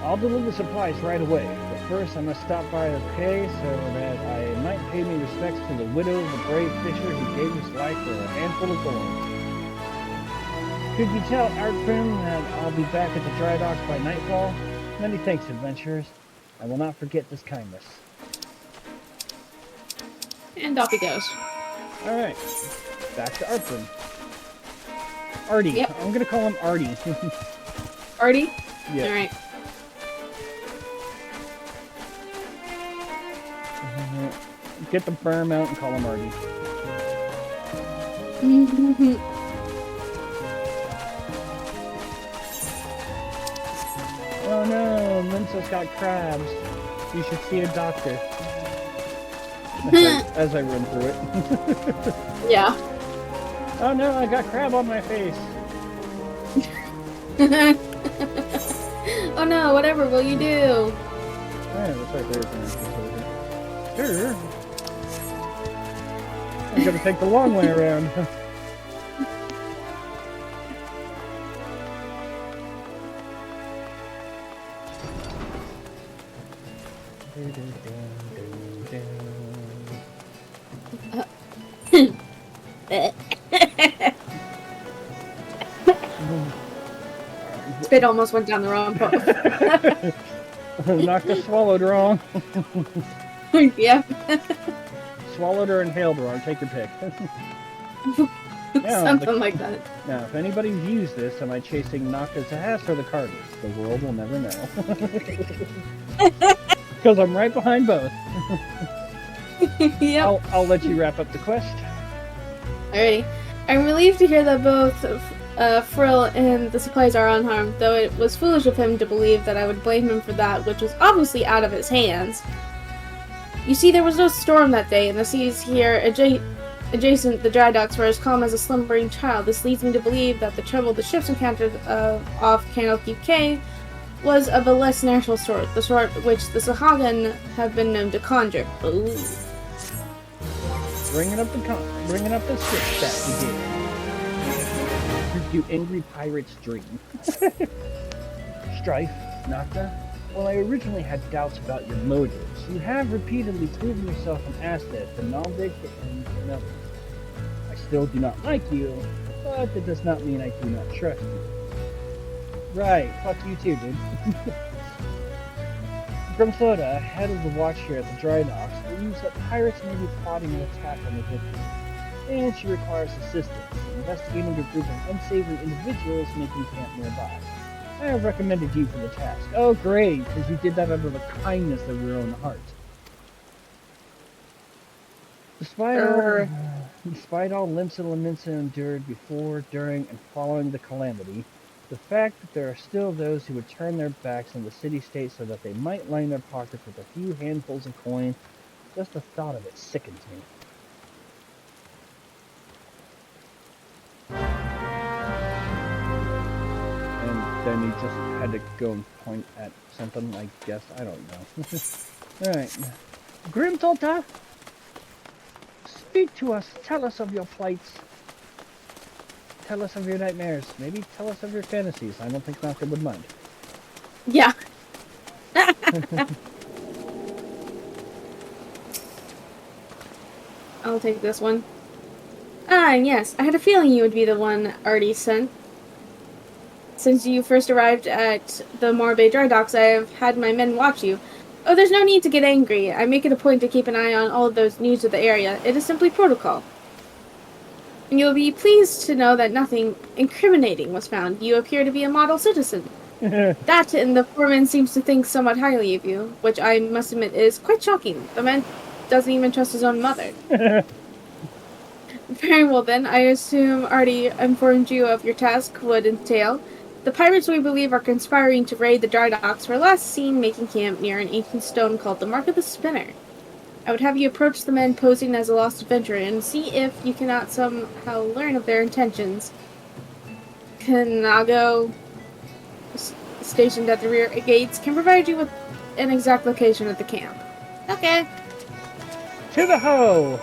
Speaker 1: I'll deliver supplies right away, but first I must stop by the quay so that I might pay me respects to the widow of the brave fisher who gave his life for a handful of gold. Could you tell Artgrim that I'll be back at the dry docks by nightfall? Many thanks, adventurers. I will not forget this kindness.
Speaker 2: And off he goes.
Speaker 1: Alright, back to Artgrim. Artie.
Speaker 2: Yep.
Speaker 1: I'm gonna call him Artie.
Speaker 2: Artie?
Speaker 1: Yeah.
Speaker 2: Alright.
Speaker 1: Get the berm out and call him Artie. Oh no, Peninsula's got crabs. You should see a doctor. As I run through it.
Speaker 2: Yeah.
Speaker 1: Oh no, I got crab on my face.
Speaker 2: Oh no, whatever will you do?
Speaker 1: Yeah, looks like there's an entrance over here. I'm gonna take the long way around.
Speaker 2: Spit almost went down the wrong path.
Speaker 1: Nocta swallowed wrong.
Speaker 2: Yeah.
Speaker 1: Swallowed or inhaled wrong. Take your pick.
Speaker 2: Something like that.
Speaker 1: Now, if anybody views this, am I chasing Nocta's ass or the Cardinals? The world will never know. Because I'm right behind both.
Speaker 2: Yep.
Speaker 1: I'll let you wrap up the quest.
Speaker 2: Alrighty. I'm relieved to hear that both Frill and the supplies are unharmed, though it was foolish of him to believe that I would blame him for that, which was obviously out of his hands. You see, there was no storm that day, and the seas here adjacent the dry docks were as calm as a slumbering child. This leads me to believe that the trouble the ships encountered off Canal Cay was of a less natural sort, the sort which the Sahagan have been known to conjure. Ooh.
Speaker 1: Bringing up the ship that we did. You angry pirate's dream. Strife, Nocta. While I originally had doubts about your motives, you have repeatedly proven yourself an asset to Naldic and others. I still do not like you, but that does not mean I do not trust you. Right, fuck you too, dude. Grumthoda, head of the watch here at the dry docks, believes that pirates may be plotting an attack on the victim, and she requires assistance, investigating a group of unsavory individuals making camp nearby. I have recommended you for the task. Oh great, because you did that out of the kindness of your own heart. Despite all limps and laments endured before, during, and following the calamity, the fact that there are still those who would turn their backs on the city-state so that they might line their pockets with a few handfuls of coin, just the thought of it sickens me. And then he just had to go and point at something, I guess. I don't know. Alright. Grimtota! Speak to us. Tell us of your plights. Tell us of your nightmares. Maybe tell us of your fantasies. I don't think Nocta would mind.
Speaker 2: Yeah. I'll take this one. Ah, yes. I had a feeling you would be the one already sent. Since you first arrived at the Morbay dry docks, I have had my men watch you. Oh, there's no need to get angry. I make it a point to keep an eye on all of those news of the area. It is simply protocol. And you'll be pleased to know that nothing incriminating was found. You appear to be a model citizen. That and the foreman seems to think somewhat highly of you, which I must admit is quite shocking. The man doesn't even trust his own mother. Very well then, I assume already informed you of your task would entail. The pirates we believe are conspiring to raid the dry docks were last seen making camp near an ancient stone called the Mark of the Spinner. I would have you approach the men posing as a lost adventurer and see if you cannot somehow learn of their intentions. Kanago, stationed at the rear gates, can provide you with an exact location of the camp. Okay.
Speaker 1: To the hoe!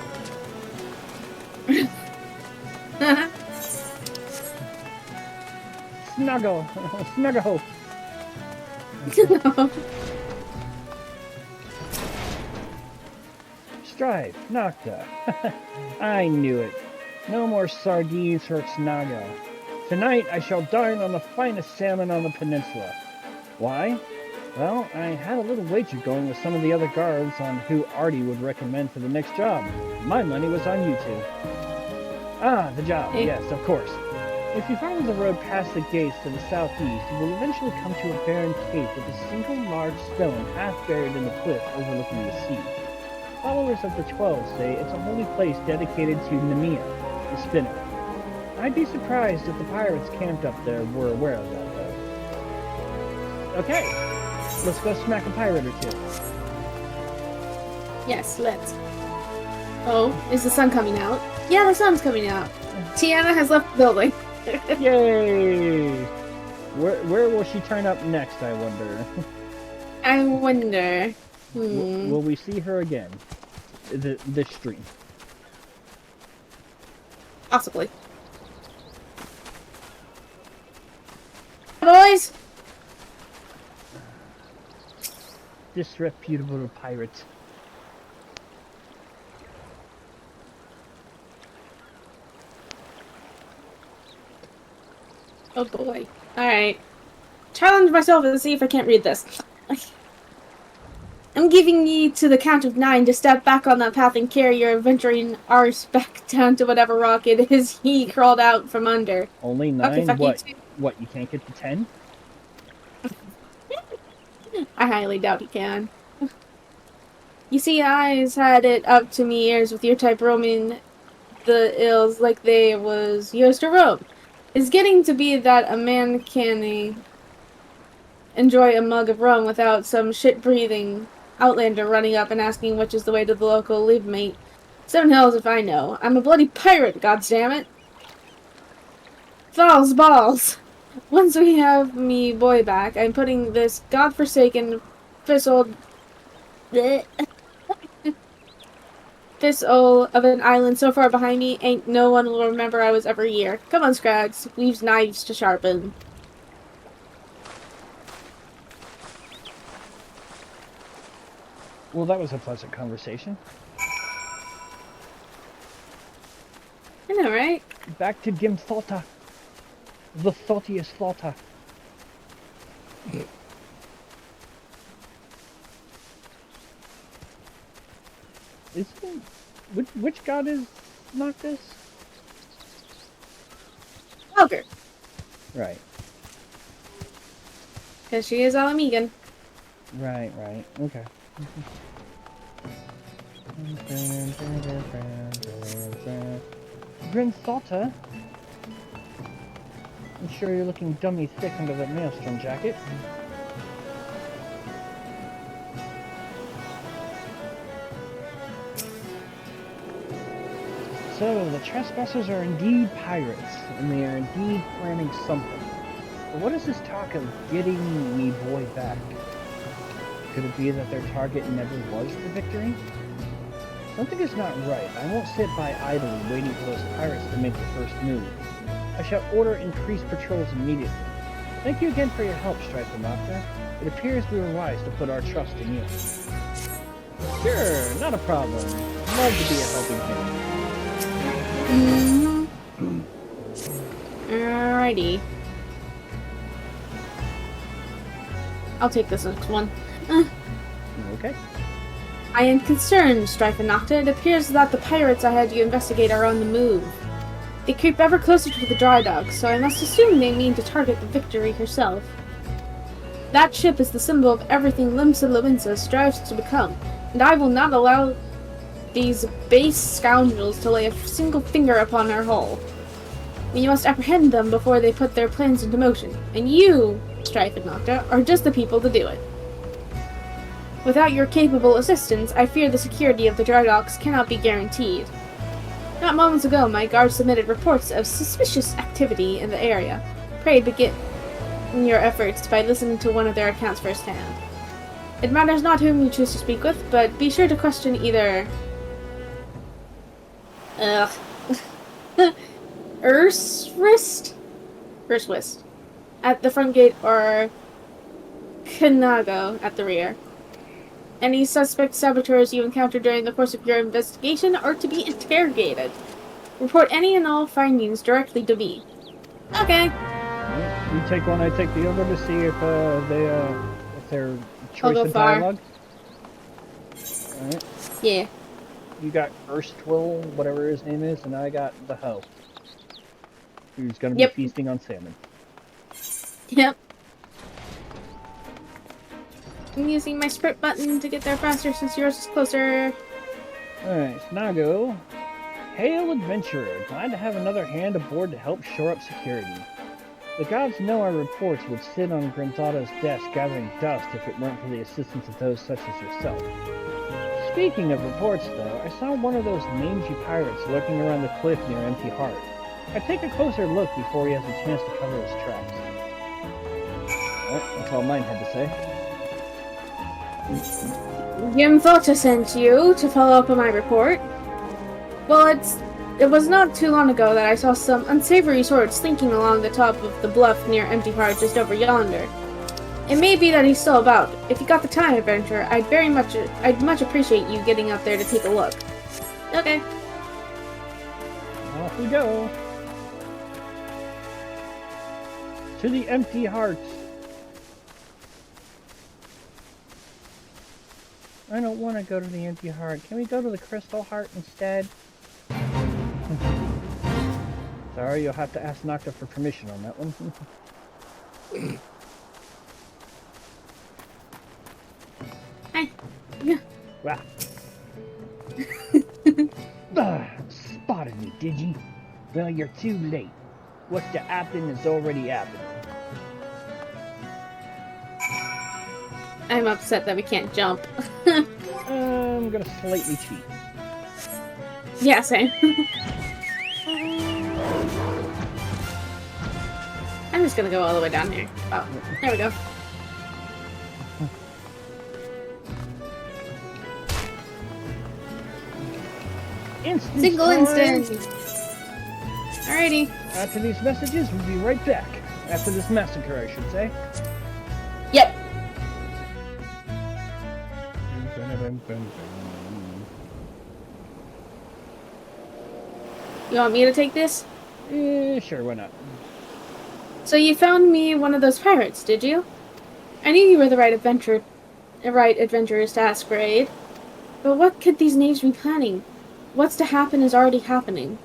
Speaker 1: Snuggle! Snuggle! Strife, Nocta. I knew it. No more sardines for Snago. Tonight I shall dine on the finest salmon on the peninsula. Why? Well, I had a little wager going with some of the other guards on who Artie would recommend for the next job. My money was on you two. Ah, the job. Yes, of course. If you follow the road past the gates to the southeast, you will eventually come to a barren cape with a single large stone half buried in the cliff overlooking the sea. Followers of the 12 say it's a holy place dedicated to Nemea, the spinner. I'd be surprised if the pirates camped up there were aware of that, though. Okay. let's go smack a pirate or two.
Speaker 2: Yes, let's. Oh, is the sun coming out? Yeah, the sun's coming out. Tiana has left the building.
Speaker 1: Yay! Where will she turn up next, I wonder?
Speaker 2: I wonder.
Speaker 1: Will we see her again? This stream?
Speaker 2: Possibly. Boys!
Speaker 1: Disreputable pirate.
Speaker 2: Oh boy. Alright. Challenge myself and see if I can't read this. I'm giving you to the count of 9 to step back on that path and carry your adventuring arse back down to whatever rock it is he crawled out from under.
Speaker 1: Only 9?
Speaker 2: Okay,
Speaker 1: what, you can't get to 10?
Speaker 2: I highly doubt he can. You see, I's had it up to me ears with your type roaming the ills like they was yours to roam. It's getting to be that a man can enjoy a mug of rum without some shit-breathing outlander running up and asking which is the way to the local leave mate. 7 hells if I know. I'm a bloody pirate, goddammit. Falls balls. Once we have me boy back, I'm putting this godforsaken thistle of an island so far behind me, ain't no one will remember I was ever here. Come on, Scrags. We've knives to sharpen.
Speaker 1: Well, that was a pleasant conversation.
Speaker 2: I know, right?
Speaker 1: Back to Gim Thoughta. The thoughtiest Thoughta. Which god is Noctis?
Speaker 2: Ogre.
Speaker 1: Right.
Speaker 2: Because she is Alamegan.
Speaker 1: Right. Okay. Grim Thoughta? I'm sure you're looking dummy thick under that maelstrom jacket. So, the trespassers are indeed pirates, and they are indeed planning something. But what is this talk of getting me boy back? Could it be that their target never was the victory? Something is not right. I won't sit by idly waiting for those pirates to make the first move. I shall order increased patrols immediately. Thank you again for your help, Strife and Nocta. It appears we were wise to put our trust in you. Sure, not a problem. Love to be a helping hand.
Speaker 2: Alrighty. I'll take this next one.
Speaker 1: Okay.
Speaker 2: I am concerned, Strife and Nocta. It appears that the pirates I had you investigate are on the move. They creep ever closer to the dry dock, so I must assume they mean to target the Victory herself. That ship is the symbol of everything Limsa Lewinsa strives to become, and I will not allow these base scoundrels to lay a single finger upon our hull. We must apprehend them before they put their plans into motion, and you, Strife and Nocta, are just the people to do it. Without your capable assistance, I fear the security of the dry docks cannot be guaranteed. Not moments ago, my guard submitted reports of suspicious activity in the area. Pray begin your efforts by listening to one of their accounts firsthand. It matters not whom you choose to speak with, but be sure to question either Urswist at the front gate or Kanago at the rear. Any suspect saboteurs you encounter during the course of your investigation are to be interrogated. Report any and all findings directly to me. Okay.
Speaker 1: You take one, I take the other to see if their choice of dialogue. Alright.
Speaker 2: Yeah.
Speaker 1: You got Erstwill, whatever his name is, and I got the Hoe, who's gonna be feasting on salmon.
Speaker 2: Yep. I'm using my sprint button to get there faster since yours is closer.
Speaker 1: Alright, Snago. Hail, adventurer. Glad to have another hand aboard to help shore up security. The gods know our reports would sit on Granzada's desk gathering dust if it weren't for the assistance of those such as yourself. Speaking of reports, though, I saw one of those mangy pirates lurking around the cliff near Empty Heart. I'd take a closer look before he has a chance to cover his tracks. Well, that's all mine had to say.
Speaker 2: Jim thought to send you to follow up on my report. Well, it was not too long ago that I saw some unsavory swords slinking along the top of the bluff near Empty Heart just over yonder. It may be that he's still about. If you got the time, adventurer, I'd much appreciate you getting up there to take a look. Okay.
Speaker 1: Off we go. To the Empty Heart. I don't want to go to the Empty Heart. Can we go to the Crystal Heart instead? Sorry, you'll have to ask Nocta for permission on that one.
Speaker 2: Hi. Yeah.
Speaker 1: Wow. Spotted me, did you? Well, you're too late. What's to happen is already happened.
Speaker 2: I'm upset that we can't jump.
Speaker 1: I'm gonna slightly cheat.
Speaker 2: Yeah, same. I'm just gonna go all the way down here. Oh, there we go.
Speaker 1: Instant
Speaker 2: Single
Speaker 1: time.
Speaker 2: instant! Alrighty.
Speaker 1: After these messages, we'll be right back. After this massacre, I should say.
Speaker 2: Yep. You want me to take this?
Speaker 1: Sure, why not?
Speaker 2: So you found me one of those pirates, did you? I knew you were the right adventurers to ask for aid. But what could these knaves be planning? What's to happen is already happening.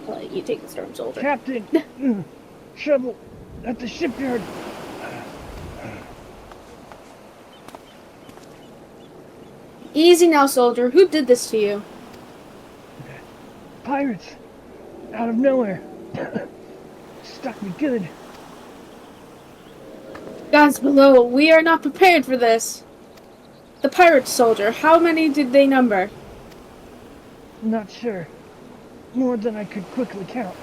Speaker 2: I'll let you take the storm soldier.
Speaker 1: Captain! Shovel! At the shipyard!
Speaker 2: Easy now, soldier. Who did this to you?
Speaker 1: Pirates! Out of nowhere! Stuck me good.
Speaker 2: Gods below, we are not prepared for this. The pirates, soldier, how many did they number?
Speaker 1: Not sure. More than I could quickly count.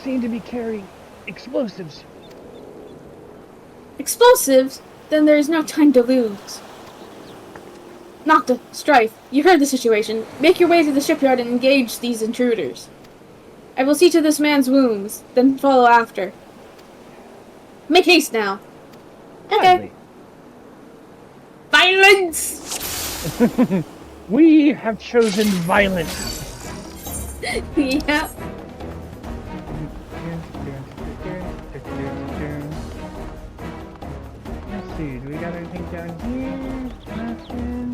Speaker 1: Seemed to be carrying explosives.
Speaker 2: Explosives? Then there is no time to lose. Nocta, Strife, you heard the situation. Make your way to the shipyard and engage these intruders. I will see to this man's wounds, then follow after. Make haste now. Okay. Violence!
Speaker 1: We have chosen violence.
Speaker 2: Yeah.
Speaker 1: Let's see, do we got anything down here? Nothing.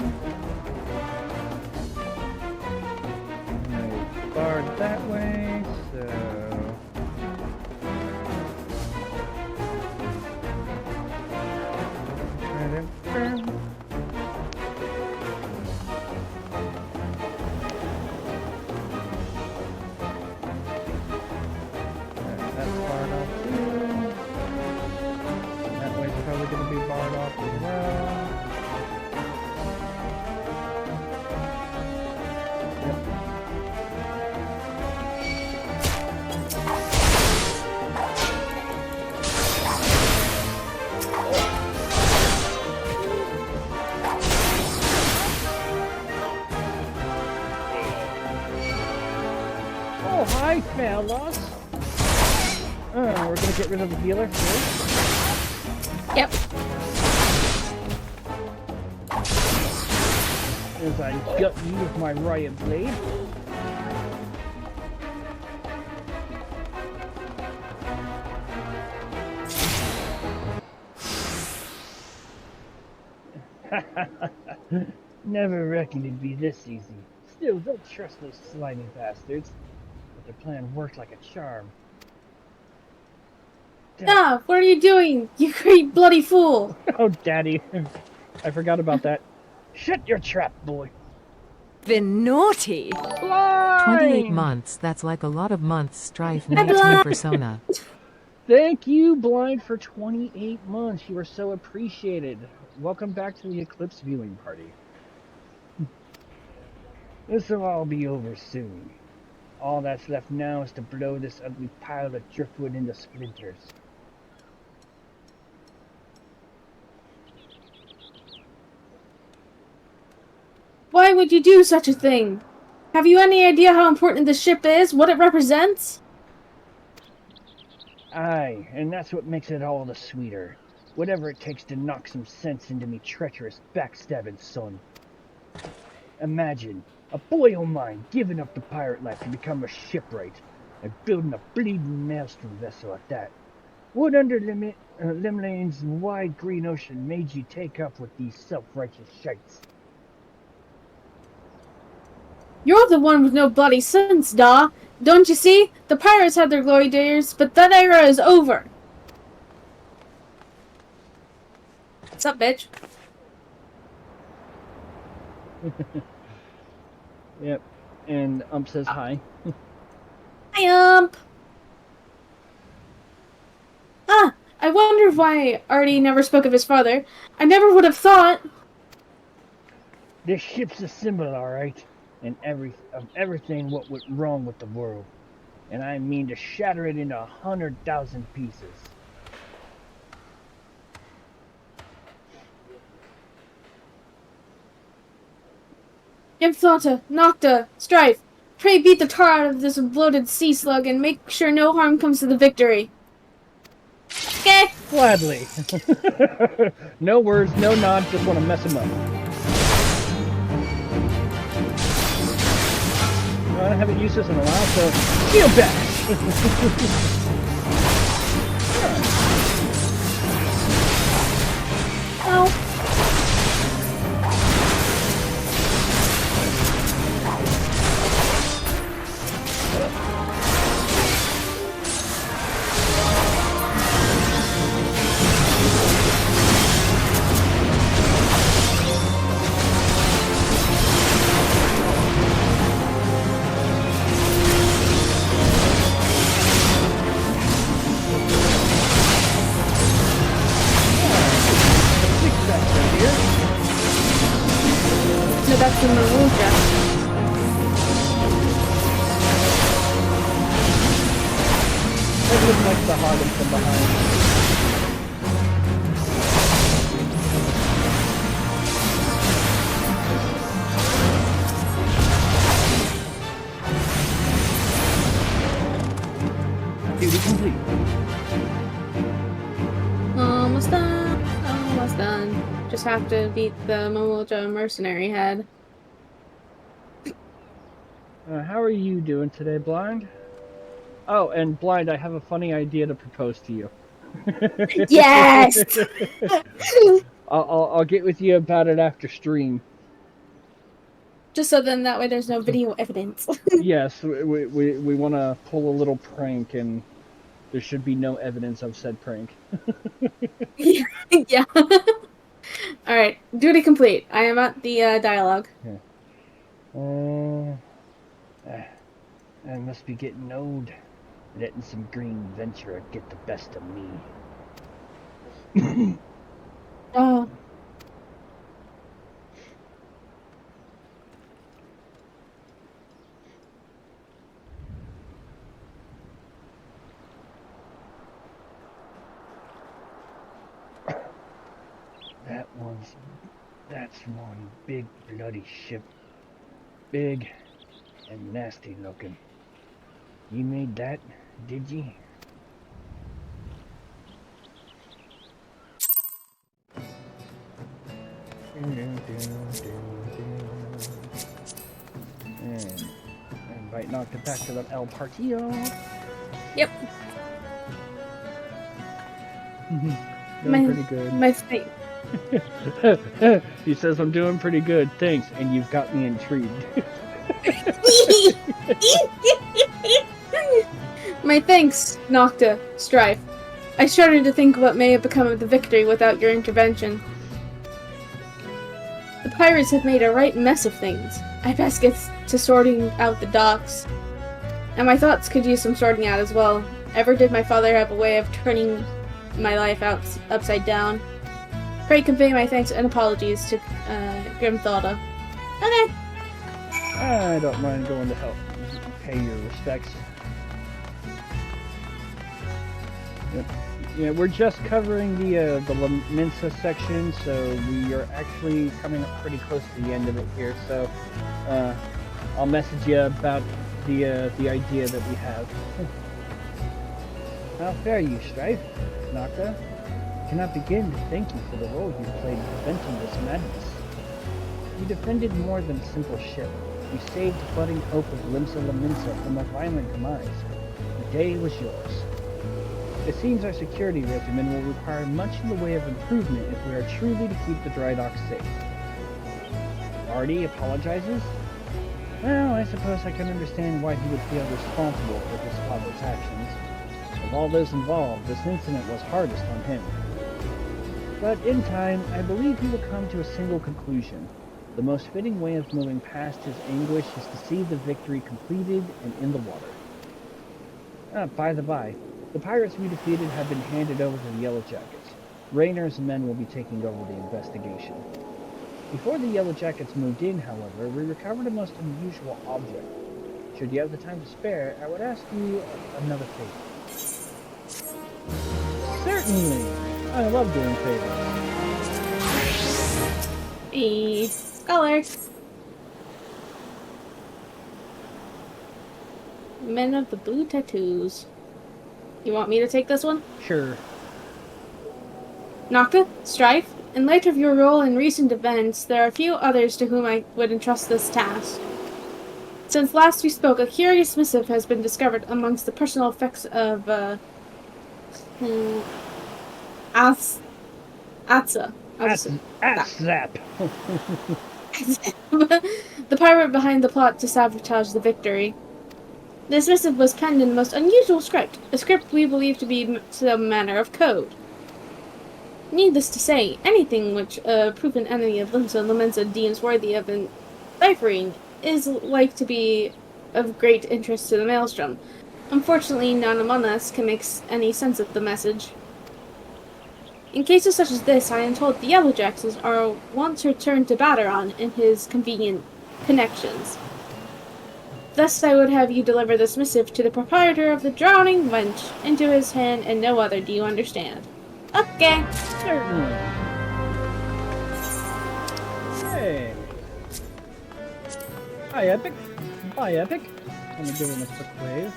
Speaker 1: No guard that way, so... That's barred off too. That way's probably going to be barred off as well. Oh, hi, fellas. We're gonna get rid of the healer first.
Speaker 2: Yep.
Speaker 1: As I gut you with my riot blade. Never reckoned it'd be this easy. Still, don't trust those slimy bastards. But their plan worked like a charm.
Speaker 2: Ah, what are you doing? You great bloody fool!
Speaker 1: Oh, Daddy. I forgot about that. Shut your trap, boy.
Speaker 5: been naughty.
Speaker 1: Blind!
Speaker 6: 28 months, that's like a lot of months. Strife 19 persona.
Speaker 1: Thank you, Blind, for 28 months. You are so appreciated. Welcome back to the Eclipse viewing party. This will all be over soon. All that's left now is to blow this ugly pile of driftwood into splinters.
Speaker 2: Why would you do such a thing? Have you any idea how important this ship is? What it represents?
Speaker 1: Aye, and that's what makes it all the sweeter. Whatever it takes to knock some sense into me treacherous, backstabbing son. Imagine, a boy o' mine giving up the pirate life to become a shipwright, and building a bleeding maelstrom vessel at that. What under Limlane's wide green ocean made you take up with these self-righteous shites?
Speaker 2: You're the one with no bloody sense, Da. Don't you see? The pirates had their glory days, but that era is over. What's up, bitch?
Speaker 1: Yep, and says hi.
Speaker 2: Hi, Ah, I wonder why Artie never spoke of his father. I never would have thought.
Speaker 1: This ship's a symbol, alright, and everything what went wrong with the world. And I mean to shatter it into 100,000 pieces.
Speaker 2: Yamthata, Nocta, Strife, pray beat the tar out of this bloated sea slug and make sure no harm comes to the victory. Okay.
Speaker 1: Gladly. No words, no nods, just want to mess him up. I haven't used this in a while, so shield bash!
Speaker 2: Ow. No, that's the Maruja.
Speaker 1: That looks like the Hagen from behind. Duty complete.
Speaker 2: Almost done. Almost done. Just have to beat the Momoja mercenary head.
Speaker 1: How are you doing today, Blind? Oh, and Blind, I have a funny idea to propose to you.
Speaker 2: Yes!
Speaker 1: I'll get with you about it after stream.
Speaker 2: Just so then that way there's no video evidence.
Speaker 1: Yes, we want to pull a little prank, and there should be no evidence of said prank.
Speaker 2: Yeah. Alright, duty complete. I am at the dialogue.
Speaker 1: Yeah. I must be getting old. Letting some green venture get the best of me.
Speaker 2: Oh.
Speaker 1: That's one big bloody ship. Big and nasty looking. You made that, did you? And invite Nocta back to the El Partido.
Speaker 2: Yep.
Speaker 1: Doing pretty good.
Speaker 2: My fate.
Speaker 1: He says I'm doing pretty good, thanks, and you've got me intrigued.
Speaker 2: My thanks, Nocta, Strife. I shudder to think what may have become of the victory without your intervention. The pirates have made a right mess of things. I best get to sorting out the docks. And my thoughts could use some sorting out as well. Ever did my father have a way of turning my life upside down? Pray convey my thanks and apologies to Grimthauda. Okay.
Speaker 1: I don't mind going to help pay your respects. Yep. Yeah, we're just covering the Laminsa section, so we are actually coming up pretty close to the end of it here. So I'll message you about the idea that we have. How fare you, Strife? Nocta? I cannot begin to thank you for the role you played in preventing this madness. You defended more than a simple ship. You saved the budding hope of Limsa Laminsa from a violent demise. The day was yours. It seems our security regimen will require much in the way of improvement if we are truly to keep the dry dock safe. Artie apologizes? Well, I suppose I can understand why he would feel responsible for his father's actions. Of all those involved, this incident was hardest on him. But in time, I believe he will come to a single conclusion. The most fitting way of moving past his anguish is to see the victory completed and in the water. By the by, the pirates we defeated have been handed over to the Yellow Jackets. Raynor's men will be taking over the investigation. Before the Yellow Jackets moved in, however, we recovered a most unusual object. Should you have the time to spare, I would ask you another favor. Certainly! I love doing favors.
Speaker 2: Scholar. Men of the Blue Tattoos. You want me to take this one?
Speaker 1: Sure.
Speaker 2: Nocta, Strife, in light of your role in recent events, there are a few others to whom I would entrust this task. Since last we spoke, a curious missive has been discovered amongst the personal effects of, Atsa.
Speaker 1: Zap.
Speaker 2: The pirate behind the plot to sabotage the victory. This missive was penned in the most unusual script, a script we believe to be some manner of code. Needless to say, anything which a proven enemy of Limsa Laminsa deems worthy of deciphering is like to be of great interest to the Maelstrom. Unfortunately, none among us can make any sense of the message. In cases such as this, I am told the Yellow Jackets are wont to return to Batteron in his convenient connections. Thus I would have you deliver this missive to the proprietor of the Drowning Wench into his hand and no other, do you understand? Okay.
Speaker 1: Certainly. Hey. Hi, Epic. Bye, Epic. I'm gonna give him a quick wave.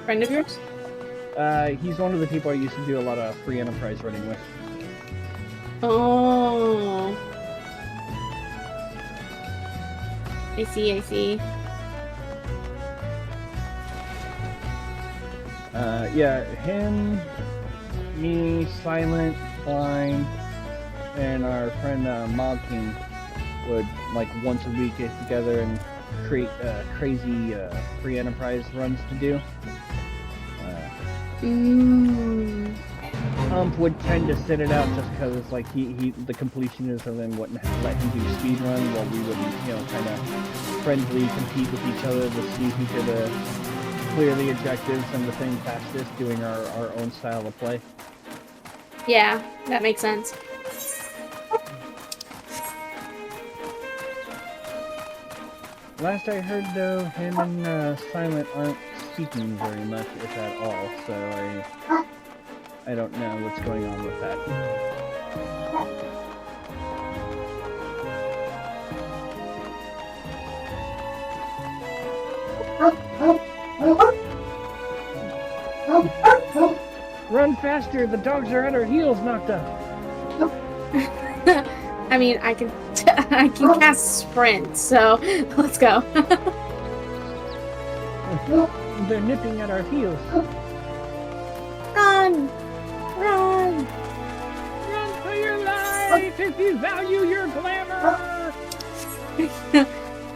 Speaker 2: Friend of yours?
Speaker 1: He's one of the people I used to do a lot of free enterprise running with.
Speaker 2: Oh. I see.
Speaker 1: Yeah, him, me, Silent, Fine, and our friend Mob King would, like, once a week get together and create crazy free enterprise runs to do. Would tend to sit it out just because it's like the completionism and wouldn't let him do speed run while we would, kind of friendly compete with each other to see who could clear the objectives and the thing fastest, doing our own style of play.
Speaker 2: Yeah, that makes sense.
Speaker 1: Last I heard, though, him and Silent aren't speaking very much, if at all, so I don't know what's going on with that. Run faster! The dogs are at our heels, Nocta!
Speaker 2: I mean, I can cast sprint, so let's go.
Speaker 1: They're nipping at our heels.
Speaker 2: Run! Run!
Speaker 1: Run for your life if you value your glamour!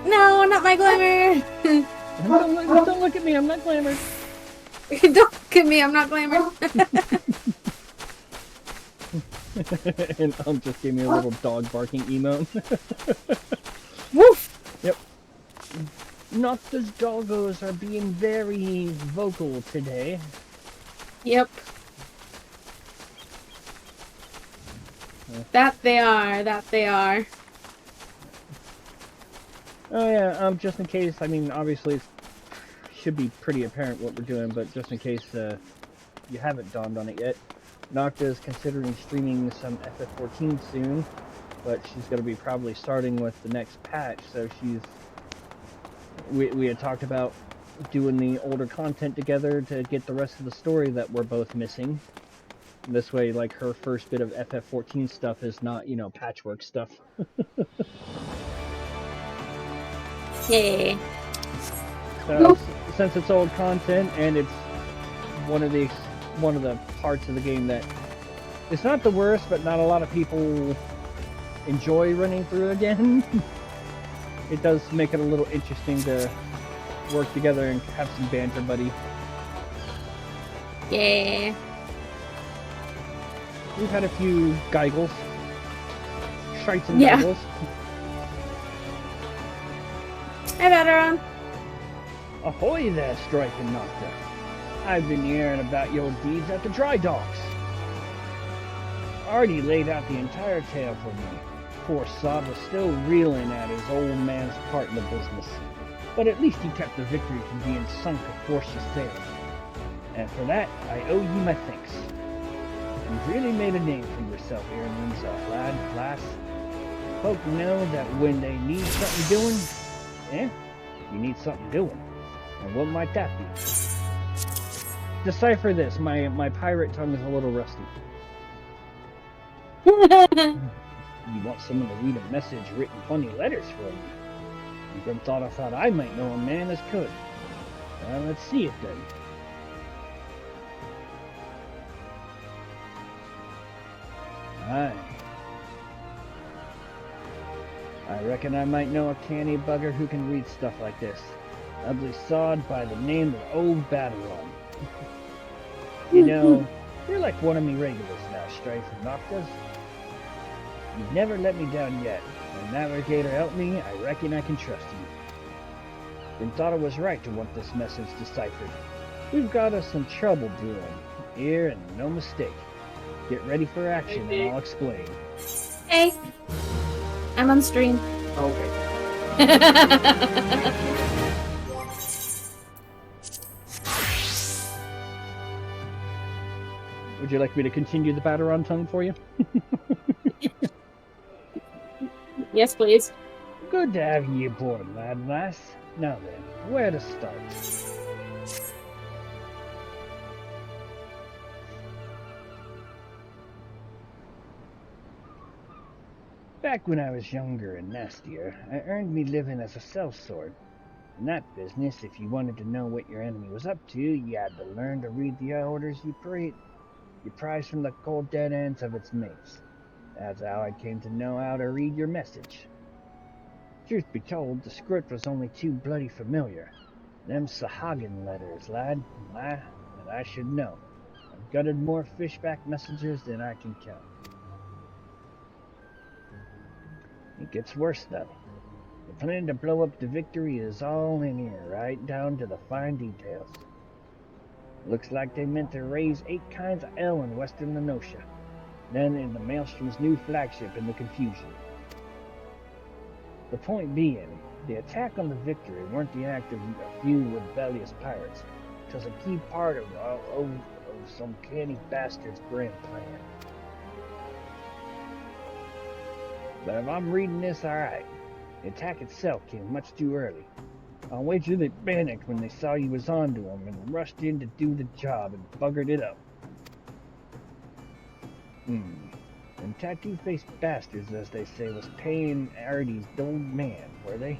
Speaker 2: No, not my glamour!
Speaker 1: Don't look at me, I'm not glamour.
Speaker 2: Don't look at me, I'm not glamour.
Speaker 1: And just gave me a little dog barking emote.
Speaker 2: Woof!
Speaker 1: Yep. Nocta's doggos are being very vocal today.
Speaker 2: Yep. That they are.
Speaker 1: Oh yeah, just in case, I mean, obviously it should be pretty apparent what we're doing, but just in case you haven't dawned on it yet, Nocta is considering streaming some FF14 soon, but she's going to be probably starting with the next patch, so we had talked about doing the older content together to get the rest of the story that we're both missing. This way, like, her first bit of FF14 stuff is not, you know, patchwork stuff.
Speaker 2: Yeah.
Speaker 1: So, since it's old content and it's one of the parts of the game that it's not the worst, but not a lot of people enjoy running through again. It does make it a little interesting to work together and have some banter, buddy.
Speaker 2: Yeah.
Speaker 1: We've had a few giggles. Shites and
Speaker 2: Yeah.
Speaker 1: giggles.
Speaker 2: Hi, veteran.
Speaker 1: Ahoy there, Strife and Nocta. I've been hearing about your deeds at the dry docks. Artie laid out the entire tale for me. Poor Sod was still reeling at his old man's part in the business. But at least he kept the victory from being sunk before she sailed. And for that, I owe you my thanks. You've really made a name for yourself here in Windsor, lad, lass. Folk know that when they need something doing, you need something doing. And what might that be? Decipher this. My pirate tongue is a little rusty. You want someone to read a message written funny letters for you? You then thought I might know a man as could. Well, let's see it then. Aye. I reckon I might know a canny bugger who can read stuff like this. Ugly sod by the name of Old Babylon. You know, you're like one of me regulars now, Strife and Noctas. You've never let me down yet. When Navigator helped me, I reckon I can trust you. Then thought I was right to want this message deciphered. We've got us some trouble brewing here, and no mistake. Get ready for action, and I'll explain.
Speaker 2: Hey. I'm on stream.
Speaker 1: Okay. Would you like me to continue the batter on tongue for you?
Speaker 2: Yes, please.
Speaker 1: Good to have you aboard, lad and lass. Now then, where to start? Back when I was younger and nastier, I earned me living as a sellsword. In that business, if you wanted to know what your enemy was up to, you had to learn to read the orders you prize from the cold dead ends of its mates. That's how I came to know how to read your message. Truth be told, the script was only too bloody familiar. Them Sahagin letters, lad, that I should know. I've gutted more fishback messages than I can count. It gets worse, though. The plan to blow up the victory is all in here, right down to the fine details. Looks like they meant to raise 8 kinds of L in western Lenosha, then in the Maelstrom's new flagship in the confusion. The point being, the attack on the victory weren't the act of a few rebellious pirates. It was a key part of some canny bastard's grand plan. But if I'm reading this alright, the attack itself came much too early. I'll wager they panicked when they saw you was onto them and rushed in to do the job and buggered it up. Them tattoo-faced bastards, as they say, was paying Artie's old man, were they?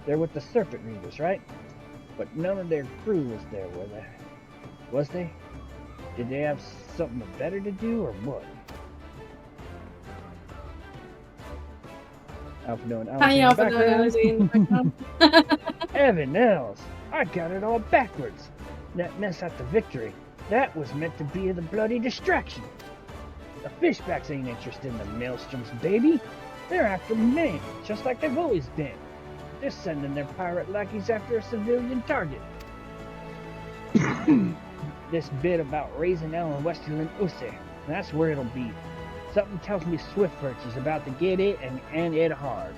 Speaker 1: They're with the Serpent Reavers, right? But none of their crew was there, were they? Was they? Did they have something better to do, or what? Heaven knows, I got it all backwards. That mess at the victory, that was meant to be the bloody distraction. The fishbacks ain't interested in the maelstroms, baby. They're after men, just like they've always been. They're sending their pirate lackeys after a civilian target. This bit about raising L in Westerland Use, that's where it'll be. Something tells me Swiftfoot is about to get it and end it hard.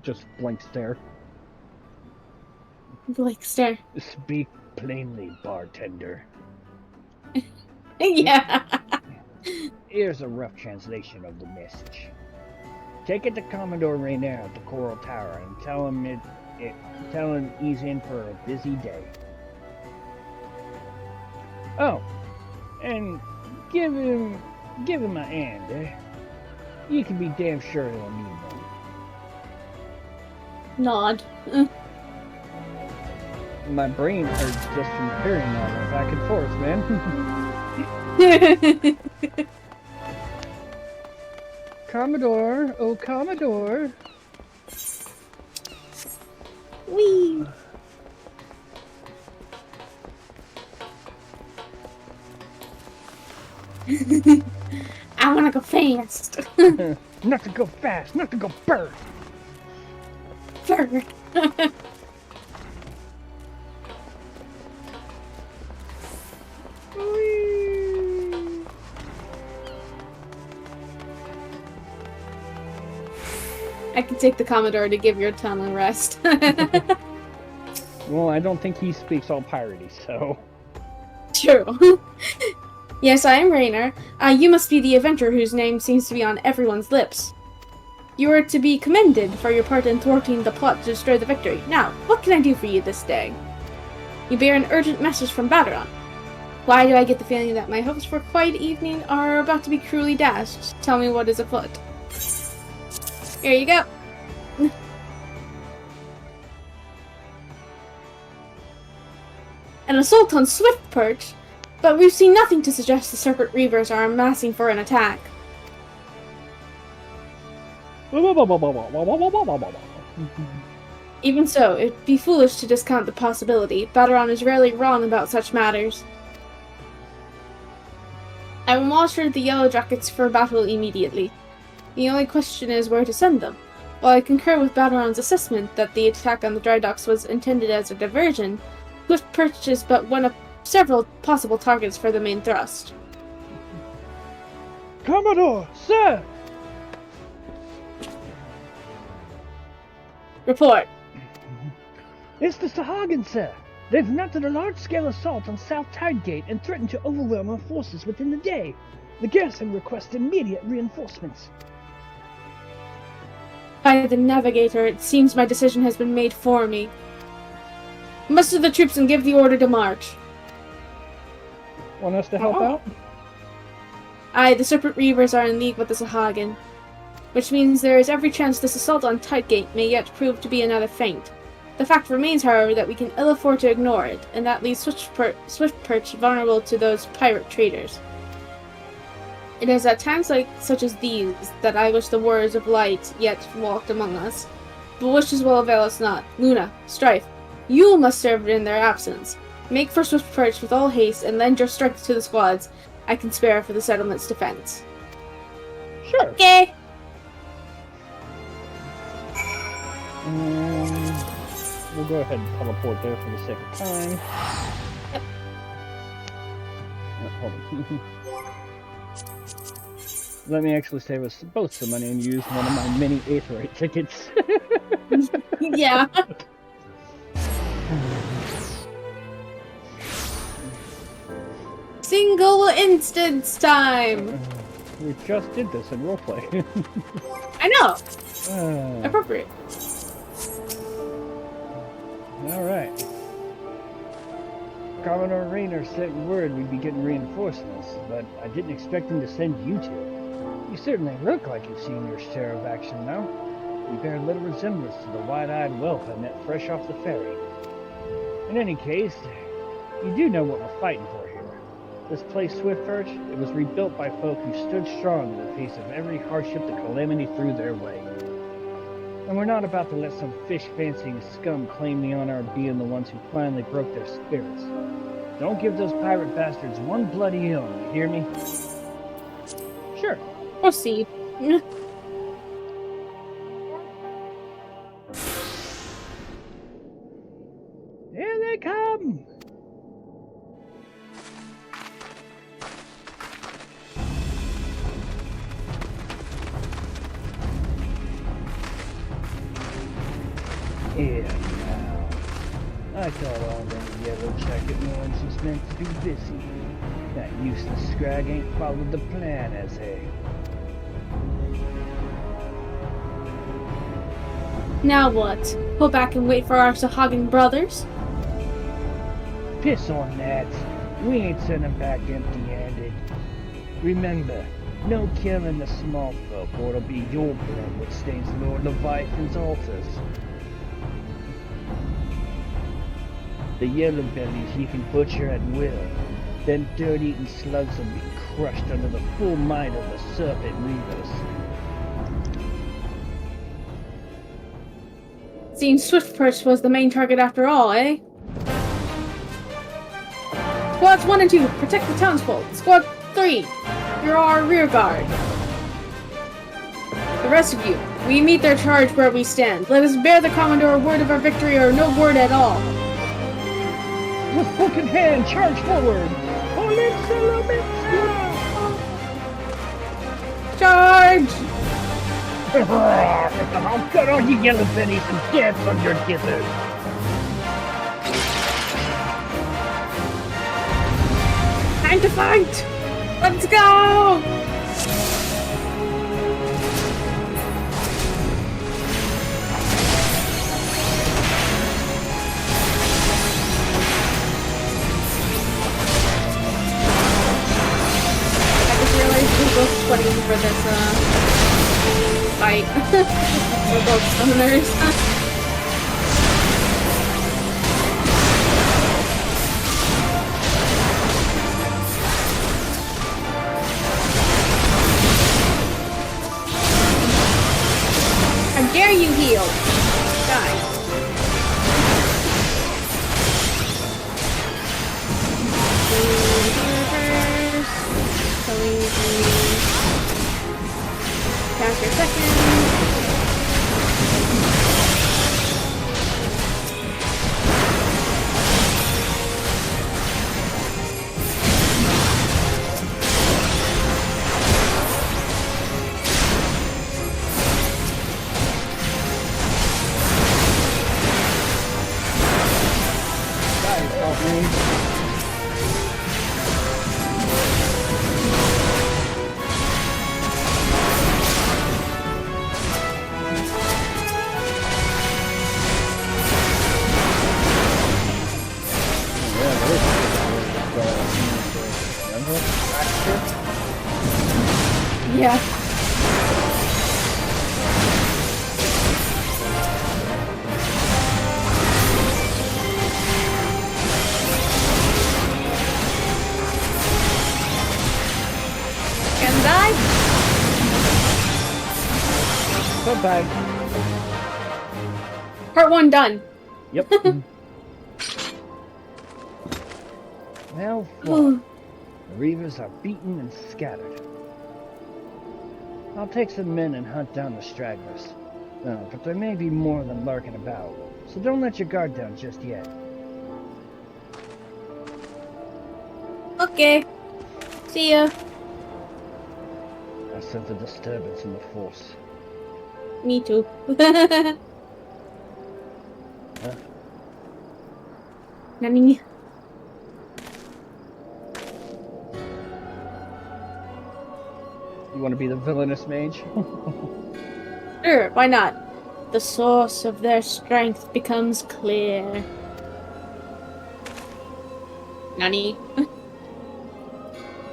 Speaker 1: Just blank stare.
Speaker 2: Blank stare.
Speaker 1: Speak plainly, bartender.
Speaker 2: Yeah.
Speaker 1: Here's a rough translation of the message. Take it to Commodore Rainier at the Coral Tower and tell him he's in for a busy day. Oh, and give him a hand, eh? You can be damn sure he'll need one.
Speaker 2: Nod.
Speaker 1: My brain hurts just from hearing all that back and forth, man. Commodore, oh Commodore.
Speaker 2: Wee. I wanna go fast.
Speaker 1: Not to go fast, not to go bird.
Speaker 2: Bird. I can take the Commodore to give your tongue a rest.
Speaker 1: Well, I don't think he speaks all piratey, so...
Speaker 2: True. Yes, I am Rainer. You must be the adventurer whose name seems to be on everyone's lips. You are to be commended for your part in thwarting the plot to destroy the victory. Now, what can I do for you this day? You bear an urgent message from Baderon. Why do I get the feeling that my hopes for a quiet evening are about to be cruelly dashed? Tell me what is afoot. Here you go. An assault on Swiftperch? But we've seen nothing to suggest the Serpent Reavers are amassing for an attack. Even so, it'd be foolish to discount the possibility. Baderon is rarely wrong about such matters. I will muster the Yellow Jackets for battle immediately. The only question is where to send them. While I concur with Baderon's assessment that the attack on the dry docks was intended as a diversion, Swiftperch is but one of several possible targets for the main thrust.
Speaker 1: Commodore, sir!
Speaker 2: Report.
Speaker 1: It's the Sahagin, sir. They've mounted a large-scale assault on South Tidegate and threatened to overwhelm our forces within the day. The garrison requests immediate reinforcements.
Speaker 2: By the Navigator, it seems my decision has been made for me. Muster the troops and give the order to march.
Speaker 1: Want us to help out?
Speaker 2: Aye, the Serpent Reavers are in league with the Sahagin, which means there is every chance this assault on Tidegate may yet prove to be another feint. The fact remains, however, that we can ill afford to ignore it, and that leaves Swiftperch vulnerable to those pirate traders. It is at times such as these that I wish the warriors of light yet walked among us, but wishes will avail us not. Luna, Strife, you must serve in their absence. Make for Swiftperch with all haste, and lend your strength to the squads I can spare for the settlement's defense.
Speaker 1: Sure.
Speaker 2: Okay.
Speaker 1: We'll go ahead and teleport there for the sake of time.
Speaker 2: Yep.
Speaker 1: Hold on. Let me actually save us both some money and use one of my mini Aetherite tickets.
Speaker 2: Yeah. Single instance time!
Speaker 1: We just did this in roleplay.
Speaker 2: I know! Appropriate.
Speaker 1: Alright. Commodore Rainer sent word we'd be getting reinforcements, but I didn't expect him to send you two. You certainly look like you've seen your share of action now. You bear little resemblance to the wide-eyed whelp I met fresh off the ferry. In any case, you do know what we're fighting for here. This place, Swiftperch, it was rebuilt by folk who stood strong in the face of every hardship the calamity threw their way. And we're not about to let some fish-fancying scum claim the honor of being the ones who finally broke their spirits. Don't give those pirate bastards one bloody ill, you hear me?
Speaker 2: Sure. Proceed.
Speaker 1: Here they come! Here now. I thought all them yellow jacket ones was meant to be busy. That useless scrag ain't followed the plan, has he?
Speaker 2: Now what? Pull back and wait for our Sahagin brothers?
Speaker 1: Piss on that. We ain't sending back empty-handed. Remember, no killing the small folk, or it'll be your blood which stains Lord Leviathan's altars. The yellow bellies you can butcher at will. Them dirt-eating slugs will be crushed under the full might of the serpent weavers.
Speaker 2: Seems Swiftpurse was the main target after all, eh? Squads 1 and 2, protect the townsfolk. Squad 3, you're our rear guard. The rest of you, we meet their charge where we stand. Let us bear the Commodore word of our victory or no word at all.
Speaker 1: With book in hand, charge forward!
Speaker 2: Charge!
Speaker 1: I'll cut all you yellow pennies and dance on your gizzard!
Speaker 2: Time to fight! Let's go! Both sweating for this fight. We're both summoners. How dare you heal? Die. Cast your second. Yeah. And I?
Speaker 1: Bye-bye.
Speaker 2: Part 1 done.
Speaker 1: Yep. Well, the Reavers are beaten and scattered. I'll take some men and hunt down the stragglers. But there may be more of them lurking about, so don't let your guard down just yet.
Speaker 2: Okay. See ya.
Speaker 1: I sense a disturbance in the force.
Speaker 2: Me too.
Speaker 1: Huh?
Speaker 2: Nani?
Speaker 1: You want to be the villainous mage?
Speaker 2: Sure, why not? The source of their strength becomes clear. Nani?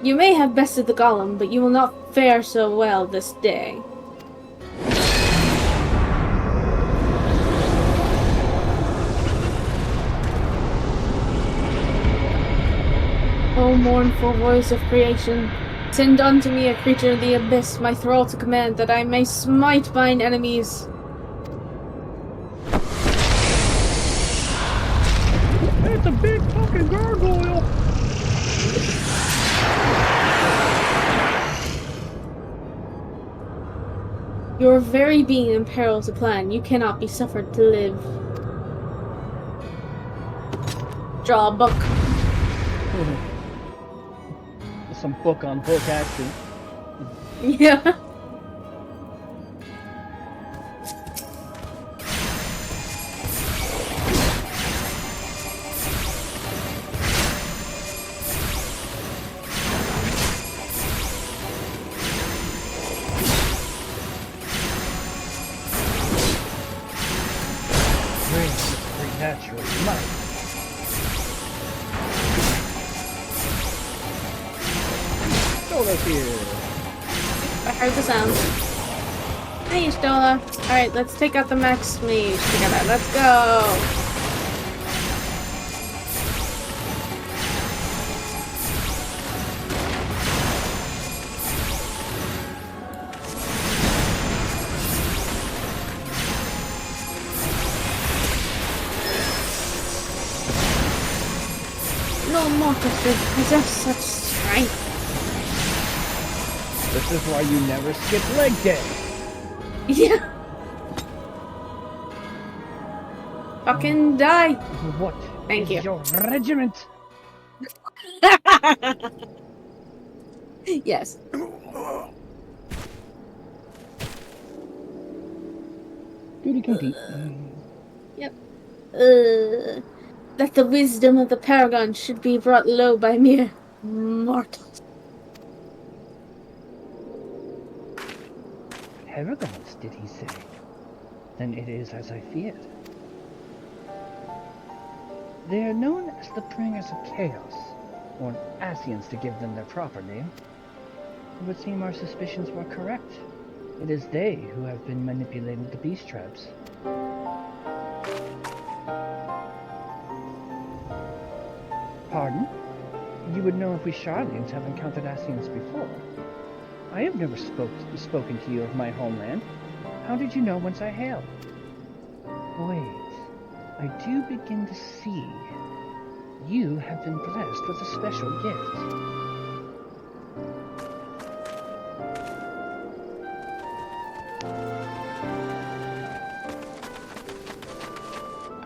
Speaker 2: You may have bested the golem, but you will not fare so well this day. O mournful voice of creation, send unto me a creature of the abyss, my thrall to command, that I may smite mine enemies. Your very being imperils the plan. You cannot be suffered to live. Draw a book.
Speaker 1: Some book on book action.
Speaker 2: Yeah.
Speaker 1: Natural might. Stola's here.
Speaker 2: I heard the sound. Hey, Stola. Alright, let's take out the max mage together. Let's go. No mortal could possess such strength.
Speaker 1: This is why you never skip leg day.
Speaker 2: Yeah. Fucking die.
Speaker 1: What?
Speaker 2: Thank you.
Speaker 1: Your regiment.
Speaker 2: Yes.
Speaker 1: Duty complete.
Speaker 2: Yep. That the wisdom of the Paragon should be brought low by mere mortals.
Speaker 1: Paragons, did he say? Then it is as I feared. They are known as the Bringers of Chaos, or Asians to give them their proper name. It would seem our suspicions were correct. It is they who have been manipulating the beast traps. Pardon? You would know if we Charlians have encountered Asians before. I have never spoken to you of my homeland. How did you know whence I hail? Wait, I do begin to see. You have been blessed with a special gift.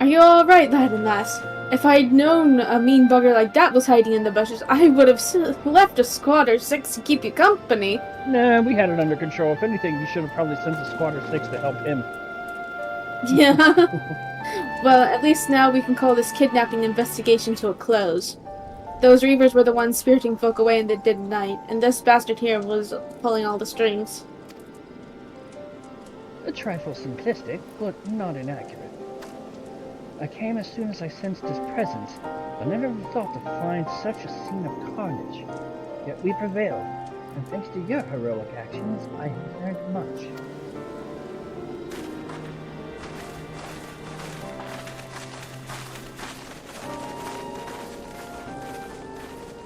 Speaker 2: Are you alright, lad and lass? If I'd known a mean bugger like that was hiding in the bushes, I would have left a squad or 6 to keep you company.
Speaker 1: Nah, we had it under control. If anything, you should have probably sent a squad or 6 to help him.
Speaker 2: Yeah. Well, at least now we can call this kidnapping investigation to a close. Those reavers were the ones spiriting folk away in the dead night, and this bastard here was pulling all the strings.
Speaker 1: A trifle simplistic, but not inaccurate. I came as soon as I sensed his presence, but never thought to find such a scene of carnage. Yet we prevailed, and thanks to your heroic actions, I have learned much.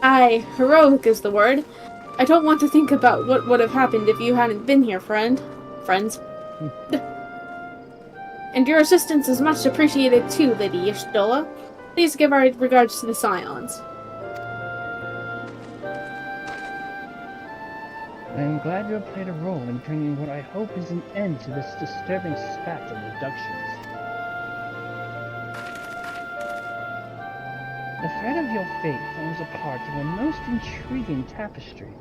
Speaker 2: Aye, heroic is the word. I don't want to think about what would have happened if you hadn't been here, friends. And your assistance is much appreciated too, Lady Y'shtola. Please give our regards to the Scions.
Speaker 1: I am glad you have played a role in bringing what I hope is an end to this disturbing spat of reductions. The thread of your fate forms a part of a most intriguing tapestry.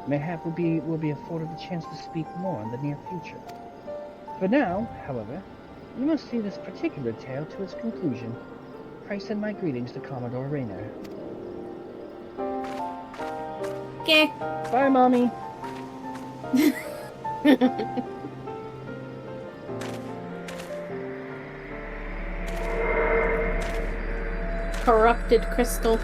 Speaker 1: Mayhap will be afforded the chance to speak more in the near future. For now, however, you must see this particular tale to its conclusion. Pray send my greetings to Commodore Raynor.
Speaker 2: Okay.
Speaker 1: Bye, Mommy!
Speaker 2: Corrupted crystal.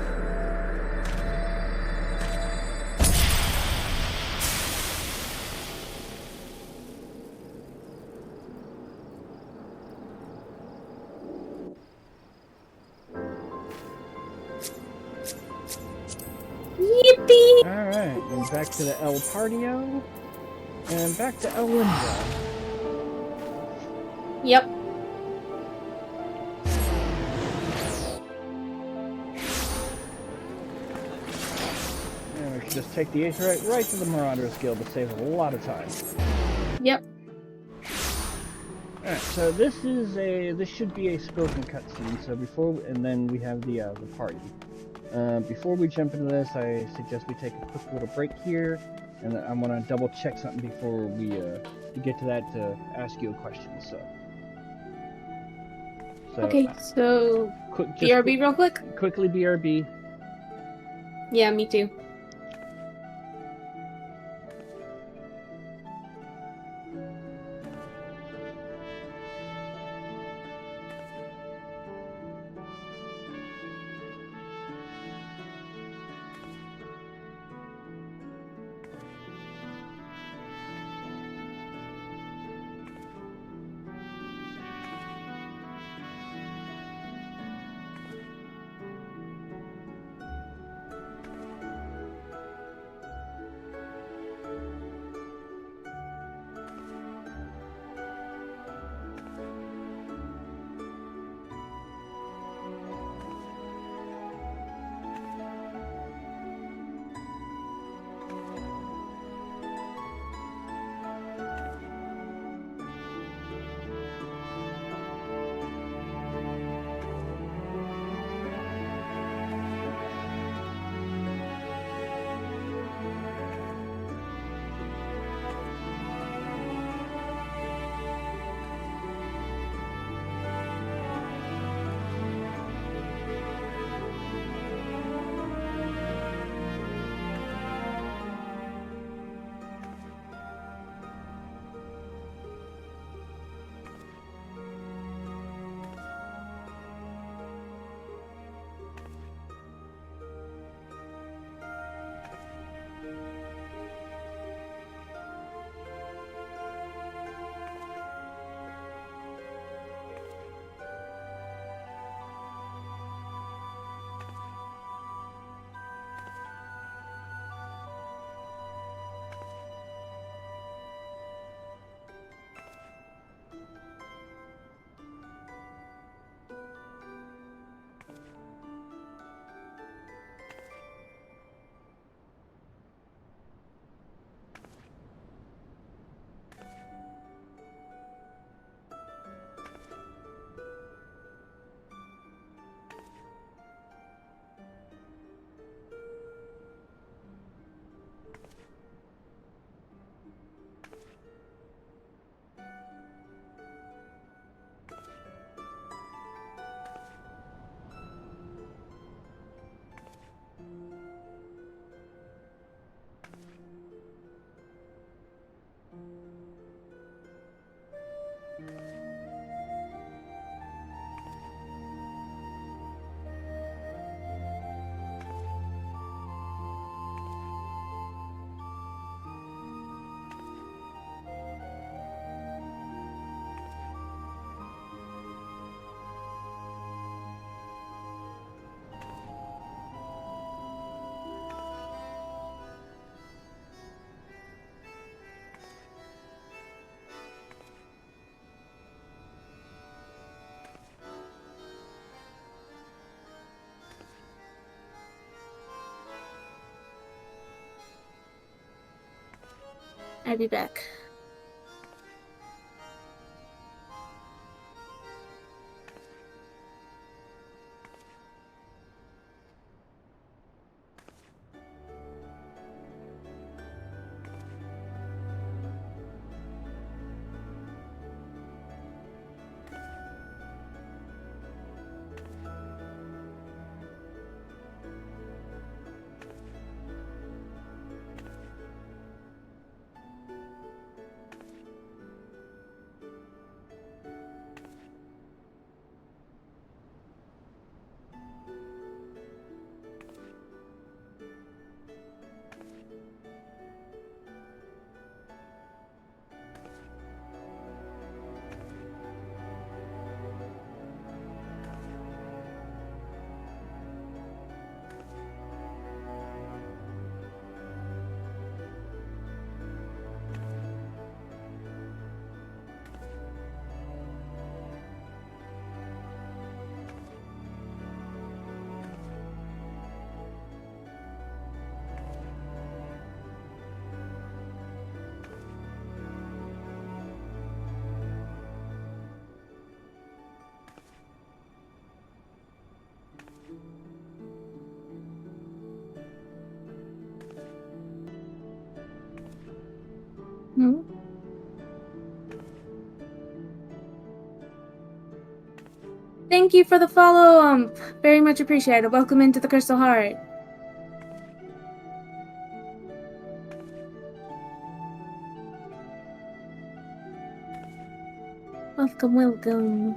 Speaker 2: Yippee!
Speaker 1: Alright, and back to the El Partio, and back to El Linda.
Speaker 2: Yep.
Speaker 1: And we should just take the Aetherite right to the Marauders Guild to save a lot of time.
Speaker 2: Yep.
Speaker 1: Alright, so this should be a spoken cutscene. So and then we have the party. Before we jump into this, I suggest we take a quick little break here, and I want to double check something before we get to that to ask you a question. So
Speaker 2: Okay, so BRB real quick?
Speaker 1: Quickly BRB.
Speaker 2: Yeah, me too. I'll be back. Thank you for the follow, very much appreciated. Welcome into the Crystal Heart. Welcome, welcome.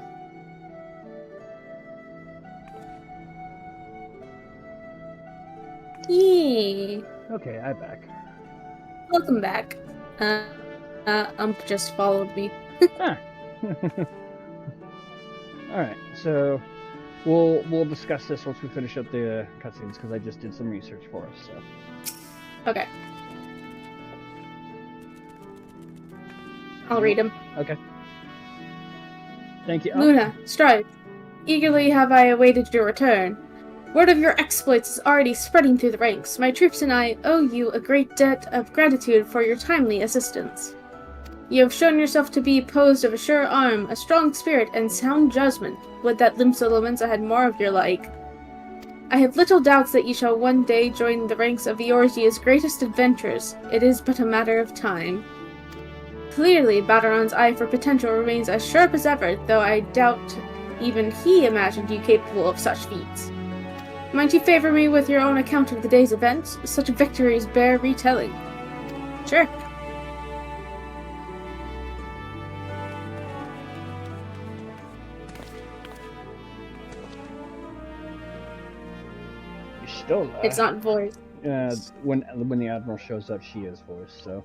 Speaker 2: Yeah.
Speaker 1: Okay, I'm back.
Speaker 2: Welcome back. Just followed me.
Speaker 1: Ah. Alright, so we'll discuss this once we finish up the cutscenes, because I just did some research for us, so.
Speaker 2: Okay. I'll read them.
Speaker 1: Okay. Thank you.
Speaker 2: Luna, Strife, eagerly have I awaited your return. Word of your exploits is already spreading through the ranks. My troops and I owe you a great debt of gratitude for your timely assistance. You have shown yourself to be posed of a sure arm, a strong spirit, and sound judgment. Would that Limsa had more of your like. I have little doubts that you shall one day join the ranks of Eorgia's greatest adventurers. It is but a matter of time. Clearly, Baderon's eye for potential remains as sharp as ever, though I doubt even he imagined you capable of such feats. Might you favor me with your own account of the day's events? Such victories bear retelling. Sure.
Speaker 1: Still,
Speaker 2: It's not voiced.
Speaker 1: when the Admiral shows up, she is voiced, so.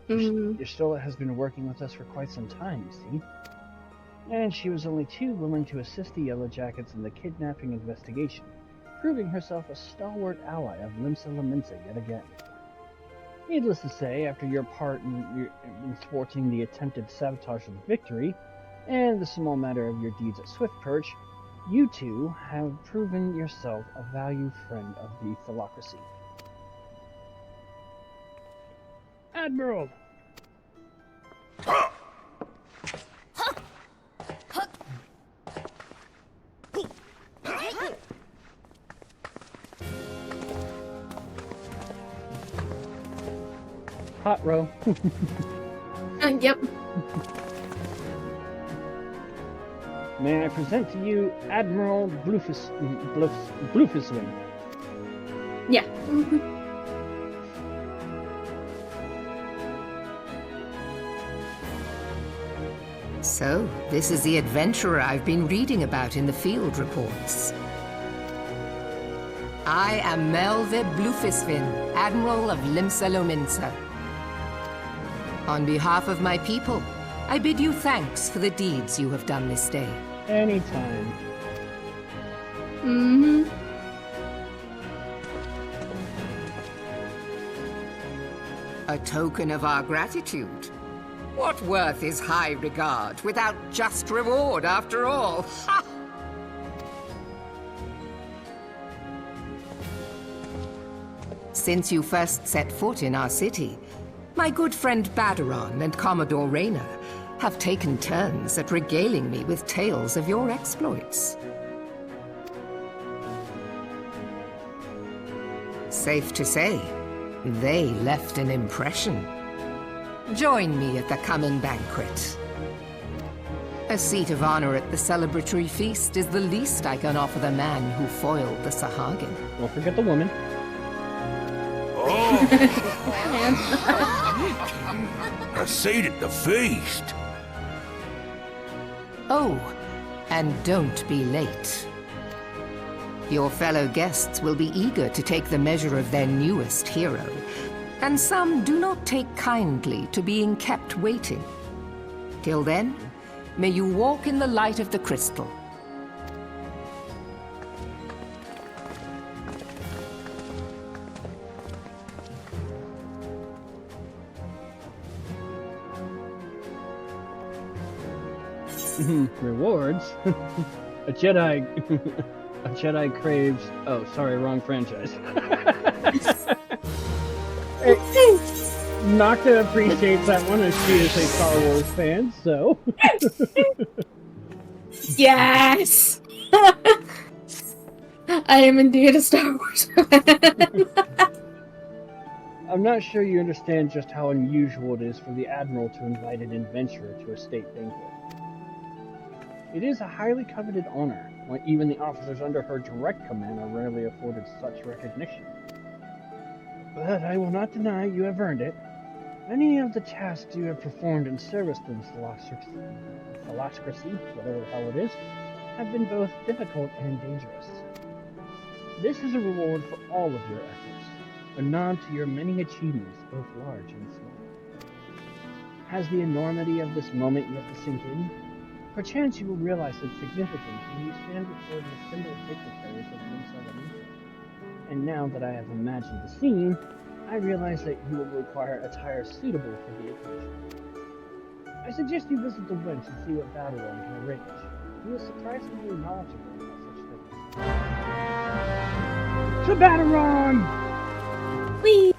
Speaker 1: Ystola has been working with us for quite some time, you see. And she was only too willing to assist the Yellow Jackets in the kidnapping investigation, proving herself a stalwart ally of Limsa yet again. Needless to say, after your part in thwarting the attempted sabotage of the victory, and the small matter of your deeds at Swift Perch, you two have proven yourself a valued friend of the Philocracy. Admiral! Hot row.
Speaker 2: Yep.
Speaker 1: May I present to you Admiral Bluefiswing?
Speaker 2: Yeah.
Speaker 5: So, this is the adventurer I've been reading about in the field reports. I am Melve Bluefiswin, Admiral of Limsa. On behalf of my people, I bid you thanks for the deeds you have done this day.
Speaker 1: Anytime.
Speaker 5: A token of our gratitude. What worth is high regard without just reward after all? Ha! Since you first set foot in our city, my good friend Baderon and Commodore Rayner have taken turns at regaling me with tales of your exploits. Safe to say, they left an impression. Join me at the coming banquet. A seat of honor at the celebratory feast is the least I can offer the man who foiled the Sahagin.
Speaker 1: Don't forget the woman.
Speaker 7: Oh! A seat at the feast!
Speaker 5: Oh, and don't be late. Your fellow guests will be eager to take the measure of their newest hero, and some do not take kindly to being kept waiting. Till then, may you walk in the light of the crystal.
Speaker 1: Rewards? A Jedi craves... Oh, sorry, wrong franchise. Nocta appreciates that one as she is a Star Wars fan, so...
Speaker 2: Yes! I am indeed a Star Wars fan.
Speaker 1: I'm not sure you understand just how unusual it is for the Admiral to invite an adventurer to a state banquet. It is a highly coveted honor, when even the officers under her direct command are rarely afforded such recognition. But I will not deny you have earned it. Many of the tasks you have performed in service to the Philosophy, whatever the hell it is, have been both difficult and dangerous. This is a reward for all of your efforts, a nod to your many achievements, both large and small. Has the enormity of this moment yet to sink in? Perchance you will realize its significance when you stand before the symbol dignitaries of Zel and I. And now that I have imagined the scene, I realize that you will require attire suitable for the occasion. I suggest you visit the wench and see what Battleron can arrange. He is surprisingly knowledgeable about such things. To Battleron!
Speaker 2: Whee!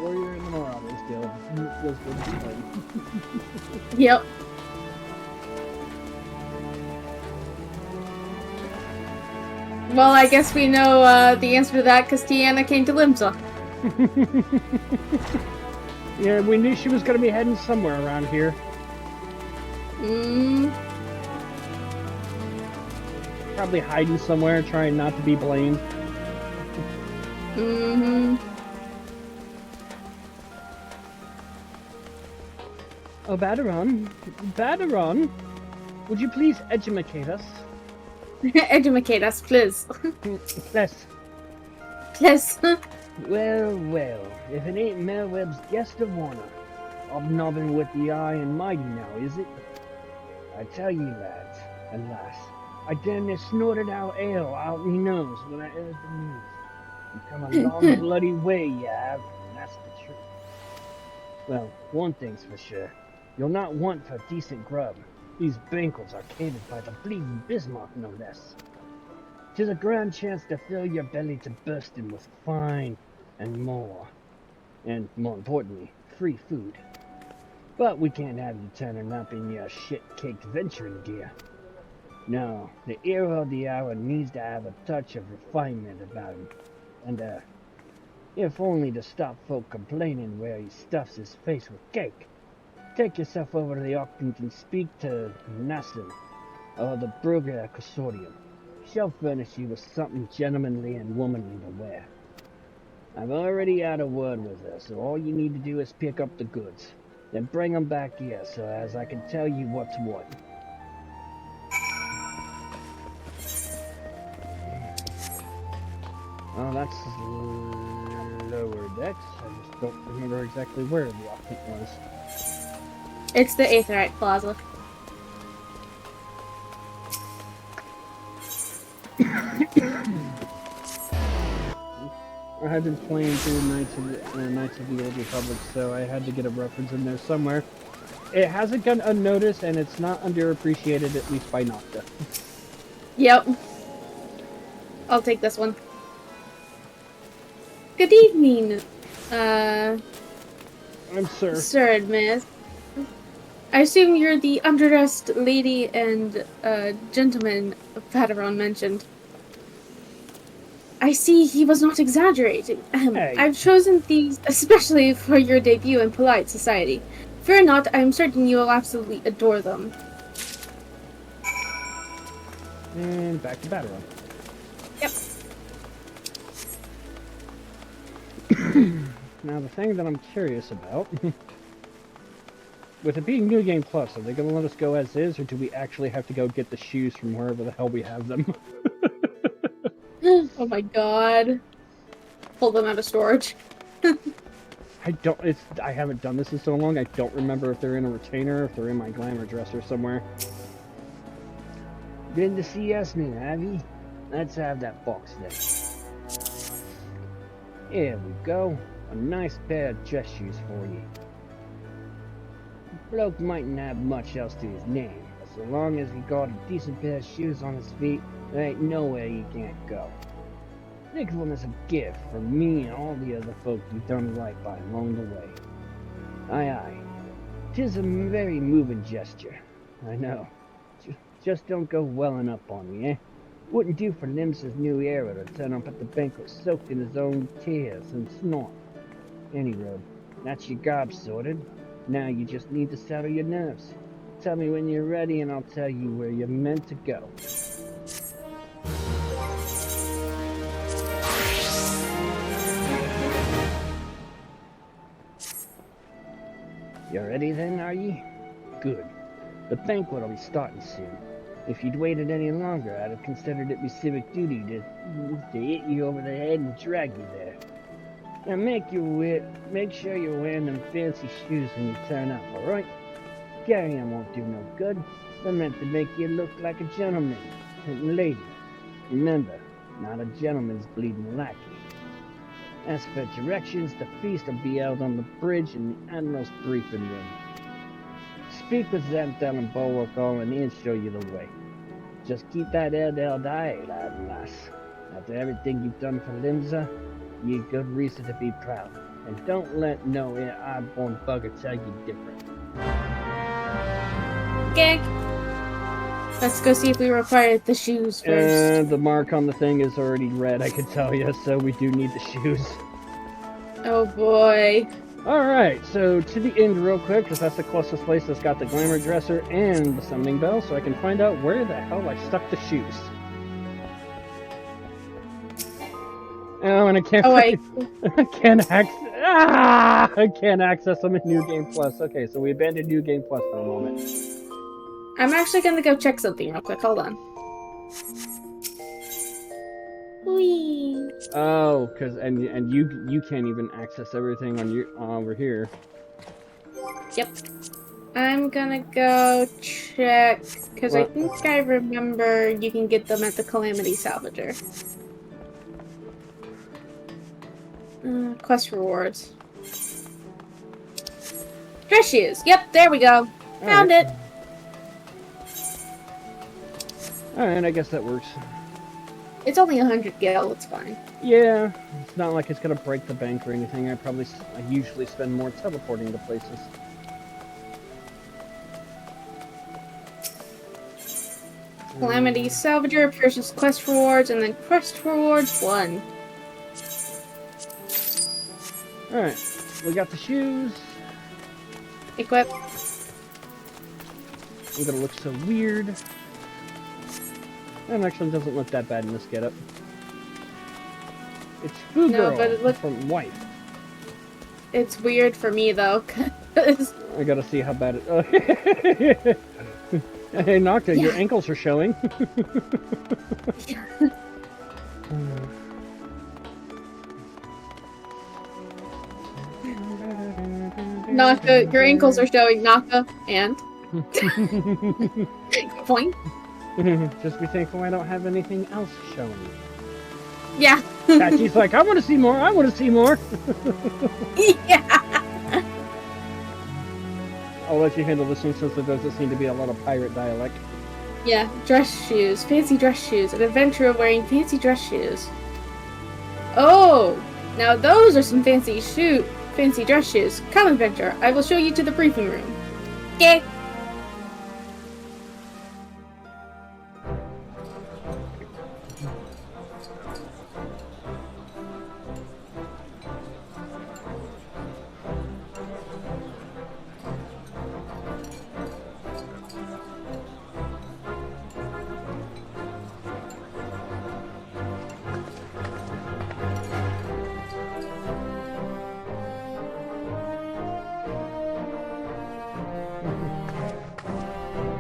Speaker 1: Warrior in the Marauders Guild. Feels good to play.
Speaker 2: Yep. Well, I guess we know the answer to that because Tiana came to Limsa.
Speaker 1: Yeah, we knew she was going to be heading somewhere around here. Probably hiding somewhere, trying not to be blamed. Oh, Battleron, would you please educate us?
Speaker 2: Educate us, please.
Speaker 1: Yes.
Speaker 2: Please.
Speaker 1: Well, if it ain't Melweb's guest of honor, hobnobbing with the high and mighty now, is it? I tell you, lads, alas, I damn near snorted out ale out me nose when I heard the news. You come a long bloody way, you have, and that's the truth. Well, one thing's for sure, you'll not want for decent grub. These banquets are catered by the bleeding Bismarck, no less. 'Tis a grand chance to fill your belly to bursting with fine and more importantly, free food. But we can't have you turning up in your shit-caked venturing gear. No, the hero of the hour needs to have a touch of refinement about him, and if only to stop folk complaining where he stuffs his face with cake. Take yourself over to the Octant and speak to Nassim, or the Brugger Consortium. She'll furnish you with something gentlemanly and womanly to wear. I've already had a word with her, so all you need to do is pick up the goods. Then bring them back here, so as I can tell you what's what. Oh, that's lower decks. I just don't remember exactly where the Octant was.
Speaker 2: It's the Aetherite Plaza.
Speaker 1: I had been playing through Knights of the Old Republic, so I had to get a reference in there somewhere. It hasn't gone unnoticed, and it's not underappreciated, at least by Nocta.
Speaker 2: Yep. I'll take this one. Good evening,
Speaker 1: I'm Sir.
Speaker 2: Sir Miss. I assume you're the underdressed lady and gentleman Padaron mentioned. I see he was not exaggerating.
Speaker 1: Hey.
Speaker 2: I've chosen these especially for your debut in polite society. Fear not, I'm certain you will absolutely adore them.
Speaker 1: And back to Battleron.
Speaker 2: Yep.
Speaker 1: Now, the thing that I'm curious about, with it being New Game Plus, are they going to let us go as is, or do we actually have to go get the shoes from wherever the hell we have them?
Speaker 2: Oh my god. Pull them out of storage.
Speaker 1: I haven't done this in so long, I don't remember if they're in a retainer, if they're in my glamour dresser somewhere. Good to see us, new Abby. Let's have that box then. Here we go. A nice pair of dress shoes for you. The bloke mightn't have much else to his name, but so long as he got a decent pair of shoes on his feet, there ain't nowhere he can't go. Think of them as a gift from me and all the other folk you've done right by along the way. Aye. 'Tis a very moving gesture, I know. Just don't go welling up on me, eh? Wouldn't do for Limsa's new era to turn up at the banquet soaked in his own tears and snort. Any road, that's your gob sorted. Now you just need to settle your nerves. tell me when you're ready and I'll tell you where you're meant to go. You ready then, are ye? Good. The banquet will be starting soon. If you'd waited any longer, I'd have considered it my civic duty to hit you over the head and drag you there. Now make sure you're wearing them fancy shoes when you turn up, alright? Carrying them won't do no good. They're meant to make you look like a gentleman and lady. Remember, not a gentleman's bleeding lackey. As for directions, the feast will be held on the bridge in the Admiral's briefing room. Speak with Zel and Bulwark all and he'll show you the way. Just keep that head held high, lad and lass. After everything you've done for Lindsay, you've good reason to be proud. And don't let no odd-born bugger tell you different.
Speaker 2: Okay. Let's go see if we require the shoes first.
Speaker 1: The mark on the thing is already red, I can tell you, so we do need the shoes.
Speaker 2: Oh boy.
Speaker 1: Alright, so to the inn real quick, because that's the closest place that's got the glamour dresser and the summoning bell, so I can find out where the hell I stuck the shoes. Oh, and I can't.
Speaker 2: Oh wait.
Speaker 1: I can't access them in New Game Plus. Okay, so we abandoned New Game Plus for a moment.
Speaker 2: I'm actually gonna go check something real quick. Hold on. Whee.
Speaker 1: Oh, because and you can't even access everything on your over here.
Speaker 2: Yep. I'm gonna go check because I think I remember you can get them at the Calamity Salvager. Quest rewards. Dress shoes. Yep, there we go. Found it.
Speaker 1: Alright, I guess that works.
Speaker 2: It's only 100 gil, it's fine.
Speaker 1: Yeah, it's not like it's gonna break the bank or anything. I usually spend more teleporting to places.
Speaker 2: Calamity Salvager, purchase quest rewards, and then quest rewards 1.
Speaker 1: Alright, we got the shoes.
Speaker 2: Equip.
Speaker 1: I'm gonna look so weird. It actually doesn't look that bad in this getup. It's Foo Girl
Speaker 2: but it
Speaker 1: from White.
Speaker 2: It's weird for me though, cause
Speaker 1: I gotta see how bad it. Hey, Nocta, your ankles are showing.
Speaker 2: Naka, your ankles are showing, Naka, and point.
Speaker 1: Just be thankful I don't have anything else showing.
Speaker 2: Yeah.
Speaker 1: Patchy's like, I want to see more. I want to see more.
Speaker 2: Yeah.
Speaker 1: I'll let you handle this one since there doesn't seem to be a lot of pirate dialect.
Speaker 2: Yeah, dress shoes, fancy dress shoes, an adventurer wearing fancy dress shoes. Oh, now those are some fancy dress shoes. Come, adventurer, I will show you to the briefing room. Okay.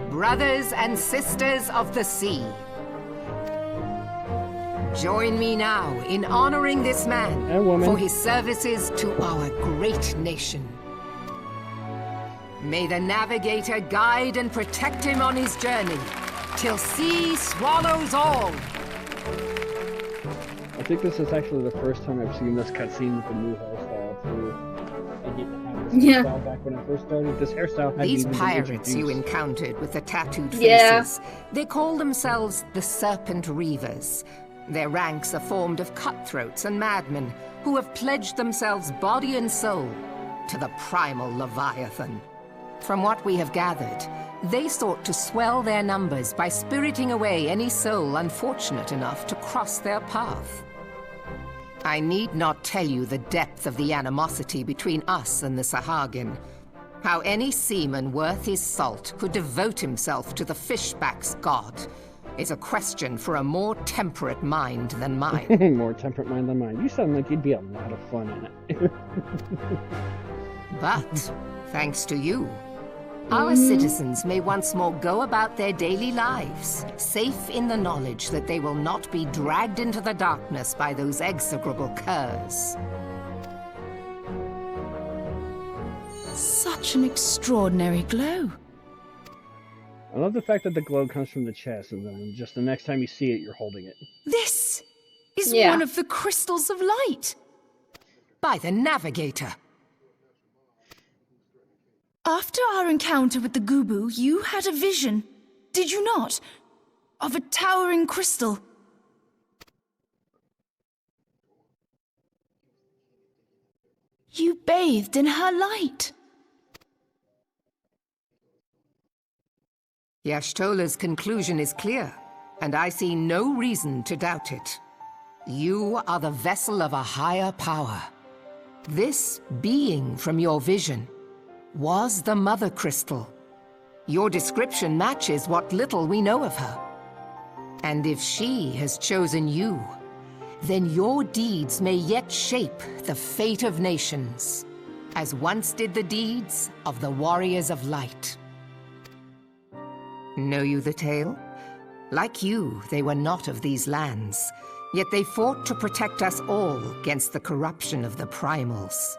Speaker 5: Brothers and sisters of the sea, join me now in honoring this man for his services to our great nation. May the navigator guide and protect him on his journey, till sea swallows all.
Speaker 1: I think this is actually the first time I've seen this cutscene with the new hairstyle too. I didn't have this hairstyle back when I first started. This hairstyle hadn't
Speaker 5: These
Speaker 1: even been
Speaker 5: pirates
Speaker 1: introduced.
Speaker 5: you encountered with the tattooed faces, they call themselves the Serpent Reavers. Their ranks are formed of cutthroats and madmen who have pledged themselves body and soul to the primal Leviathan. From what we have gathered, they sought to swell their numbers by spiriting away any soul unfortunate enough to cross their path. I need not tell you the depth of the animosity between us and the Sahagin. How any seaman worth his salt could devote himself to the fishback's god is a question for a more temperate mind than mine.
Speaker 1: More temperate mind than mine. You sound like you'd be a lot of fun in it.
Speaker 5: But, thanks to you, our citizens may once more go about their daily lives, safe in the knowledge that they will not be dragged into the darkness by those execrable curs.
Speaker 4: Such an extraordinary glow.
Speaker 1: I love the fact that the glow comes from the chest, and then just the next time you see it, you're holding it.
Speaker 4: This is
Speaker 2: Yeah.
Speaker 4: one of the crystals of light.
Speaker 5: By the Navigator!
Speaker 4: After our encounter with the Gubu, you had a vision, did you not? Of a towering crystal. You bathed in her light.
Speaker 5: Yashtola's conclusion is clear, and I see no reason to doubt it. You are the vessel of a higher power. This being from your vision was the Mother Crystal. Your description matches what little we know of her. And if she has chosen you, then your deeds may yet shape the fate of nations, as once did the deeds of the Warriors of Light. Know you the tale? Like you, they were not of these lands, yet they fought to protect us all against the corruption of the Primals.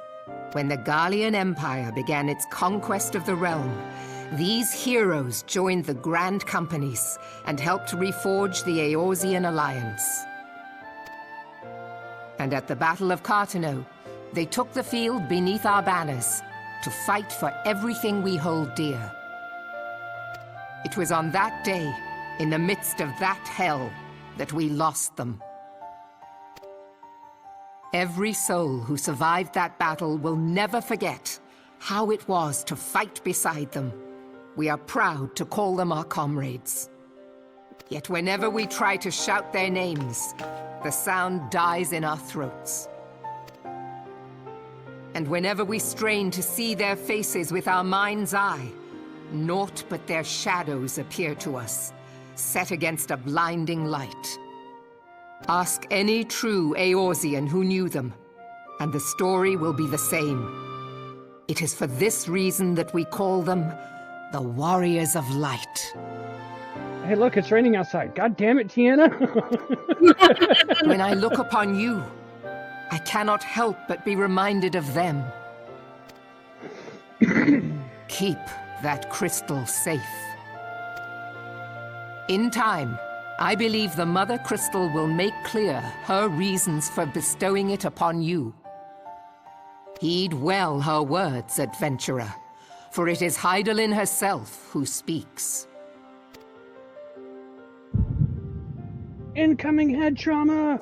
Speaker 5: When the Garlean Empire began its conquest of the realm, these heroes joined the Grand Companies and helped reforge the Eorzean Alliance. And at the Battle of Cartano, they took the field beneath our banners to fight for everything we hold dear. It was on that day, in the midst of that hell, that we lost them. Every soul who survived that battle will never forget how it was to fight beside them. We are proud to call them our comrades. Yet whenever we try to shout their names, the sound dies in our throats. And whenever we strain to see their faces with our mind's eye, naught but their shadows appear to us, set against a blinding light. Ask any true Eorzean who knew them, and the story will be the same. It is for this reason that we call them the Warriors of Light.
Speaker 1: Hey, look, it's raining outside. God damn it, Tiana!
Speaker 5: When I look upon you, I cannot help but be reminded of them. Keep that crystal safe. In time, I believe the Mother Crystal will make clear her reasons for bestowing it upon you. Heed well her words, adventurer, for it is Hydaelyn herself who speaks.
Speaker 1: Incoming head trauma!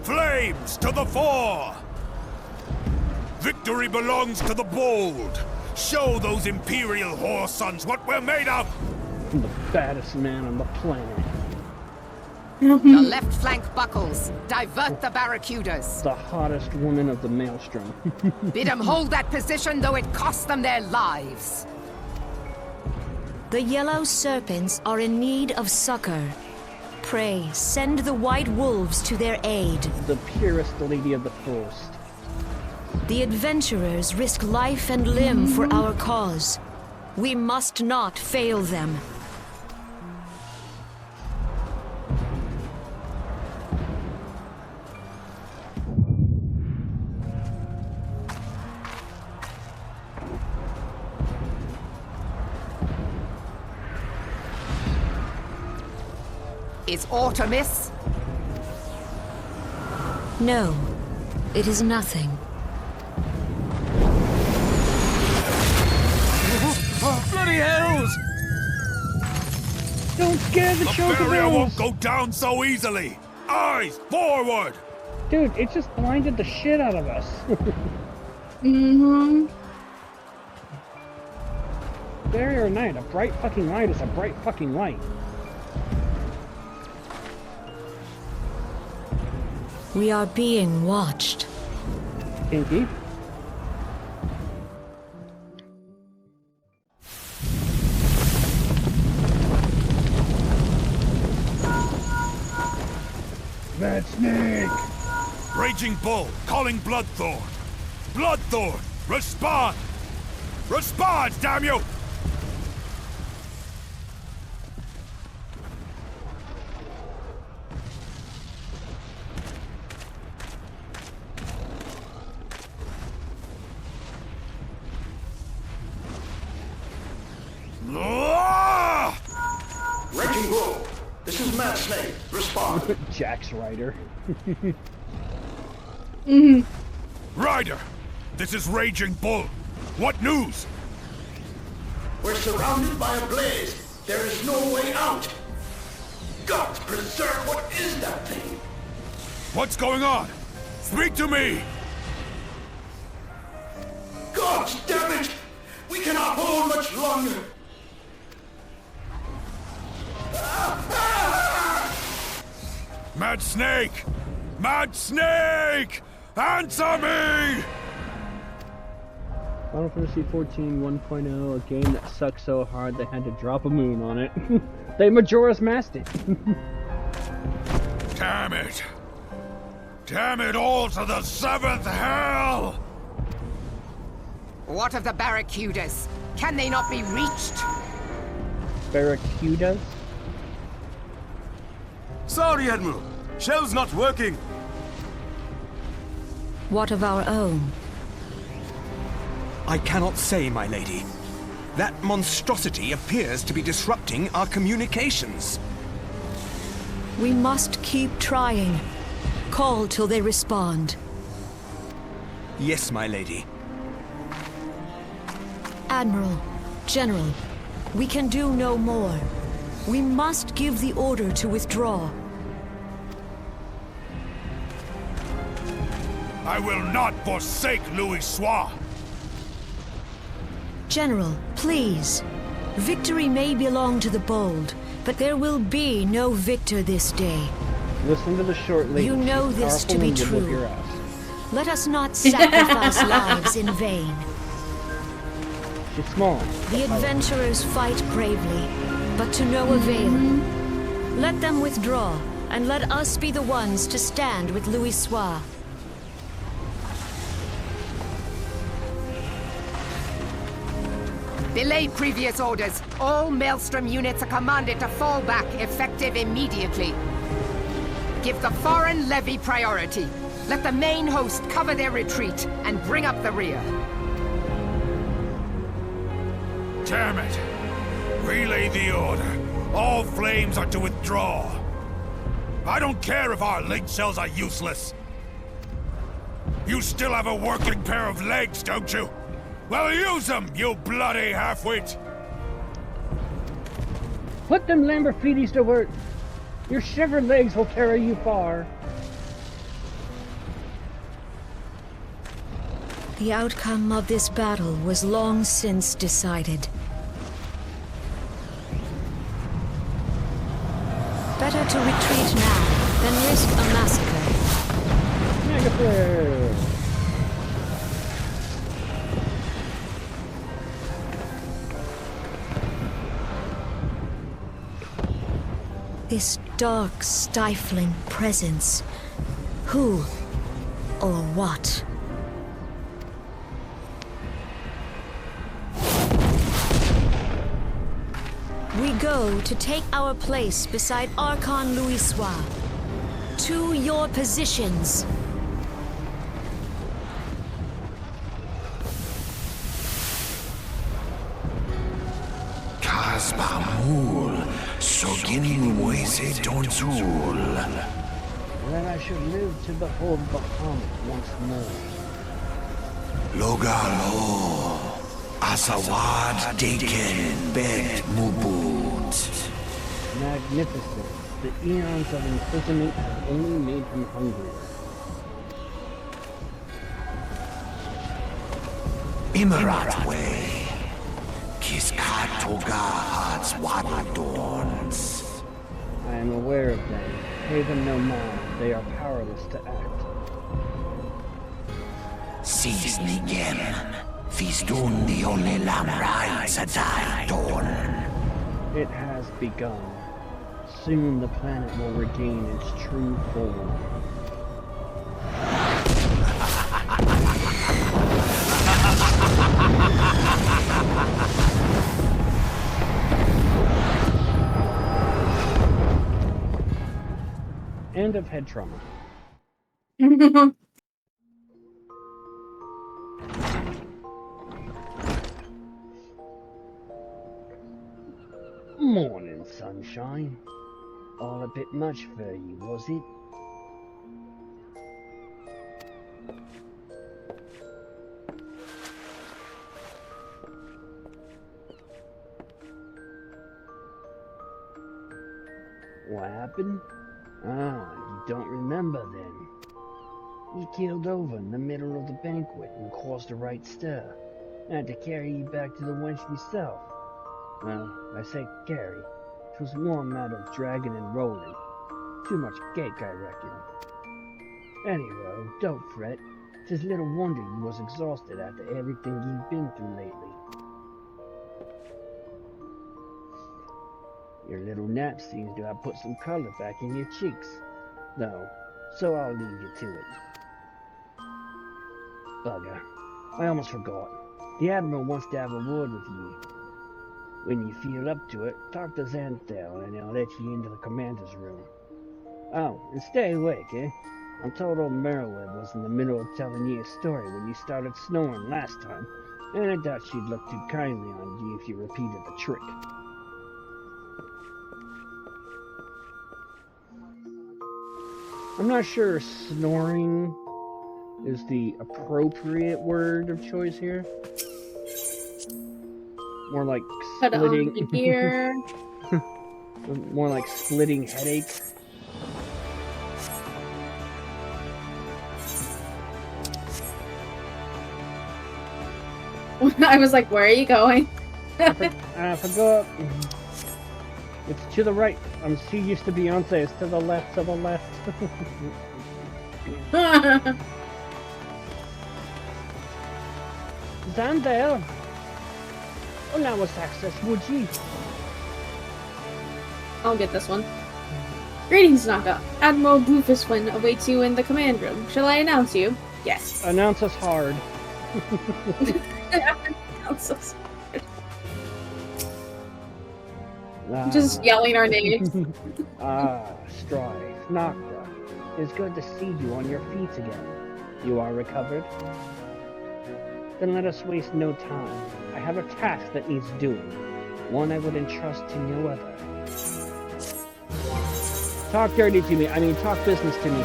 Speaker 7: Flames to the fore! Victory belongs to the bold! Show those Imperial whore sons what we're made of!
Speaker 1: I'm the baddest man on the planet.
Speaker 5: The left flank buckles. Divert the barracudas.
Speaker 1: The hottest woman of the Maelstrom.
Speaker 5: Bid them hold that position, though it cost them their lives.
Speaker 8: The yellow serpents are in need of succor. Pray, send the white wolves to their aid.
Speaker 1: The purest lady of the forest.
Speaker 8: The adventurers risk life and limb for our cause. We must not fail them.
Speaker 5: Is aught amiss?
Speaker 8: No, it is nothing.
Speaker 9: Bloody hells!
Speaker 1: Don't scare the
Speaker 7: barrier won't
Speaker 1: chocobos!
Speaker 7: go down so easily! Eyes forward!
Speaker 1: Dude, it just blinded the shit out of us.
Speaker 2: Mm-hmm.
Speaker 1: Barrier or night, a bright fucking light is a bright fucking light.
Speaker 8: We are being watched.
Speaker 1: Kinky. Mad Snake!
Speaker 7: Raging Bull, calling Bloodthorn! Bloodthorn, respond! Respond, damn you!
Speaker 10: Raging Bull, this is Mad Snake. Respond.
Speaker 1: Jack's Rider.
Speaker 7: Ryder, this is Raging Bull. What news?
Speaker 10: We're surrounded by a blaze. There is no way out. God preserve, what is that thing?
Speaker 7: What's going on? Speak to me!
Speaker 10: God damn it! We cannot hold much longer.
Speaker 7: Mad Snake! Mad Snake! Answer me!
Speaker 1: Final Fantasy 14 1.0, a game that sucks so hard they had to drop a moon on it. They Majora's Masked it.
Speaker 7: Damn it! Damn it all to the 7th hell!
Speaker 5: What of the barracudas? Can they not be reached?
Speaker 1: Barracudas?
Speaker 9: Sorry, Admiral. Shell's not working.
Speaker 8: What of our own?
Speaker 9: I cannot say, my lady. That monstrosity appears to be disrupting our communications.
Speaker 8: We must keep trying. Call till they respond.
Speaker 9: Yes, my lady.
Speaker 8: Admiral, General, we can do no more. We must give the order to withdraw.
Speaker 7: I will not forsake Louis Soir!
Speaker 8: General, please. Victory may belong to the bold, but there will be no victor this day.
Speaker 1: Listen to the short lady.
Speaker 8: You know
Speaker 1: She's
Speaker 8: this to
Speaker 1: powerful
Speaker 8: be
Speaker 1: and will whip
Speaker 8: true.
Speaker 1: your ass.
Speaker 8: Let us not sacrifice lives in vain.
Speaker 1: She's small.
Speaker 8: The adventurers fight bravely, but to no avail. Let them withdraw, and let us be the ones to stand with Louis Soir.
Speaker 5: Belay previous orders. All Maelstrom units are commanded to fall back, effective immediately. Give the foreign levy priority. Let the main host cover their retreat and bring up the rear.
Speaker 7: Damn it! Relay the order. All flames are to withdraw. I don't care if our link cells are useless. You still have a working pair of legs, don't you? Well, use them, you bloody half-wit!
Speaker 1: Put them Lamborghinis to work. Your shivered legs will carry you far.
Speaker 8: The outcome of this battle was long since decided. Better to retreat now than risk a massacre.
Speaker 1: Mega flare.
Speaker 8: This dark, stifling presence. Who or what? We go to take our place beside Archon Louis Soir. To your positions.
Speaker 10: Kasbamul, Sogin Wese Donzul.
Speaker 1: Then I should live to behold Bahamut once more.
Speaker 10: Logalo. Asawad Deken Bet Mubut.
Speaker 1: Magnificent. The eons of imprisonment have only made him hungrier.
Speaker 10: Imarat Way. Kiskatoga Hearts Wadadorns.
Speaker 1: I am aware of them. Pay them no mind. They are powerless to act.
Speaker 10: Seize Nigem. Feastun the only Lamrai Sadai Dorn.
Speaker 1: It has begun. Soon the planet will regain its true form. End of head trauma. Morning, sunshine. All a bit much for you, was it? What happened? Ah, you don't remember then. You keeled over in the middle of the banquet and caused a right stir. I had to carry you back to the wench myself. Well, I say carry. 'Twas more a matter of dragging and rolling. Too much cake, I reckon. Anyway, don't fret. 'Tis little wonder you was exhausted after everything you've been through lately. Your little nap seems to have put some color back in your cheeks. No, so I'll leave you to it. Bugger. I almost forgot. The Admiral wants to have a word with you. When you feel up to it, talk to Xanthel and he'll let you into the commander's room. Oh, and stay awake, eh? I'm told old Merriweather was in the middle of telling you a story when you started snoring last time, and I doubt she'd look too kindly on you if you repeated the trick. I'm not sure snoring is the appropriate word of choice here. More like splitting.
Speaker 2: Put on the gear.
Speaker 1: More like splitting headache.
Speaker 2: I was like, where are you going?
Speaker 1: I forgot. It's to the right. I'm too used to Beyonce. It's to the left, to the left. Xandel! Allow us access, would ye?
Speaker 2: I'll get this one. Greetings, Naka. Admiral Bluefistwind awaits you in the command room. Shall I announce you? Yes.
Speaker 1: Announce us hard.
Speaker 2: Announce us hard. Just yelling our names.
Speaker 1: Strife, Naka. It's good to see you on your feet again. You are recovered? Then let us waste no time. I have a task that needs doing. One I would entrust to no other. Talk dirty to me. I mean, talk business to me.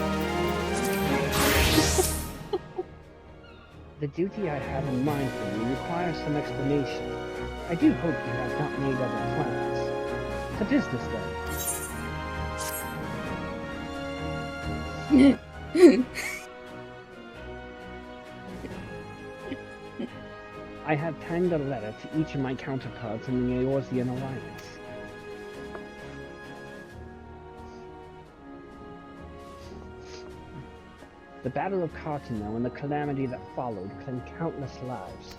Speaker 1: The duty I have in mind for you requires some explanation. I do hope you have not made other plans. To business, then. I have penned a letter to each of my counterparts in the Eorzean Alliance. The Battle of Cartino and the calamity that followed claimed countless lives.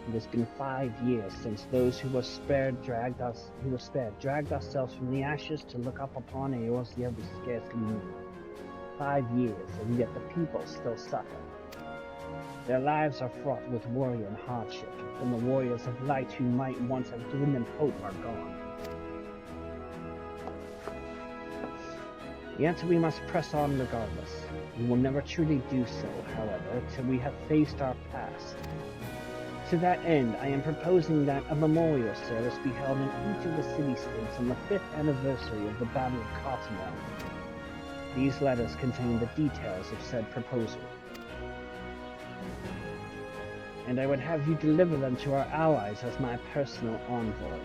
Speaker 1: It has been 5 years since those who were spared dragged ourselves from the ashes to look up upon Eorzea we scarcely knew. 5 years, and yet the people still suffer. Their lives are fraught with worry and hardship, and the warriors of light who might once have given them hope are gone. Yet we must press on regardless. We will never truly do so, however, till we have faced our past. To that end, I am proposing that a memorial service be held in each of the city-states on the 5th anniversary of the Battle of Cartino. These letters contain the details of said proposal. and I would have you deliver them to our allies as my personal envoy.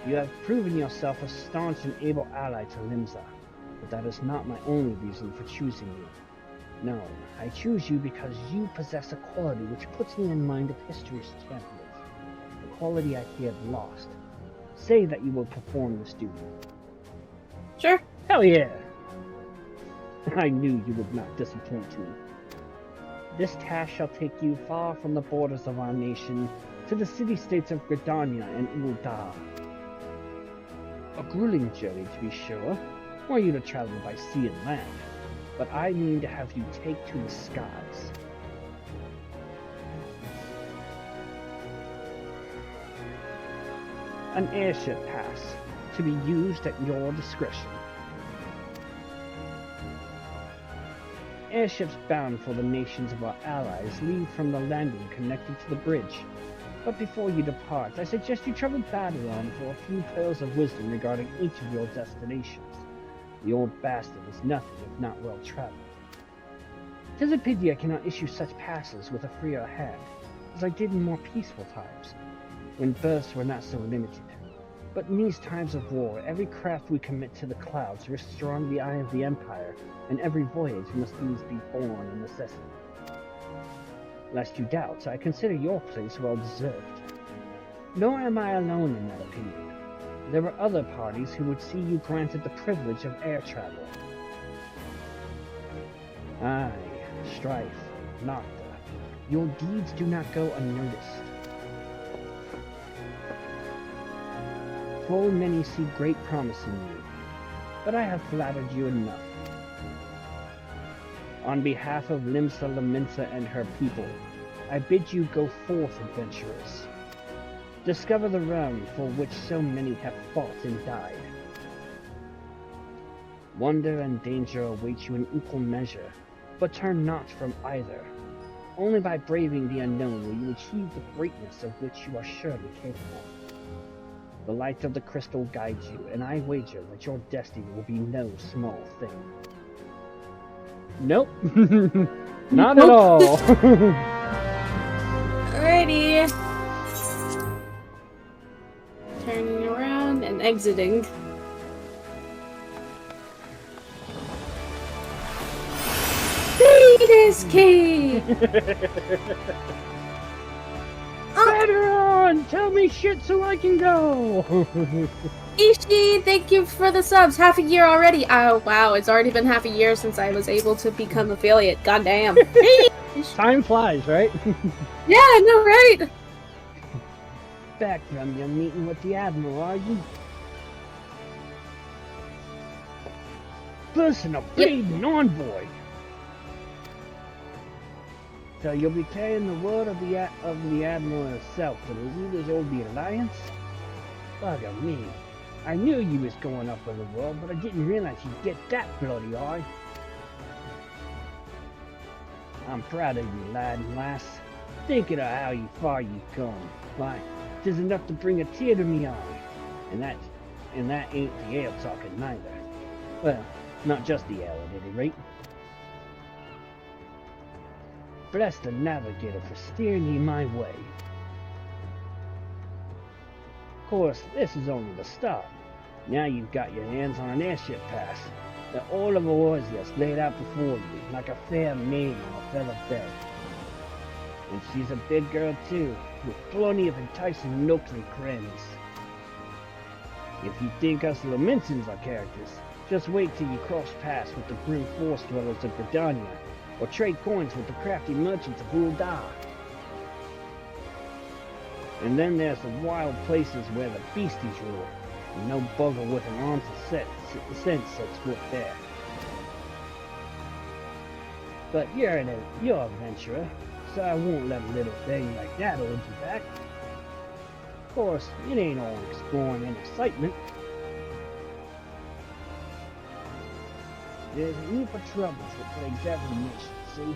Speaker 1: You have proven yourself a staunch and able ally to Limsa, but that is not my only reason for choosing you. No, I choose you because you possess a quality which puts me in mind of history's champions, a quality I feared lost. Say that you will perform this duty.
Speaker 2: Sure.
Speaker 1: Hell yeah! I knew you would not disappoint me. This task shall take you far from the borders of our nation to the city-states of Gridania and Ul'dah. A grueling journey, to be sure, for you to travel by sea and land, but I mean to have you take to the skies. An airship pass, to be used at your discretion. Airships bound for the nations of our allies leave from the landing connected to the bridge. But before you depart, I suggest you travel Babylon for a few pearls of wisdom regarding each of your destinations. The old bastard is nothing if not well traveled. 'Tis a pity I cannot issue such passes with a freer hand, as I did in more peaceful times, when berths were not so limited. But in these times of war, every craft we commit to the clouds risks drawing the eye of the Empire, and every voyage must needs be borne a necessity. Lest you doubt, I consider your place well deserved. Nor am I alone in that opinion. There are other parties who would see you granted the privilege of air travel. Aye, Strife, Nocta, your deeds do not go unnoticed. Full many see great promise in you, but I have flattered you enough. On behalf of Limsa Laminsa and her people, I bid you go forth, adventurers. Discover the realm for which so many have fought and died. Wonder and danger await you in equal measure, but turn not from either. Only by braving the unknown will you achieve the greatness of which you are surely capable. The light of the crystal guides you, and I wager that your destiny will be no small thing. Nope. Not at all.
Speaker 2: Alrighty. Turning around and exiting. This key!
Speaker 1: Veteran, tell me shit so I can go!
Speaker 2: Ishi, thank you for the subs. Half a year already. Oh, wow. It's already been half a year since I was able to become affiliate. Goddamn.
Speaker 1: Time flies, right?
Speaker 2: Yeah, I know, right?
Speaker 1: Back from your meeting with the Admiral, are you? Personal bleeding envoy! So you'll be carrying the word of the Admiral herself to the leaders of the Alliance? Bugger me. I knew you was going up in the world, but I didn't realize you'd get that bloody high. I'm proud of you, lad and lass. Thinking of how far you've come. Why, 'tis enough to bring a tear to me eye. And that ain't the ale talking neither. Well, not just the ale at any rate. Bless the navigator for steering ye my way. Of course, this is only the start. Now you've got your hands on an airship pass that all of Eorzeus laid out before you, like a fair maid on a feather bed. And she's a big girl too, with plenty of enticing nooks and crannies. If you think us Laminsons are characters, just wait till you cross paths with the grim forest dwellers of Gridania, or trade coins with the crafty merchants of Ul'dah. And then there's the wild places where the beasties rule, and no bugger with an arm to sense sets foot there. But you're an adventurer, so I won't let a little thing like that hold you back. Of course, it ain't all exploring and excitement. There's a heap of troubles that plagues every nation, see?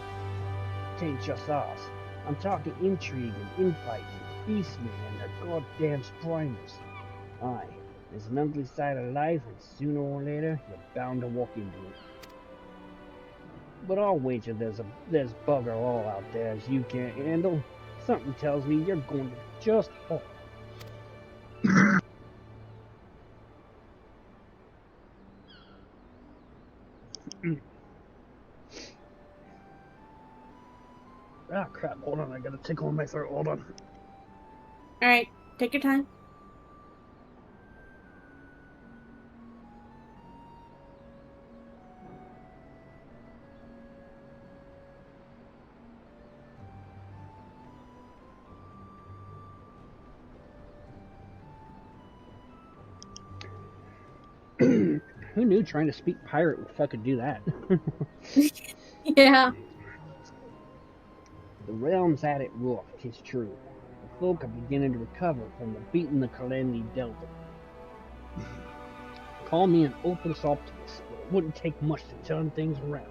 Speaker 1: It ain't just ours. I'm talking intrigue and infighting, beastmen and their goddamn spriners. Aye, there's an ugly side of life, and sooner or later, you're bound to walk into it. But I'll wager there's bugger all out there as you can't handle. Something tells me you're going to just fall. Ah, crap. Hold on. I got a tickle in my throat. Hold on.
Speaker 2: Alright, take your time.
Speaker 1: Who knew trying to speak pirate would fucking do that?
Speaker 2: Yeah.
Speaker 1: The realm's at it rough, 'tis true. The folk are beginning to recover from the beating the calamity dealt them. Call me an hopeless optimist, but it wouldn't take much to turn things around.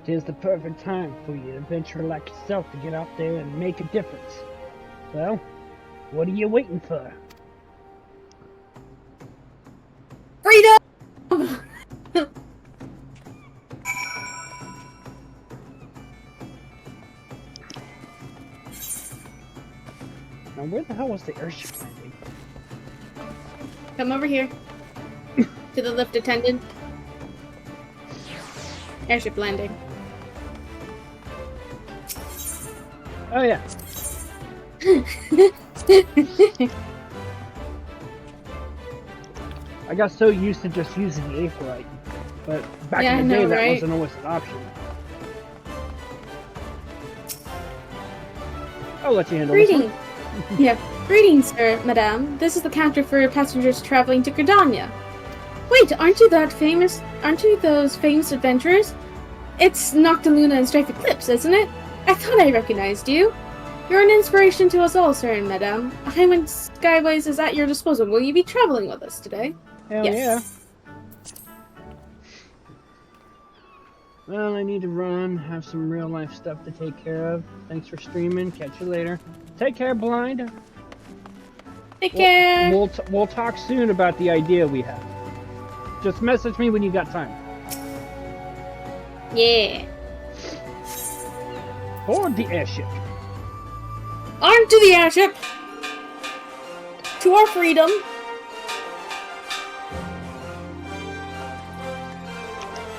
Speaker 1: Tis the perfect time for you, an adventurer like yourself, to get out there and make a difference. Well, what are you waiting for?
Speaker 2: Freedom!
Speaker 1: Now, where the hell was the airship landing?
Speaker 2: Come over here. To the lift attendant. Airship landing.
Speaker 1: Oh, yeah. I got so used to just using the A flight, but back in the day, that wasn't always an option. I'll let you handle this one.
Speaker 2: Yeah. Greetings, sir, madame. This is the counter for passengers traveling to Gridania. Wait, aren't you those famous adventurers? It's Noctiluna and Strife Eclipse, isn't it? I thought I recognized you. You're an inspiration to us all, sir and madame. Highwind Skyways is at your disposal. Will you be traveling with us today?
Speaker 1: Hell yeah. Well, I need to run, have some real life stuff to take care of. Thanks for streaming. Catch you later. Take care, Blind.
Speaker 2: Take care.
Speaker 1: We'll talk soon about the idea we have. Just message me when you got time.
Speaker 2: Yeah.
Speaker 1: Board the airship.
Speaker 2: On to the airship. To our freedom.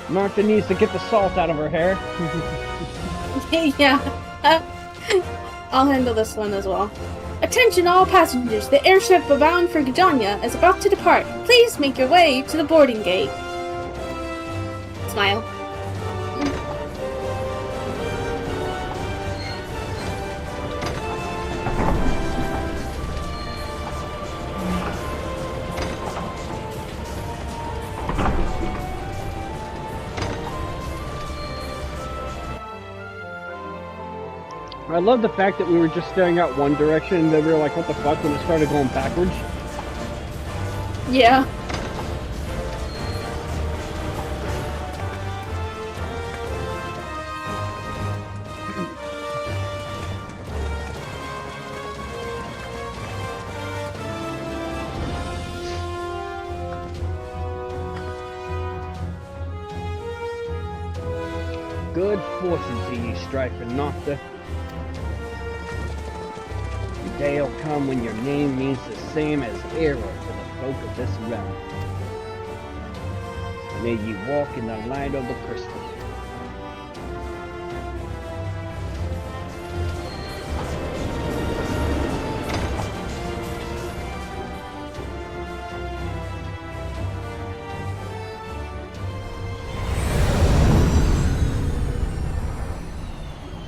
Speaker 1: Martha needs to get the salt out of her hair.
Speaker 2: Yeah. I'll handle this one as well. Attention all passengers, the airship bound for Gridania is about to depart. Please make your way to the boarding gate. Smile.
Speaker 1: I love the fact that we were just staring out one direction and then we were like, what the fuck, when it started going backwards.
Speaker 2: Yeah.
Speaker 1: Good fortune to you, Strife and Nocta. The day will come when your name means the same as error to the folk of this realm. May you walk in the light of the crystal.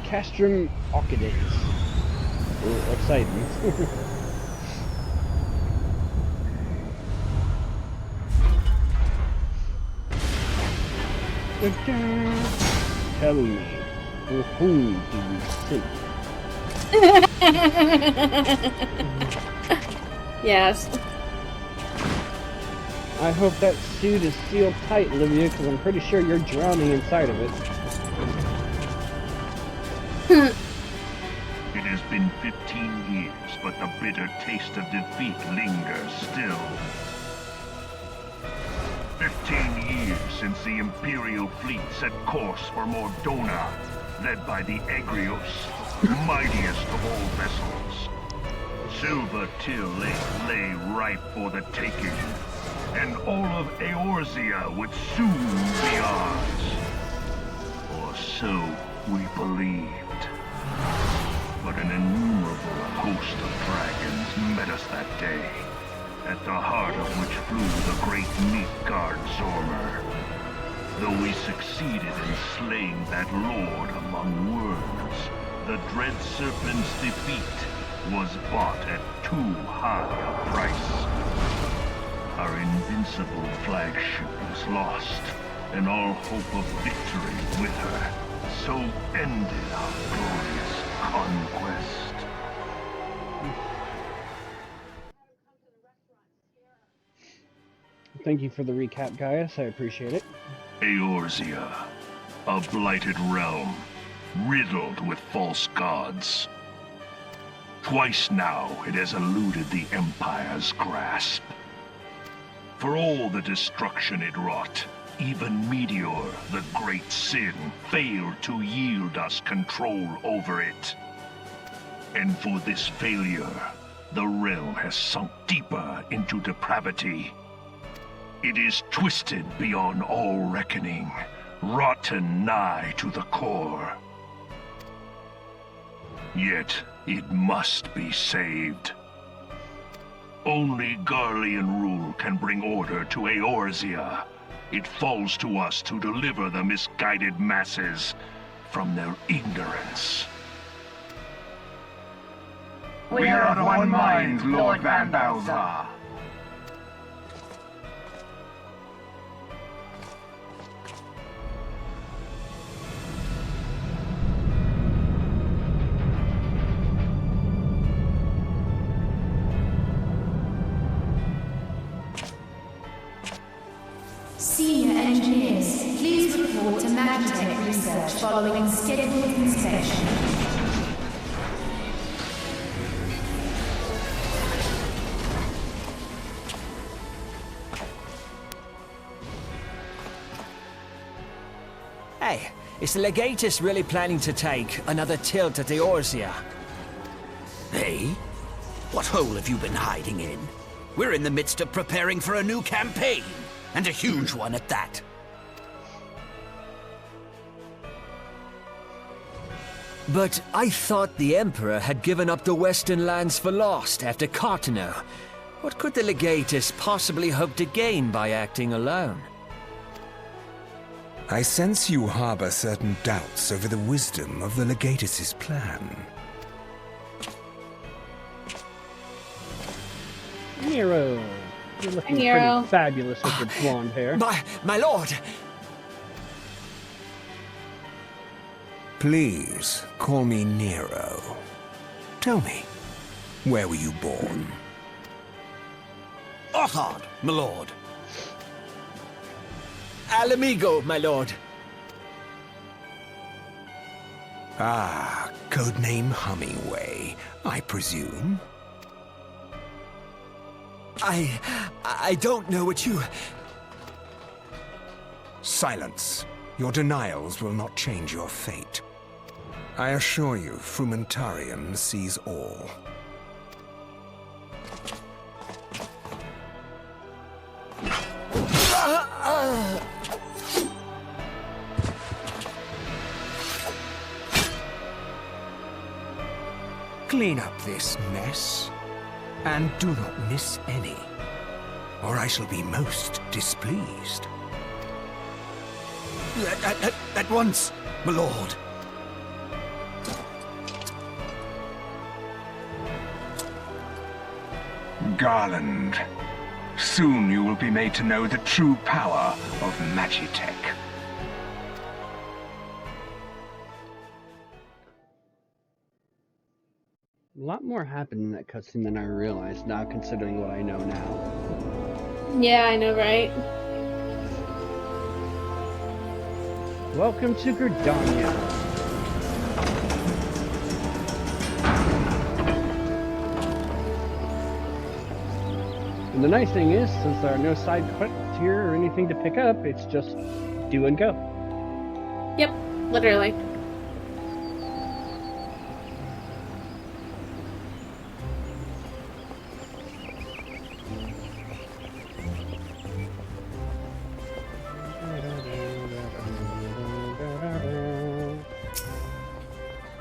Speaker 1: Castrum Orchidates. Ooh, exciting. Tell me, for whom do you seek?
Speaker 2: Yes.
Speaker 1: I hope that suit is sealed tight, Olivia, because I'm pretty sure you're drowning inside of it.
Speaker 11: It has been 15 years, but the bitter taste of defeat lingers still. 15 years since the Imperial fleet set course for Mordona, led by the Egrios, mightiest of all vessels. Silver Till lay ripe for the taking, and all of Eorzea would soon be ours. Or so we believed. But an innumerable host of dragons met us that day, at the heart of which flew the great Midgard Zormer. Though we succeeded in slaying that lord among worms, the dread serpent's defeat was bought at too high a price. Our invincible flagship was lost, and all hope of victory with her. So ended our glorious conquest.
Speaker 1: Thank you for the recap, Gaius. I appreciate it.
Speaker 11: Eorzea, a blighted realm, riddled with false gods. Twice now it has eluded the Empire's grasp. For all the destruction it wrought, even Meteor, the great sin, failed to yield us control over it. And for this failure, the realm has sunk deeper into depravity. It is twisted beyond all reckoning, rotten nigh to the core. Yet, it must be saved. Only Garlean rule can bring order to Eorzea. It falls to us to deliver the misguided masses from their ignorance.
Speaker 10: We are of one mind, Lord Van Balthar.
Speaker 4: Senior engineers, please report to Magitech research following scheduled inspection.
Speaker 12: Hey, is the Legatus really planning to take another tilt at Eorzea?
Speaker 10: Hey? What hole have you been hiding in? We're in the midst of preparing for a new campaign, and a huge one at that.
Speaker 12: But I thought the Emperor had given up the Western lands for lost after Cartano. What could the Legatus possibly hope to gain by acting alone?
Speaker 9: I sense you harbor certain doubts over the wisdom of the Legatus's plan.
Speaker 1: Nero, you're looking
Speaker 2: Nero.
Speaker 1: pretty fabulous with your blonde hair.
Speaker 12: My lord!
Speaker 9: Please, call me Nero. Tell me, where were you born?
Speaker 10: Othard, my lord.
Speaker 12: Alamigo, my lord.
Speaker 9: Ah, codename Hummingway, I presume.
Speaker 12: I don't know what you...
Speaker 9: Silence. Your denials will not change your fate. I assure you, Frumentarium sees all. Clean up this mess, and do not miss any, or I shall be most displeased.
Speaker 10: At once, my lord.
Speaker 9: Garland, soon you will be made to know the true power of Magitech.
Speaker 1: A lot more happened in that cutscene than I realized now, considering what I know now.
Speaker 2: Yeah, I know, right?
Speaker 1: Welcome to Gridania. And the nice thing is, since there are no side quests here or anything to pick up, it's just do and go.
Speaker 2: Yep, literally.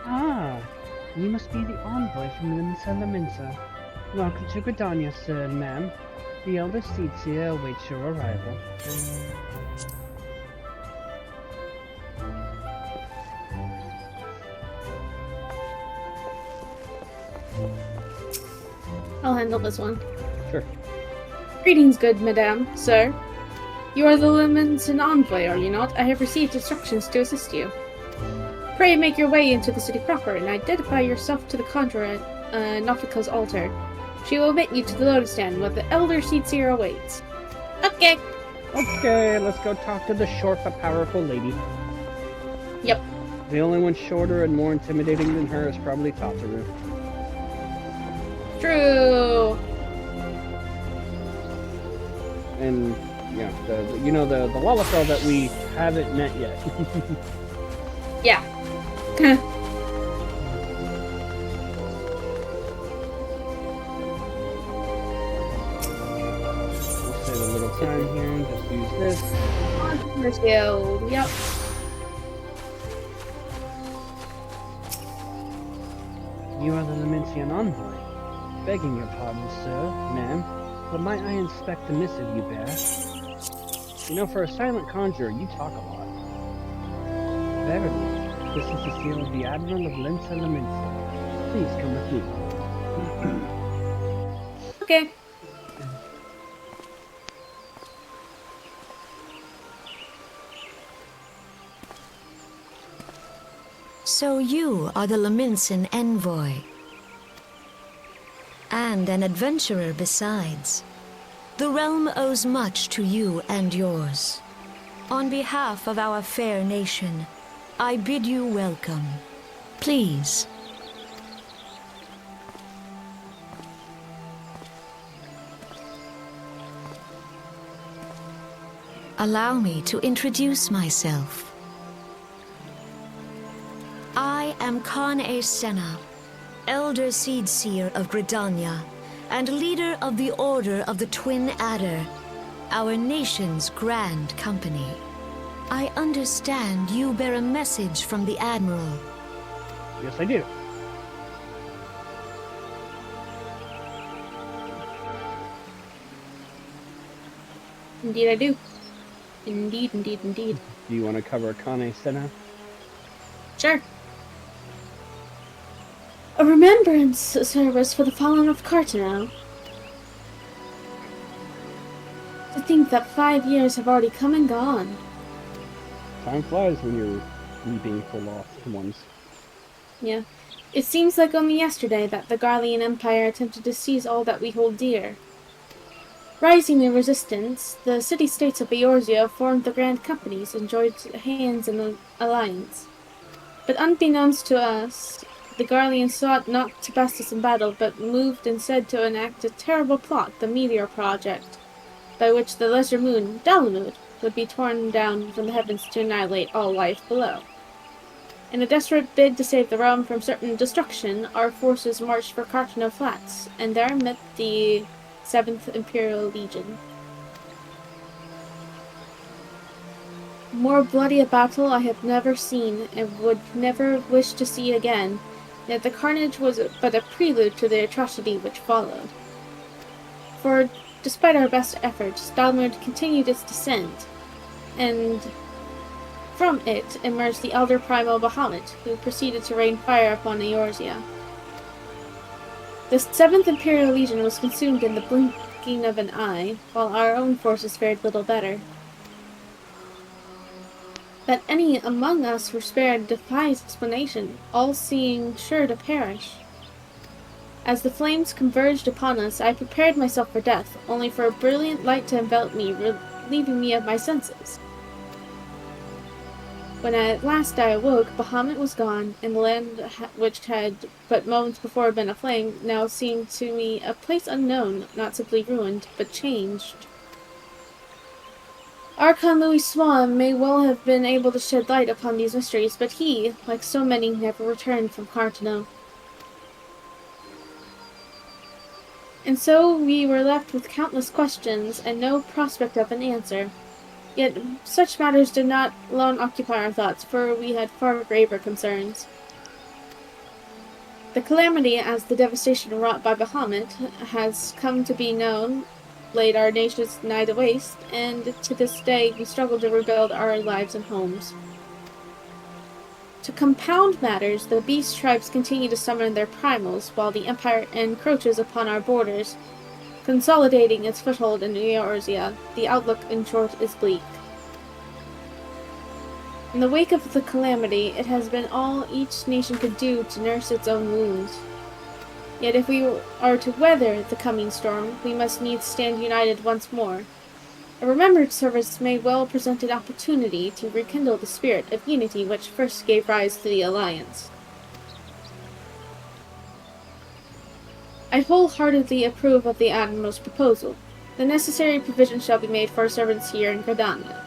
Speaker 1: Ah, you must be the envoy from Limsa. Welcome to Gridania, sir and ma'am. The elder Zelsisi awaits your arrival.
Speaker 2: I'll handle this one.
Speaker 1: Sure.
Speaker 2: Greetings, good madame, sir. You are the Liminson envoy, are you not? I have received instructions to assist you. Pray make your way into the city proper and identify yourself to the conjurer at Naufika's altar. She will admit you to the lotus stand where the elder Zelsisi awaits. Okay.
Speaker 1: Okay, let's go talk to the short but powerful lady.
Speaker 2: Yep.
Speaker 1: The only one shorter and more intimidating than her is probably Tataru.
Speaker 2: True.
Speaker 1: And yeah, the Lalafell that we haven't met yet.
Speaker 2: Yeah.
Speaker 1: We'll save a little time here and just use this.
Speaker 2: Shield. Yep.
Speaker 1: You are the Liminsian envoy. Begging your pardon, sir, ma'am, but might I inspect the missive you bear? You know, for a silent conjurer, you talk a lot. Verily, this is the seal of the Admiral of Limsa. Please come with me.
Speaker 2: Okay.
Speaker 8: So you are the Liminson envoy. And an adventurer besides. The realm owes much to you and yours. On behalf of our fair nation, I bid you welcome. Please. Allow me to introduce myself. I am Khan-e Senna, Elder Seedseer of Gridania, and leader of the Order of the Twin Adder, our nation's grand company. I understand you bear a message from the Admiral.
Speaker 1: Yes, I do.
Speaker 2: Indeed I do. Indeed, indeed, indeed.
Speaker 1: Do you want to cover Kane Senna?
Speaker 2: Sure. A remembrance service for the fallen of Cartano. To think that 5 years have already come and gone.
Speaker 1: Time flies when you're weeping for lost ones.
Speaker 2: Yeah. It seems like only yesterday that the Garlean Empire attempted to seize all that we hold dear. Rising in resistance, the city-states of Eorzea formed the Grand Companies and joined hands in an alliance. But unbeknownst to us, the Garleans sought not to best us in battle, but moved instead to enact a terrible plot, the Meteor Project, by which the lesser moon, Dalamud, would be torn down from the heavens to annihilate all life below. In a desperate bid to save the realm from certain destruction, our forces marched for Cartano Flats, and there met the 7th Imperial Legion. More bloody a battle I have never seen, and would never wish to see again, yet the carnage was but a prelude to the atrocity which followed. For, despite our best efforts, Dalamud continued its descent, and from it emerged the elder primal Bahamut, who proceeded to rain fire upon Eorzea. The 7th Imperial Legion was consumed in the blinking of an eye, while our own forces fared little better. That any among us were spared defies explanation, all seeing sure to perish. As the flames converged upon us, I prepared myself for death, only for a brilliant light to envelop me, relieving me of my senses. When at last I awoke, Bahamut was gone, and the land which had but moments before been aflame now seemed to me a place unknown, not simply ruined, but changed. Archon Louis Swan may well have been able to shed light upon these mysteries, but he, like so many, never returned from Cartano. And so we were left with countless questions and no prospect of an answer. Yet such matters did not alone occupy our thoughts, for we had far graver concerns. The calamity, as the devastation wrought by Bahamut, has come to be known, laid our nations nigh to waste, and to this day we struggle to rebuild our lives and homes. To compound matters, the beast tribes continue to summon their primals, while the Empire encroaches upon our borders, consolidating its foothold in Eorzea. The outlook, in short, is bleak. In the wake of the calamity, it has been all each nation could do to nurse its own wounds. Yet if we are to weather the coming storm, we must needs stand united once more. A remembered service may well present an opportunity to rekindle the spirit of unity which first gave rise to the Alliance. I wholeheartedly approve of the Admiral's proposal. The necessary provision shall be made for our servants here in Gridania.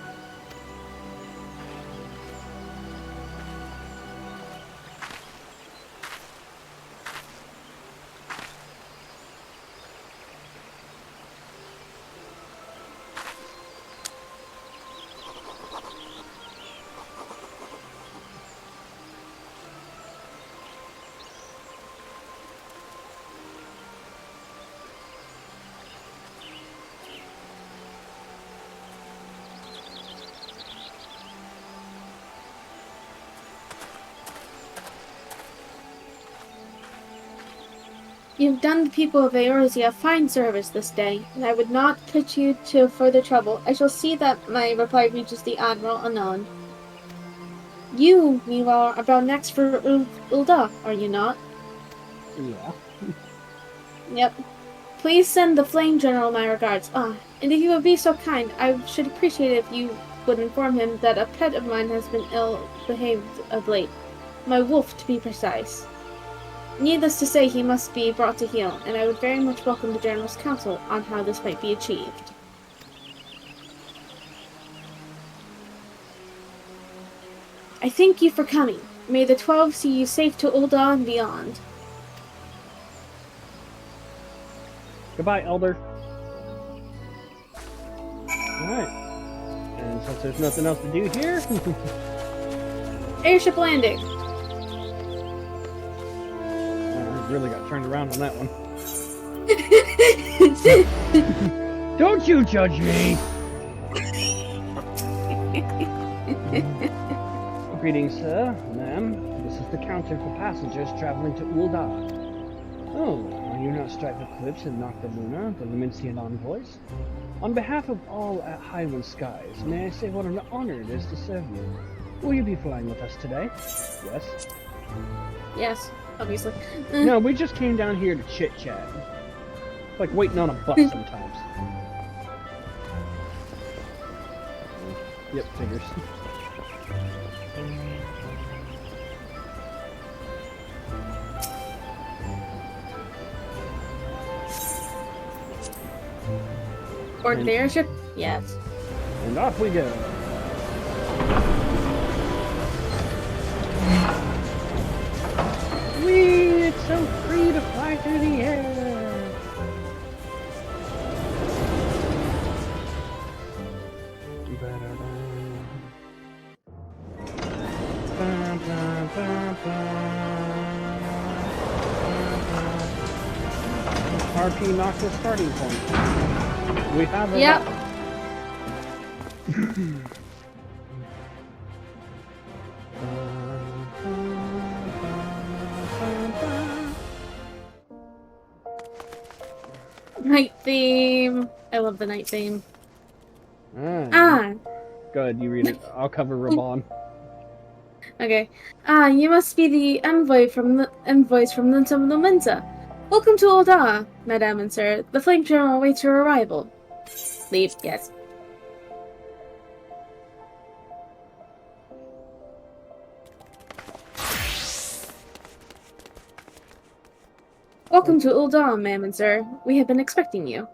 Speaker 2: You have done the people of Eorzea a fine service this day, and I would not put you to further trouble. I shall see that my reply reaches the Admiral anon. You, meanwhile, are bound next for Ul'dah, are you not?
Speaker 1: Yeah.
Speaker 2: Yep. Please send the Flame General my regards. And if you would be so kind, I should appreciate it if you would inform him that a pet of mine has been ill-behaved of late. My wolf, to be precise. Needless to say, he must be brought to heel, and I would very much welcome the General's counsel on how this might be achieved. I thank you for coming. May the 12 see you safe to Ul'dah and beyond.
Speaker 1: Goodbye, Elder. Alright. And since there's nothing else to do here...
Speaker 2: Airship landing!
Speaker 1: I really got turned around on that one. Don't you judge me! Greetings, sir, ma'am. This is the counter for passengers traveling to Ul'dah. Oh, are you not Strife Eclipse and Noctiluna, the Lumincian envoys? On behalf of all at Highland Skies, may I say what an honor it is to serve you. Will you be flying with us today? Yes?
Speaker 2: Yes, obviously.
Speaker 1: No, we just came down here to chit-chat. Like waiting on a bus sometimes. Yep, figures.
Speaker 2: Board the airship? Yes.
Speaker 1: And off we go. Whee! It's so free to fly through the air! RP knocked the starting point. We have it.
Speaker 2: Yep. Night theme. I love the night theme.
Speaker 1: Good, you read it. I'll cover Raban.
Speaker 2: Okay. You must be the envoys from the Luminza. Welcome to Ul'dah, Madame and Sir. The Flame General awaits your arrival. Leave, yes. Welcome to Ul'dah, ma'am and sir. We have been expecting you.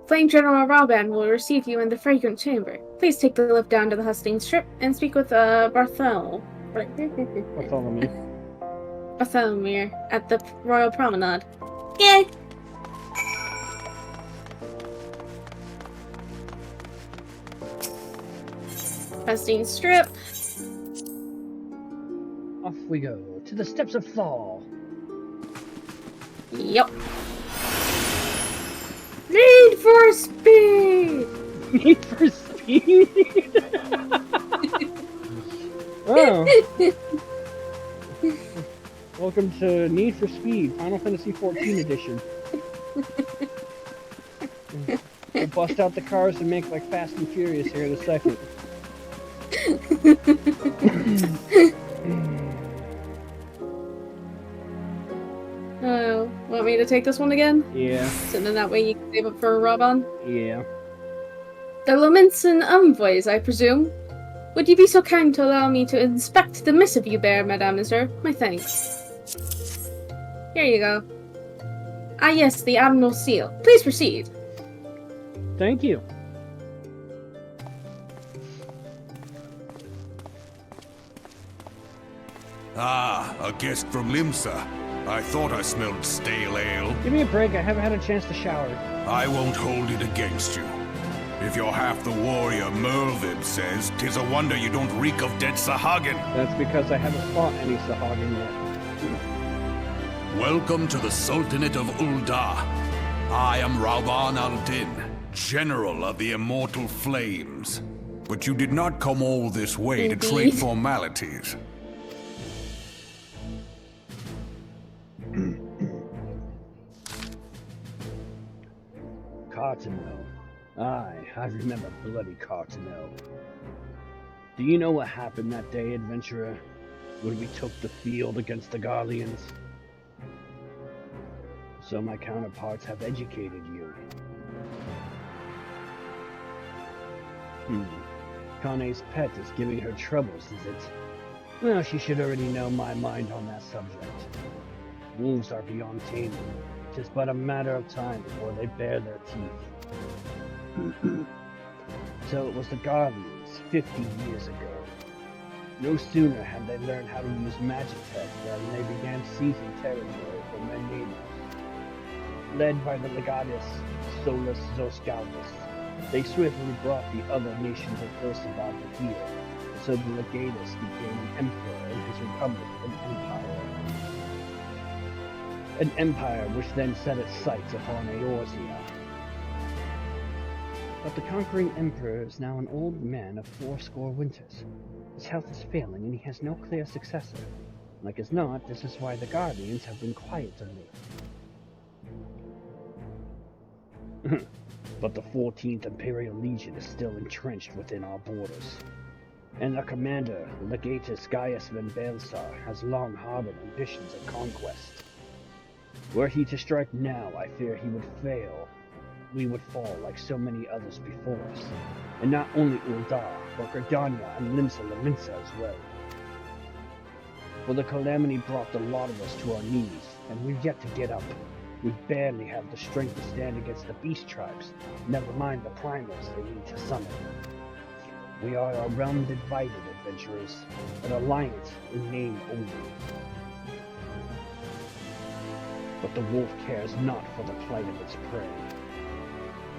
Speaker 2: Flame General Rauban will receive you in the fragrant chamber. Please take the lift down to the hustling strip and speak with Bartholomew at the Royal Promenade. Yeah. Hustling strip.
Speaker 1: Off we go to the steps of Fall.
Speaker 2: Yep. Need for speed!
Speaker 1: Need for speed? Oh. Welcome to Need for Speed, Final Fantasy XIV edition. We'll bust out the cars and make like Fast and Furious here in a second.
Speaker 2: Want me to take this one again?
Speaker 1: Yeah.
Speaker 2: So then that way you can save up for Rauban?
Speaker 1: Yeah.
Speaker 2: The laments and envoys, I presume. Would you be so kind to allow me to inspect the missive you bear, Madame Sir? My thanks. Here you go. Ah yes, the Admiral's seal. Please proceed.
Speaker 1: Thank you.
Speaker 7: Ah, a guest from Limsa. I thought I smelled stale ale.
Speaker 1: Give me a break, I haven't had a chance to shower.
Speaker 7: I won't hold it against you. If you're half the warrior Merlvib says, 'tis a wonder you don't reek of dead Sahagin.
Speaker 1: That's because I haven't fought any Sahagin yet.
Speaker 7: Welcome to the Sultanate of Ul'dah. I am Rauban al-Din, General of the Immortal Flames. But you did not come all this way to trade formalities.
Speaker 1: Cartano. I remember bloody Cartano. Do you know what happened that day, adventurer, when we took the field against the Garleans? So my counterparts have educated you. Kane's pet is giving her troubles, is it? Well, she should already know my mind on that subject. Wolves are beyond taming. It is but a matter of time before they bare their teeth. So it was the Garleans 50 years ago. No sooner had they learned how to use Magitech than they began seizing territory from their neighbors. Led by the Legatus Solus Zoscaldus, they swiftly brought the other nations of Ursabad to heel, so the Legatus became an emperor in his republic, an empire. An empire which then set its sights upon Eorzea. But the conquering emperor is now an old man of 80 winters. His health is failing and he has no clear successor. Like as not, this is why the Guardians have been quiet of late. But the 14th Imperial Legion is still entrenched within our borders. And their commander, Legatus Gaius Van Baelsar, has long harbored ambitions of conquest. Were he to strike now, I fear he would fail. We would fall like so many others before us. And not only Ul'dah, but Gridania and Limsa Laminsa as well. For the calamity brought the lot of us to our knees, and we've yet to get up. We barely have the strength to stand against the beast tribes, never mind the primals they need to summon. We are a realm divided, adventurers, an alliance in name only. But the wolf cares not for the plight of its prey.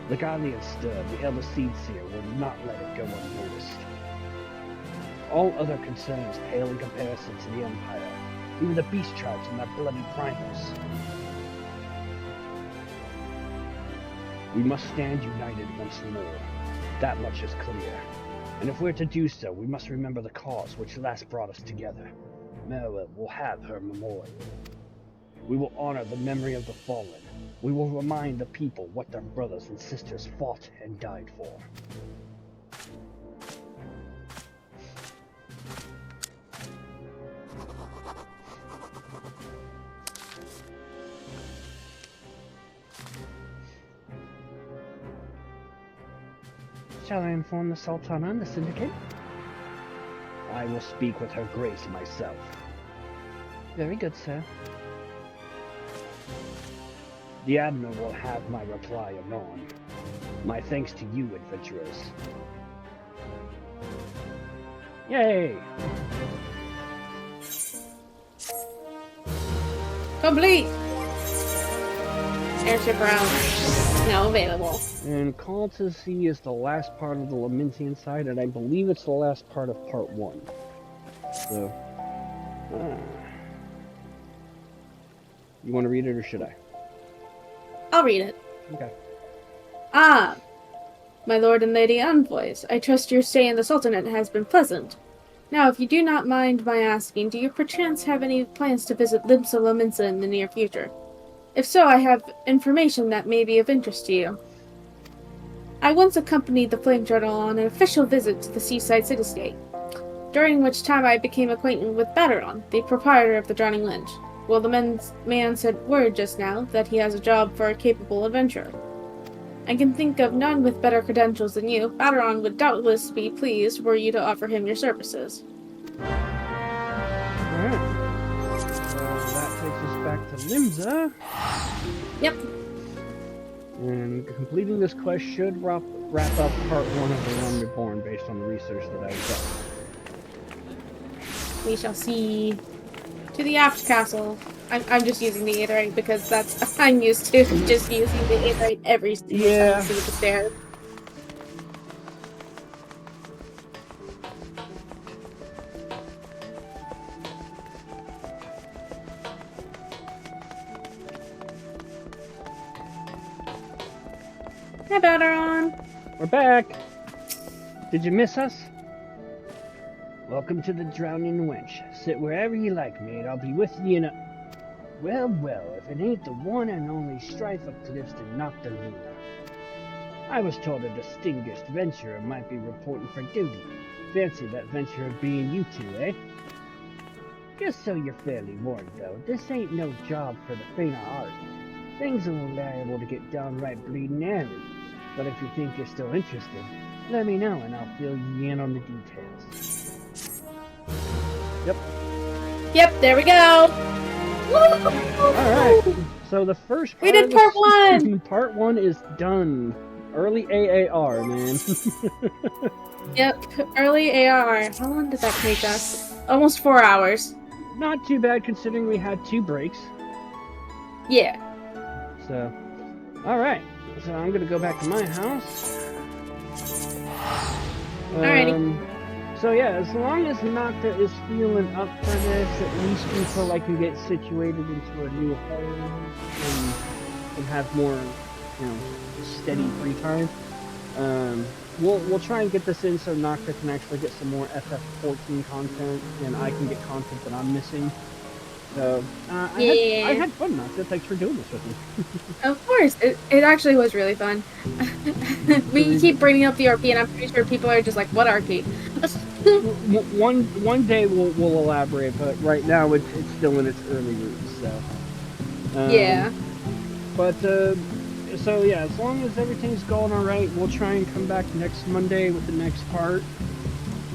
Speaker 1: The Garlean stir, the Elder Seedseer, will not let it go unnoticed. All other concerns pale in comparison to the Empire, even the beast tribes and their bloody primals. We must stand united once more. That much is clear. And if we're to do so, we must remember the cause which last brought us together. Merwa will have her memorial. We will honor the memory of the fallen. We will remind the people what their brothers and sisters fought and died for. Shall I inform the Sultana and the Syndicate? I will speak with her grace myself. Very good, sir. The Admiral will have my reply anon. My thanks to you, adventurers. Yay!
Speaker 2: Complete! Airship round now available.
Speaker 1: And Call to Sea is the last part of the Lamentian side, and I believe it's the last part of part 1. So, you want to read it or should I?
Speaker 2: I'll read it.
Speaker 1: Okay.
Speaker 2: Ah, my lord and lady envoys, I trust your stay in the Sultanate has been pleasant. Now, if you do not mind my asking, do you perchance have any plans to visit Limsa Lominsa in the near future? If so, I have information that may be of interest to you. I once accompanied the Flame Turtle on an official visit to the seaside city-state, during which time I became acquainted with Bateron, the proprietor of the Drowning Lynch. Well, the man sent word just now that he has a job for a capable adventurer. I can think of none with better credentials than you. Bateron would doubtless be pleased were you to offer him your services.
Speaker 1: Alright. So that takes us back to Limsa.
Speaker 2: Yep.
Speaker 1: And completing this quest should wrap up part 1 of A Realm Reborn based on the research that I've done.
Speaker 2: We shall see. To the aft castle. I'm just using the Aetherite because that's I'm used to just using the Aetherite every single time I sit at the stairs. Hi, Bateron.
Speaker 1: We're back. Did you miss us? Welcome to the Drowning Wench. Sit wherever you like, mate. I'll be with you in a... Well, if it ain't the one and only Strife of Clifton, Nocta Luna. I was told a distinguished venturer might be reporting for duty. Fancy that venturer being you two, eh? Just so you're fairly warned, though, this ain't no job for the faint of heart. Things are liable to get downright bleeding airy. But if you think you're still interested, let me know and I'll fill you in on the details.
Speaker 2: Yep, there we go.
Speaker 1: Alright, so the first part
Speaker 2: we did part 1!
Speaker 1: Part 1 is done. Early AAR, man.
Speaker 2: Yep, early AR. How long did that take us? Almost 4 hours.
Speaker 1: Not too bad considering we had 2 breaks.
Speaker 2: Yeah.
Speaker 1: So, alright. So I'm gonna go back to my house.
Speaker 2: Alrighty.
Speaker 1: So yeah, as long as Nocta is feeling up for this, at least until I can get situated into a new home and have more, steady free time. We'll try and get this in so Nocta can actually get some more FF14 content, and I can get content that I'm missing. So I had fun, Nocta. Thanks for doing this with me.
Speaker 2: Of course, it actually was really fun. We keep bringing up the RP, and I'm pretty sure people are just like, "What RP?"
Speaker 1: one day we'll elaborate, but right now it's still in its early roots. So
Speaker 2: yeah.
Speaker 1: But so yeah, as long as everything's going all right, we'll try and come back next Monday with the next part.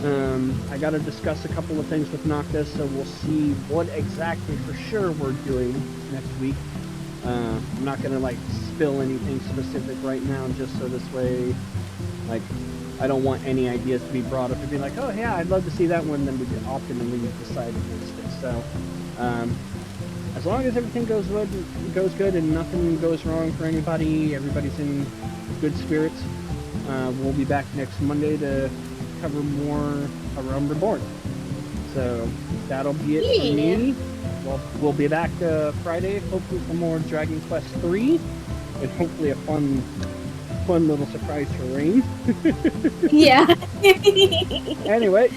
Speaker 1: I got to discuss a couple of things with Nocta, so we'll see what exactly for sure we're doing next week. I'm not gonna spill anything specific right now, just so this way, I don't want any ideas to be brought up and be like, oh yeah, I'd love to see that one, then we can optimally decide against it. So, as long as everything goes good and nothing goes wrong for anybody, everybody's in good spirits, we'll be back next Monday to cover more A Realm Reborn. So that'll be it for me. We'll be back Friday, hopefully for more Dragon Quest III, and hopefully a fun little surprise for Rain.
Speaker 2: Yeah.
Speaker 1: Anyway,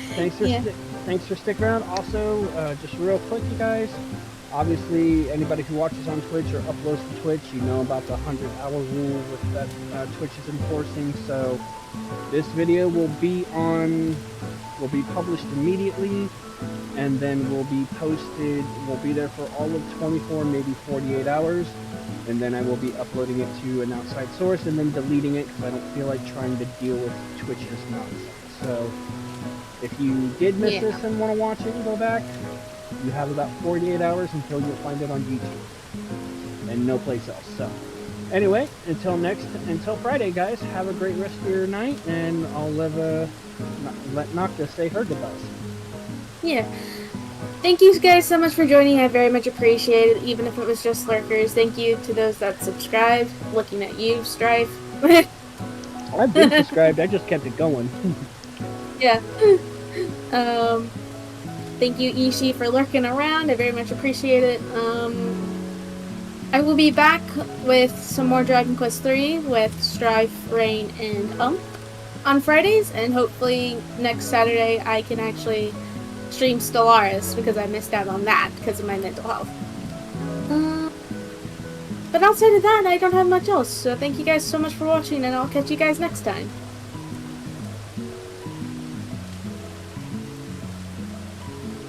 Speaker 1: thanks for sticking around. Also, just real quick, you guys. Obviously, anybody who watches on Twitch or uploads to Twitch, you know about the 100-hour rule that Twitch is enforcing. So this video will be published immediately, and then will be posted. We'll be there for all of 24, maybe 48 hours, and then I will be uploading it to an outside source and then deleting it because I don't feel like trying to deal with Twitch's nonsense. So if you did miss this and want to watch it and go back, you have about 48 hours until you'll find it on YouTube. and no place else. So, anyway, until Friday, guys, have a great rest of your night, and I'll let Nocta say her goodbyes.
Speaker 2: Yeah. Thank you guys so much for joining. I very much appreciate it, even if it was just lurkers. Thank you to those that subscribed. Looking at you, Strife.
Speaker 1: I've been subscribed. I just kept it going.
Speaker 2: Yeah. Thank you, Ishi, for lurking around. I very much appreciate it. I will be back with some more Dragon Quest III with Strife, Rain, and on Fridays, and hopefully next Saturday I can actually stream Stellaris, because I missed out on that because of my mental health. But outside of that, I don't have much else, so thank you guys so much for watching, and I'll catch you guys next time.